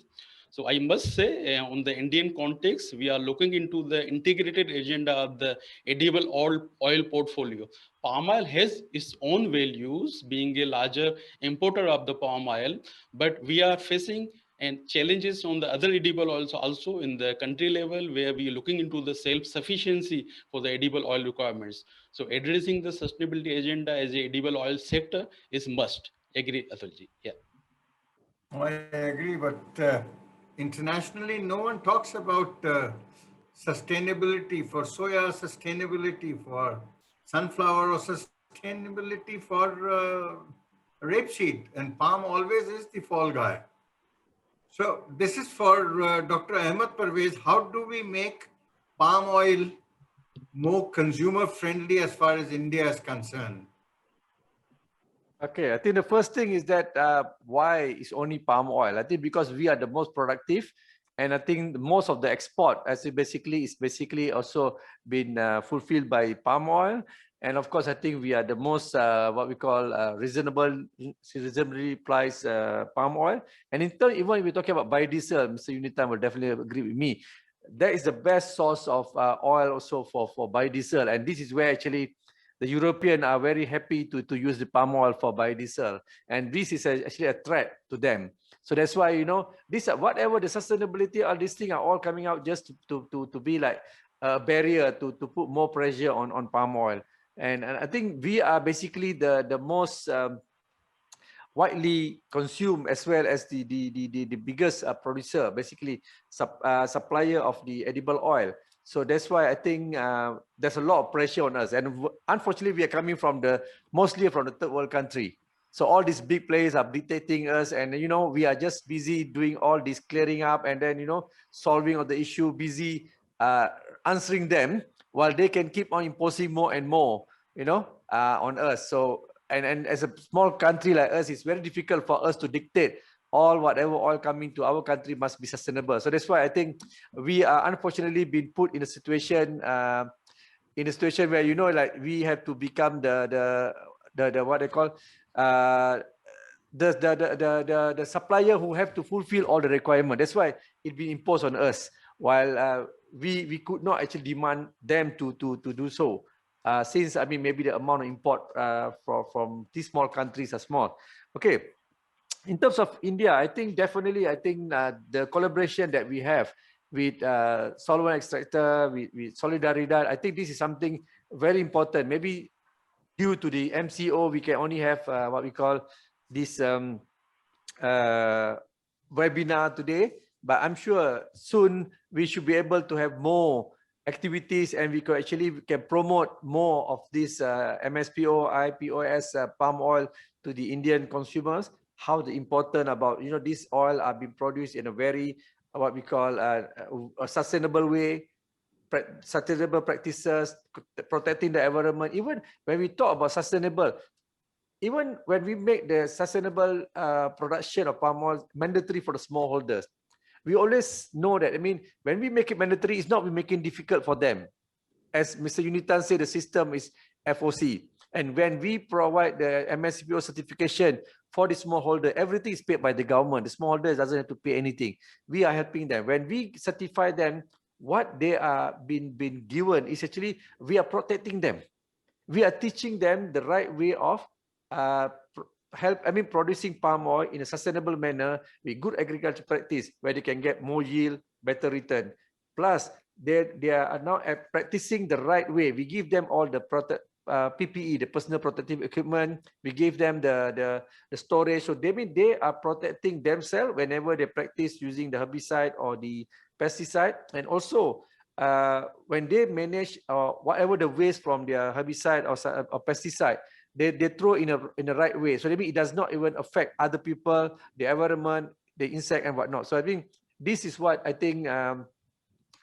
So I must say, on the Indian context, we are looking into the integrated agenda of the edible oil portfolio. Palm oil has its own values, being a larger importer of the palm oil, but we are facing and challenges on the other edible oils also in the country level, where we are looking into the self-sufficiency for the edible oil requirements. So addressing the sustainability agenda as a edible oil sector is must. Agree, Atulji? Yeah. I agree, but internationally, no one talks about sustainability for soya, sustainability for sunflower, or sustainability for rapeseed, and palm always is the fall guy. So this is for Dr. Ahmad Parveez. How do we make palm oil more consumer friendly as far as India is concerned? Okay, I think the first thing is that why is only palm oil? I think because we are the most productive, and I think most of the export as it is basically also been fulfilled by palm oil. And of course, I think we are the most what we call reasonably priced palm oil. And in turn, even if we're talking about biodiesel, Mr. Unitan will definitely agree with me. That is the best source of oil also for biodiesel, and this is where actually the Europeans are very happy to use the palm oil for biodiesel, and this is actually a threat to them. So that's why, you know, this whatever the sustainability, all these things are all coming out just to be like a barrier to put more pressure on palm oil. And I think we are basically the most widely consumed, as well as the biggest producer, basically supplier of the edible oil. So that's why I think there's a lot of pressure on us, and unfortunately we are coming from mostly from the third world country. So all these big players are dictating us, and you know, we are just busy doing all this clearing up, and then, you know, solving of the issue, busy answering them, while they can keep on imposing more and more, you know, on us. So and as a small country like us, it's very difficult for us to dictate all whatever oil coming to our country must be sustainable. So that's why I think we are unfortunately been put in a situation where, you know, like we have to become the what they call the supplier who have to fulfill all the requirement. That's why it been imposed on us, while we could not actually demand them to do so. Since, I mean, maybe the amount of import from these small countries are small. Okay, in terms of India, I think definitely, the collaboration that we have with Solvent Extractor, with Solidaridad, I think this is something very important. Maybe due to the MCO, we can only have what we call this webinar today, but I'm sure soon we should be able to have more activities, and we could actually can promote more of this MSPO-IPOS palm oil to the Indian consumers. How the important about, you know, this oil are being produced in a very what we call a sustainable way, sustainable practices, protecting the environment. Even when we talk about sustainable, even when we make the sustainable production of palm oil mandatory for the smallholders, we always know that, I mean, when we make it mandatory, it's not we making difficult for them. As Mr. Unitan said, the system is FOC. And when we provide the MSPO certification for the smallholder, everything is paid by the government. The smallholder doesn't have to pay anything. We are helping them. When we certify them, what they are been given is actually, we are protecting them. We are teaching them the right way of producing palm oil in a sustainable manner with good agriculture practice, where they can get more yield, better return. Plus, they are now practicing the right way. We give them all the PPE, the personal protective equipment. We give them the storage. So they are protecting themselves whenever they practice using the herbicide or the pesticide. And also, when they manage whatever the waste from their herbicide or pesticide, they throw in the right way. So it does not even affect other people, the environment, the insect and whatnot. So I think this is what I think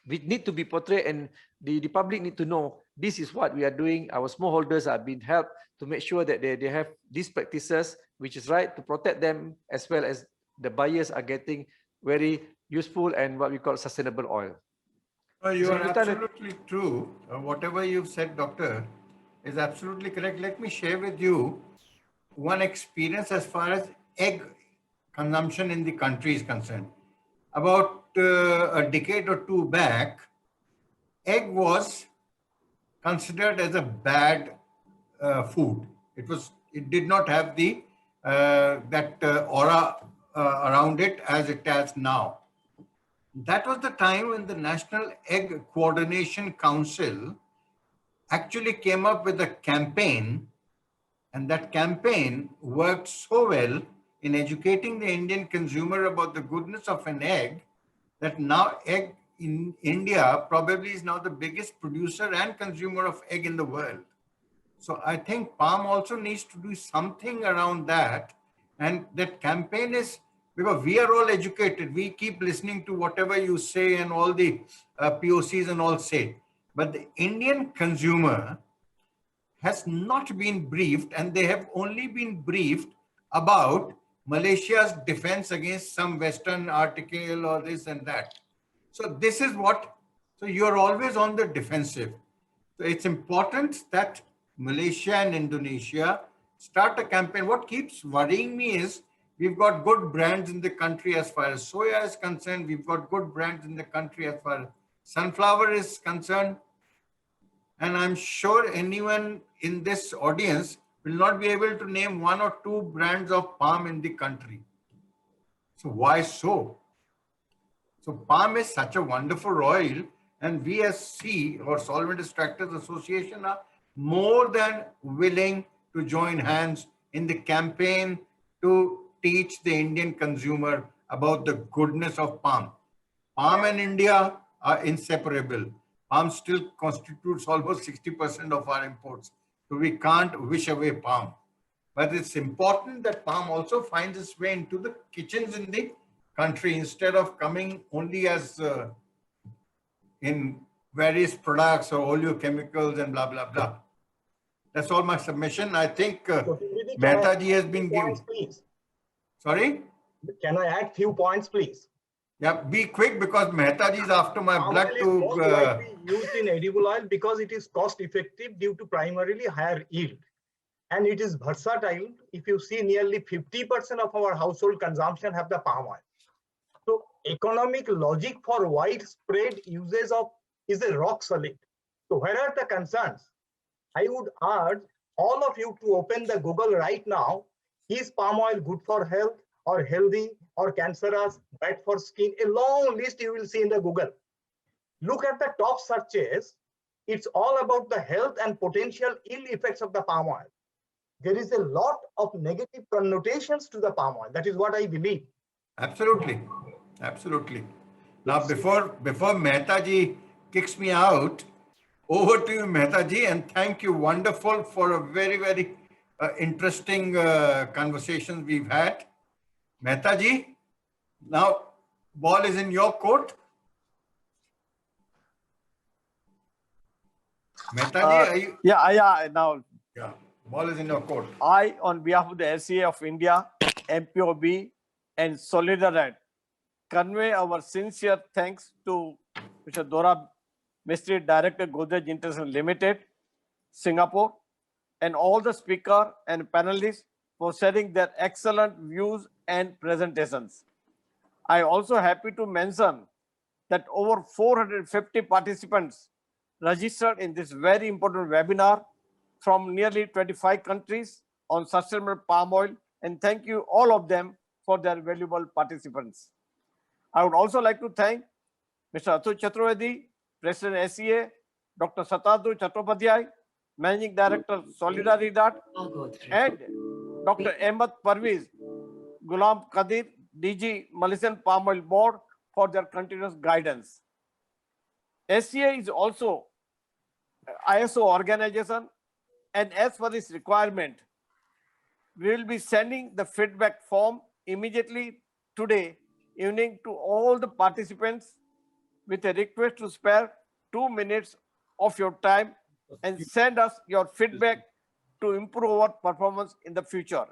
we need to be portrayed, and the public need to know this is what we are doing. Our smallholders are being helped to make sure that they have these practices, which is right, to protect them, as well as the buyers are getting very useful and what we call sustainable oil. You are absolutely true. Whatever you've said, Doctor, is absolutely correct. Let me share with you one experience as far as egg consumption in the country is concerned. About a decade or two back, egg was considered as a bad food. It did not have the that aura around it as it has now. That was the time when the National Egg Coordination Council actually came up with a campaign, and that campaign worked so well in educating the Indian consumer about the goodness of an egg that now egg in India probably is now the biggest producer and consumer of egg in the world. So I think palm also needs to do something around that. And that campaign is, because we are all educated, we keep listening to whatever you say and all the POCs and all say. But the Indian consumer has not been briefed, and they have only been briefed about Malaysia's defense against some Western article or this and that. So this is what, so you're always on the defensive. So it's important that Malaysia and Indonesia start a campaign. What keeps worrying me is we've got good brands in the country as far as soya is concerned. We've got good brands in the country as far as sunflower is concerned. And I'm sure anyone in this audience will not be able to name one or two brands of palm in the country. So why so? So palm is such a wonderful oil, and we as C or Solvent Extractors Association are more than willing to join hands in the campaign to teach the Indian consumer about the goodness of palm. Palm and India are inseparable. Palm still constitutes almost 60% of our imports. So we can't wish away palm. But it's important that palm also finds its way into the kitchens in the country instead of coming only as in various products or oleochemicals and blah, blah, blah. That's all my submission. I think Mehtaji has been given. Sorry? Can I add few points, please? Yeah, be quick because Mehtaji is after my blood to... Most widely used in edible oil because it is cost effective due to primarily higher yield. And it is versatile. If you see, nearly 50% of our household consumption have the palm oil. So economic logic for widespread uses of is a rock solid. So where are the concerns? I would urge all of you to open the Google right now. Is palm oil good for health or healthy or cancerous, bad for skin? A long list you will see in the Google. Look at the top searches. It's all about the health and potential ill effects of the palm oil. There is a lot of negative connotations to the palm oil. That is what I believe. Absolutely. Absolutely. Now, before Mehtaji kicks me out, over to you, Mehtaji, and thank you. Wonderful for a very, very interesting conversation we've had. Mehtaji, now ball is in your court. Mehtaji, are you? Yeah, now. Yeah, ball is in your court. I, on behalf of the SCA of India, MPOB, and Solidaridad, convey our sincere thanks to Mr. Dorab, Mistry Director, Godrej International Limited, Singapore, and all the speakers and panelists for sharing their excellent views and presentations. I also happy to mention that over 450 participants registered in this very important webinar from nearly 25 countries on sustainable palm oil, and thank you all of them for their valuable participants. I would also like to thank Mr. Atul Chaturvedi, President SCA, Dr. Shatadru, Chattopadhayay, Managing Director, Solidaridad, and Dr. Ahmad, Parveez, Ghulam, Kadir, DG, Malaysian Palm Oil Board for their continuous guidance. SCA is also ISO organization, and as for this requirement, we will be sending the feedback form immediately today evening to all the participants with a request to spare 2 minutes of your time and send us your feedback to improve our performance in the future.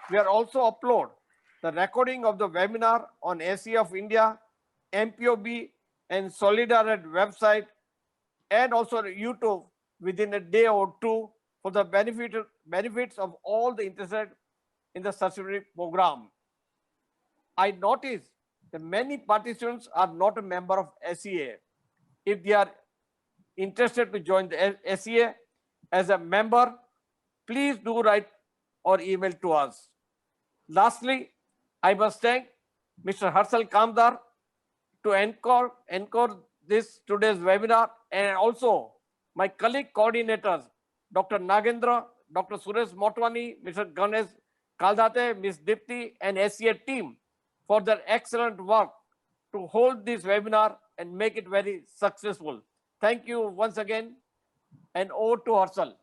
We are also upload the recording of the webinar on SCA of India, MPOB, and Solidaridad website, and also YouTube within a day or two for the benefits of all the interested in the sustainability program. I noticed that many participants are not a member of SCA. If they are interested to join the SCA as a member, please do write or email to us. Lastly, I must thank Mr. Harshal Kamdar to encore this today's webinar, and also my colleague coordinators, Dr. Nagendra, Dr. Suresh Motwani, Mr. Ganesh Kaldate, Ms. Dipti, and SCA team for their excellent work to hold this webinar and make it very successful. Thank you once again, and over to Harshal.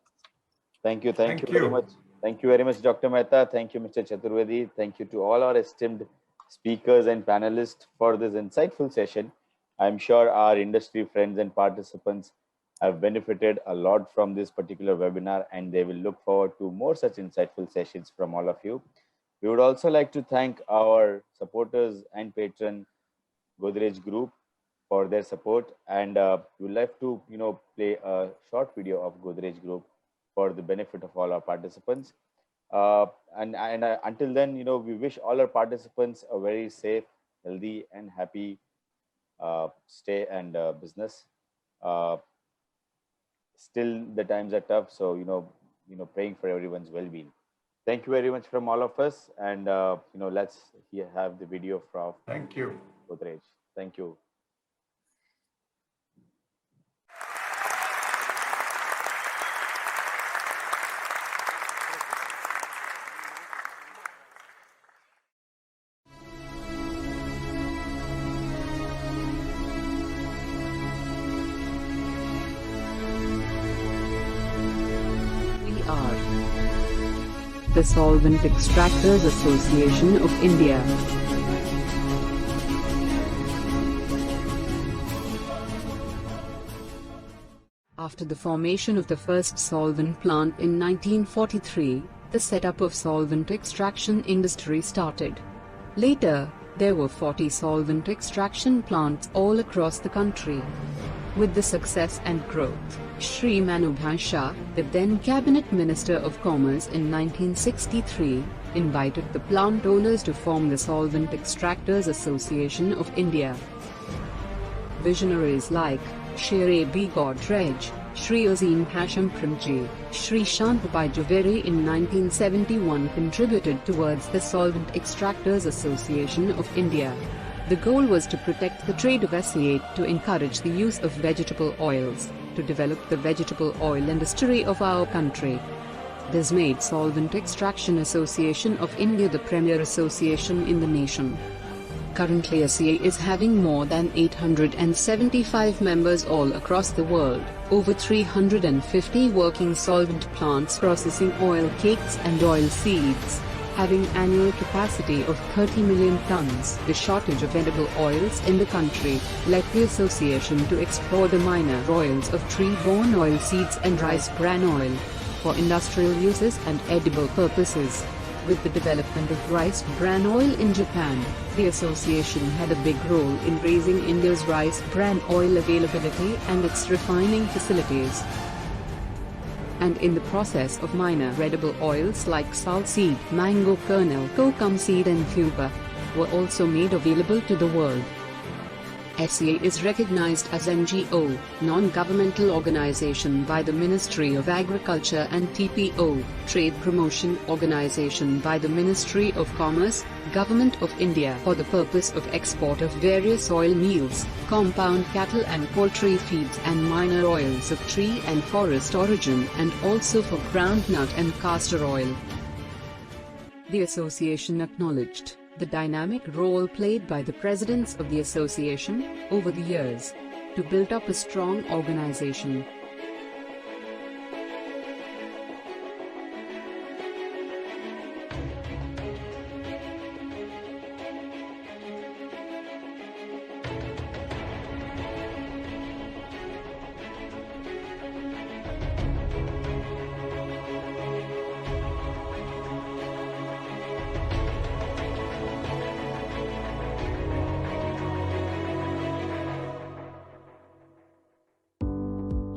Thank you very much. Thank you very much, Dr. Mehta. Thank you, Mr. Chaturvedi. Thank you to all our esteemed speakers and panelists for this insightful session. I'm sure our industry friends and participants have benefited a lot from this particular webinar, and they will look forward to more such insightful sessions from all of you. We would also like to thank our supporters and patron Godrej Group for their support, and we would like to play a short video of Godrej Group for the benefit of all our participants. Until then, we wish all our participants a very safe, healthy, and happy stay and business. Still, the times are tough, so praying for everyone's well-being. Thank you very much from all of us, and let's have the video from Godrej. Thank you. The Solvent Extractors Association of India. After the formation of the first solvent plant in 1943, the setup of solvent extraction industry started. Later, there were 40 solvent extraction plants all across the country. With the success and growth, Shri Manubhai Shah, the then Cabinet Minister of Commerce in 1963, invited the plant owners to form the Solvent Extractors Association of India. Visionaries like Shri B. Godrej, Shri Azim Hashim Primji, Shri Shantabhai Javeri in 1971 contributed towards the Solvent Extractors Association of India. The goal was to protect the trade of SCA, to encourage the use of vegetable oils, to develop the vegetable oil industry of our country. This made Solvent Extraction Association of India the premier association in the nation. Currently, SCA is having more than 875 members all across the world, over 350 working solvent plants processing oil cakes and oil seeds, having annual capacity of 30 million tons. The shortage of edible oils in the country led the association to explore the minor oils of tree-borne oil seeds and rice bran oil for industrial uses and edible purposes. With the development of rice bran oil in Japan, the association had a big role in raising India's rice bran oil availability and its refining facilities. And in the process of minor edible oils like sal seed, mango kernel, kokum seed and tuber were also made available to the world. SCA is recognized as NGO, non-governmental organization by the Ministry of Agriculture, and TPO, Trade Promotion Organization by the Ministry of Commerce, Government of India, for the purpose of export of various oil meals, compound cattle and poultry feeds and minor oils of tree and forest origin, and also for groundnut and castor oil. The association acknowledged the dynamic role played by the presidents of the association over the years to build up a strong organization.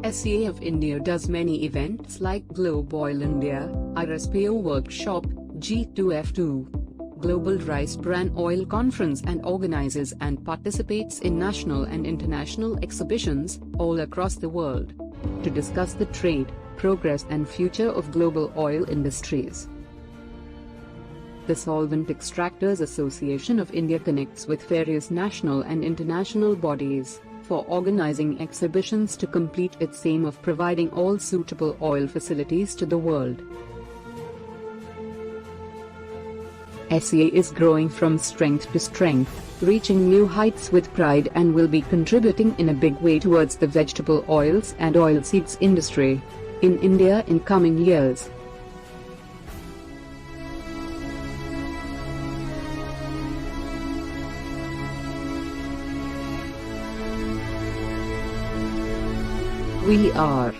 SCA of India does many events like Globe Oil India, MSPO Workshop, G2F2, Global Rice Bran Oil Conference, and organizes and participates in national and international exhibitions all across the world to discuss the trade, progress and future of global oil industries. The Solvent Extractors Association of India connects with various national and international bodies for organizing exhibitions to complete its aim of providing all suitable oil facilities to the world. SEA is growing from strength to strength, reaching new heights with pride, and will be contributing in a big way towards the vegetable oils and oilseeds industry in India in coming years. We are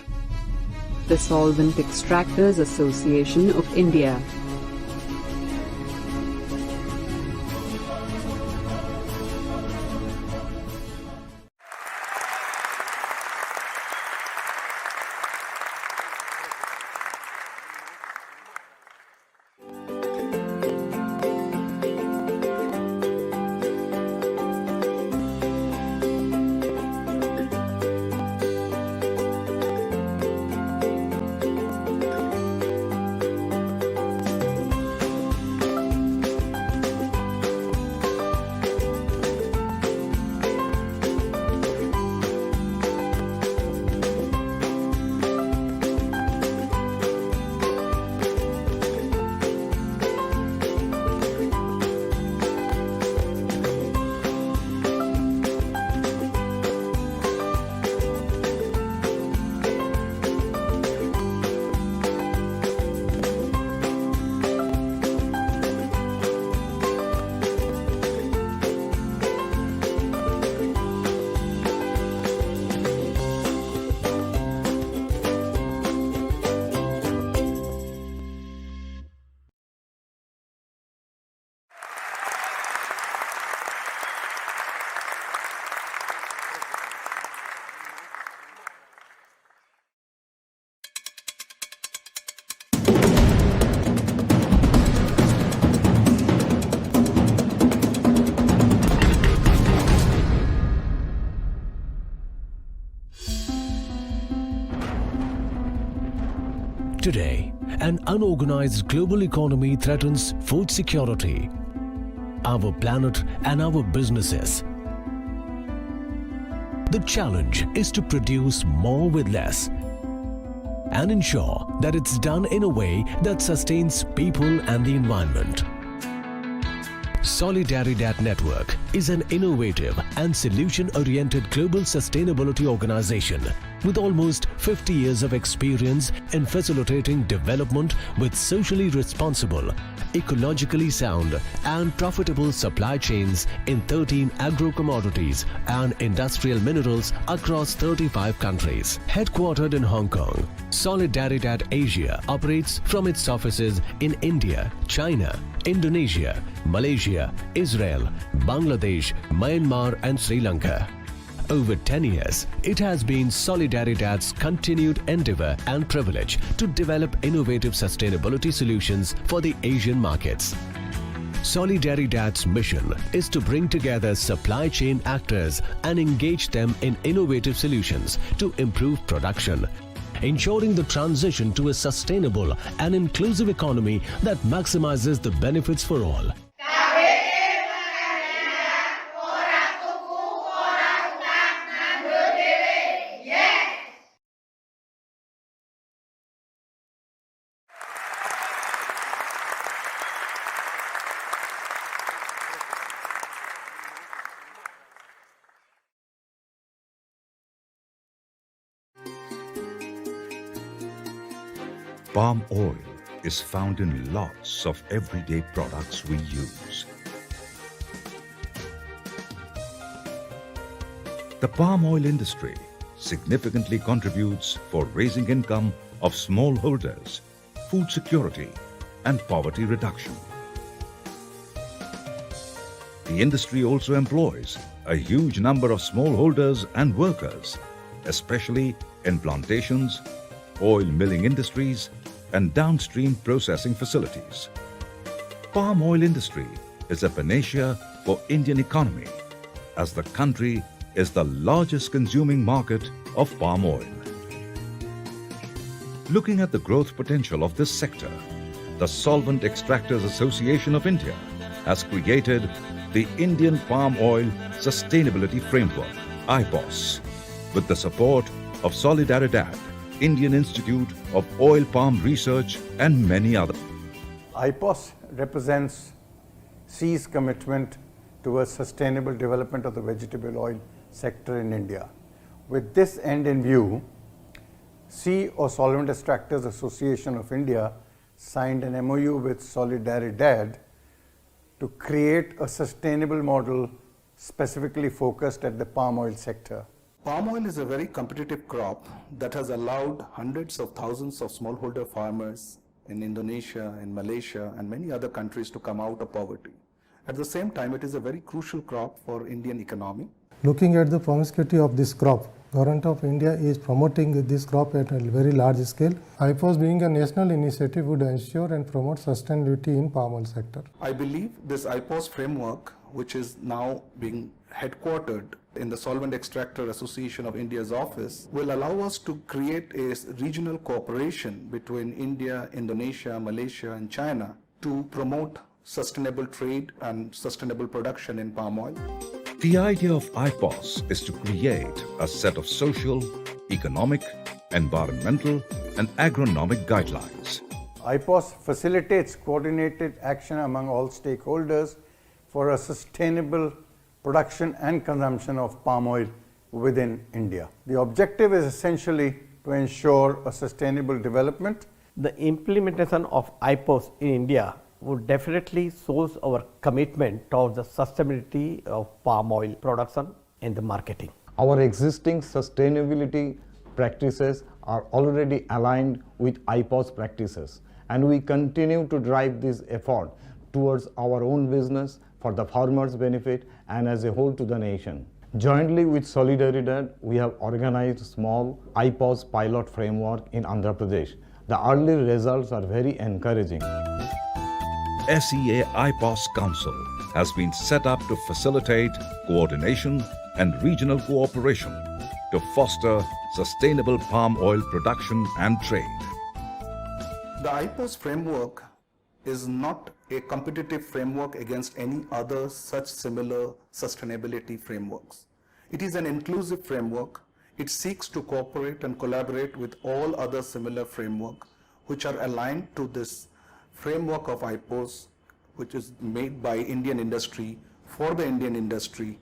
the Solvent Extractors Association of India. Today, an unorganized global economy threatens food security, our planet and our businesses. The challenge is to produce more with less and ensure that it's done in a way that sustains people and the environment. Solidaridad Network is an innovative and solution-oriented global sustainability organization with almost 50 years of experience in facilitating development with socially responsible, ecologically sound and profitable supply chains in 13 agro-commodities and industrial minerals across 35 countries. Headquartered in Hong Kong, Solidaridad Asia operates from its offices in India, China, Indonesia, Malaysia, Israel, Bangladesh, Myanmar and Sri Lanka. Over 10 years, it has been Solidaridad's continued endeavor and privilege to develop innovative sustainability solutions for the Asian markets. Solidaridad's mission is to bring together supply chain actors and engage them in innovative solutions to improve production, ensuring the transition to a sustainable and inclusive economy that maximizes the benefits for all. Palm oil is found in lots of everyday products we use. The palm oil industry significantly contributes for raising income of smallholders, food security, and poverty reduction. The industry also employs a huge number of smallholders and workers, especially in plantations, oil milling industries, and downstream processing facilities. Palm oil industry is a panacea for Indian economy, as the country is the largest consuming market of palm oil. Looking at the growth potential of this sector, the Solvent Extractors Association of India has created the Indian Palm Oil Sustainability Framework, IPOS, with the support of Solidaridad, Indian Institute of Oil Palm Research, and many others. IPOS represents C's commitment towards sustainable development of the vegetable oil sector in India. With this end in view, C or Solvent Extractors Association of India signed an MOU with Solidaridad to create a sustainable model specifically focused at the palm oil sector. Palm oil is a very competitive crop that has allowed hundreds of thousands of smallholder farmers in Indonesia, in Malaysia, and many other countries to come out of poverty. At the same time, it is a very crucial crop for Indian economy. Looking at the promiscuity of this crop, Government of India is promoting this crop at a very large scale. IPOS being a national initiative would ensure and promote sustainability in palm oil sector. I believe this IPOS framework, which is now being headquartered in the Solvent Extractor Association of India's office, will allow us to create a regional cooperation between India, Indonesia, Malaysia, and China to promote sustainable trade and sustainable production in palm oil. The idea of IPOS is to create a set of social, economic, environmental, and agronomic guidelines. IPOS facilitates coordinated action among all stakeholders for a sustainable production and consumption of palm oil within India. The objective is essentially to ensure a sustainable development. The implementation of IPOS in India would definitely shows our commitment towards the sustainability of palm oil production and the marketing. Our existing sustainability practices are already aligned with IPOS practices, and we continue to drive this effort towards our own business for the farmers' benefit and as a whole to the nation. Jointly with Solidaridad, we have organized small IPOS pilot framework in Andhra Pradesh. The early results are very encouraging. SEA IPOS Council has been set up to facilitate coordination and regional cooperation to foster sustainable palm oil production and trade. The IPOS framework is not a competitive framework against any other such similar sustainability frameworks. It is an inclusive framework. It seeks to cooperate and collaborate with all other similar frameworks which are aligned to this framework of IPOS, which is made by Indian industry for the Indian industry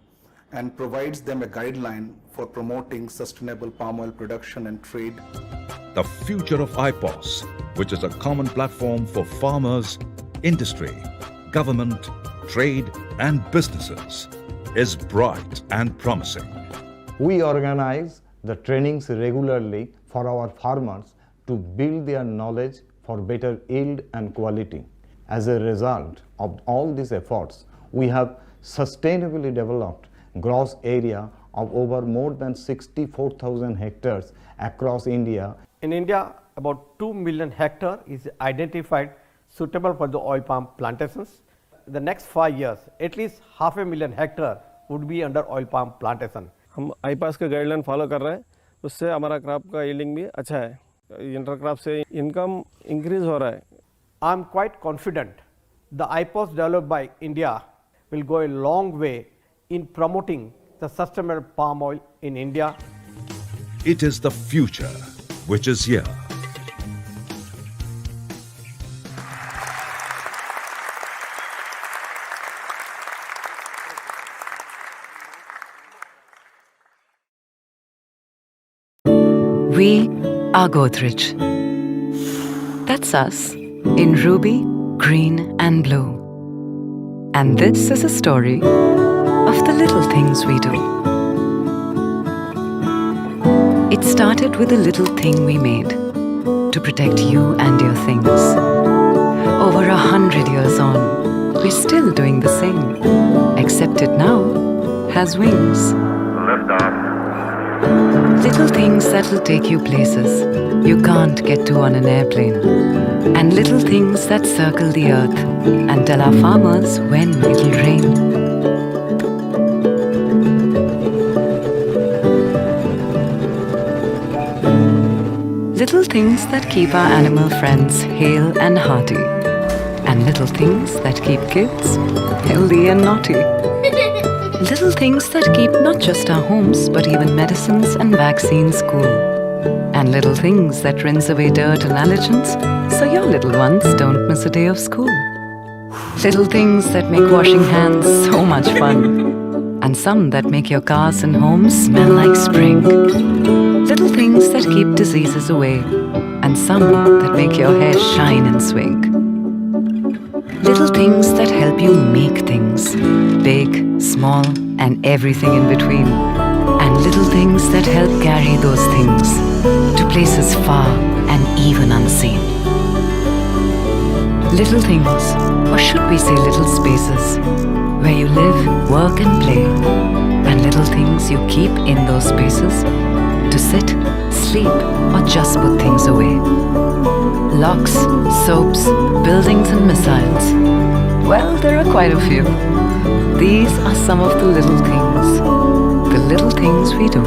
and provides them a guideline for promoting sustainable palm oil production and trade. The future of IPOS, which is a common platform for farmers, industry, government, trade, and businesses, is bright and promising. We organize the trainings regularly for our farmers to build their knowledge for better yield and quality. As a result of all these efforts, we have sustainably developed gross area of over more than 64,000 hectares across India. In India, about 2 million hectare is identified suitable for the oil palm plantations. In the next 5 years, at least 500,000 hectare would be under oil palm plantation. हम IPOS के guideline follow कर रहे हैं, उससे हमारा crop का yielding भी अच्छा है. इंटरक्रॉप से इनकम इंक्रीज हो रहा है. I am quite confident the IPOS developed by India will go a long way in promoting the sustainable palm oil in India. It is the future which is here. We are Godrej. That's us in ruby, green and blue. And this is a story of the little things we do. It started with a little thing we made to protect you and your things. Over 100 years on, we're still doing the same, except it now has wings. Lift off. Little things that'll take you places you can't get to on an airplane. And little things that circle the earth and tell our farmers when it'll rain. Little things that keep our animal friends hale and hearty. and little things that keep kids healthy and naughty. Little things that keep not just our homes, but even medicines and vaccines cool. And little things that rinse away dirt and allergens, so your little ones don't miss a day of school. Little things that make washing hands so much fun. And some that make your cars and homes smell like spring. Little things that keep diseases away. And some that make your hair shine and swing. Little things that help you make things. Big, small, and everything in between. And little things that help carry those things to places far and even unseen. Little things, or should we say little spaces, where you live, work and play. And little things you keep in those spaces to sit, sleep, or just put things away. Locks, soaps, buildings and missiles. Well, there are quite a few. These are some of the little things we do.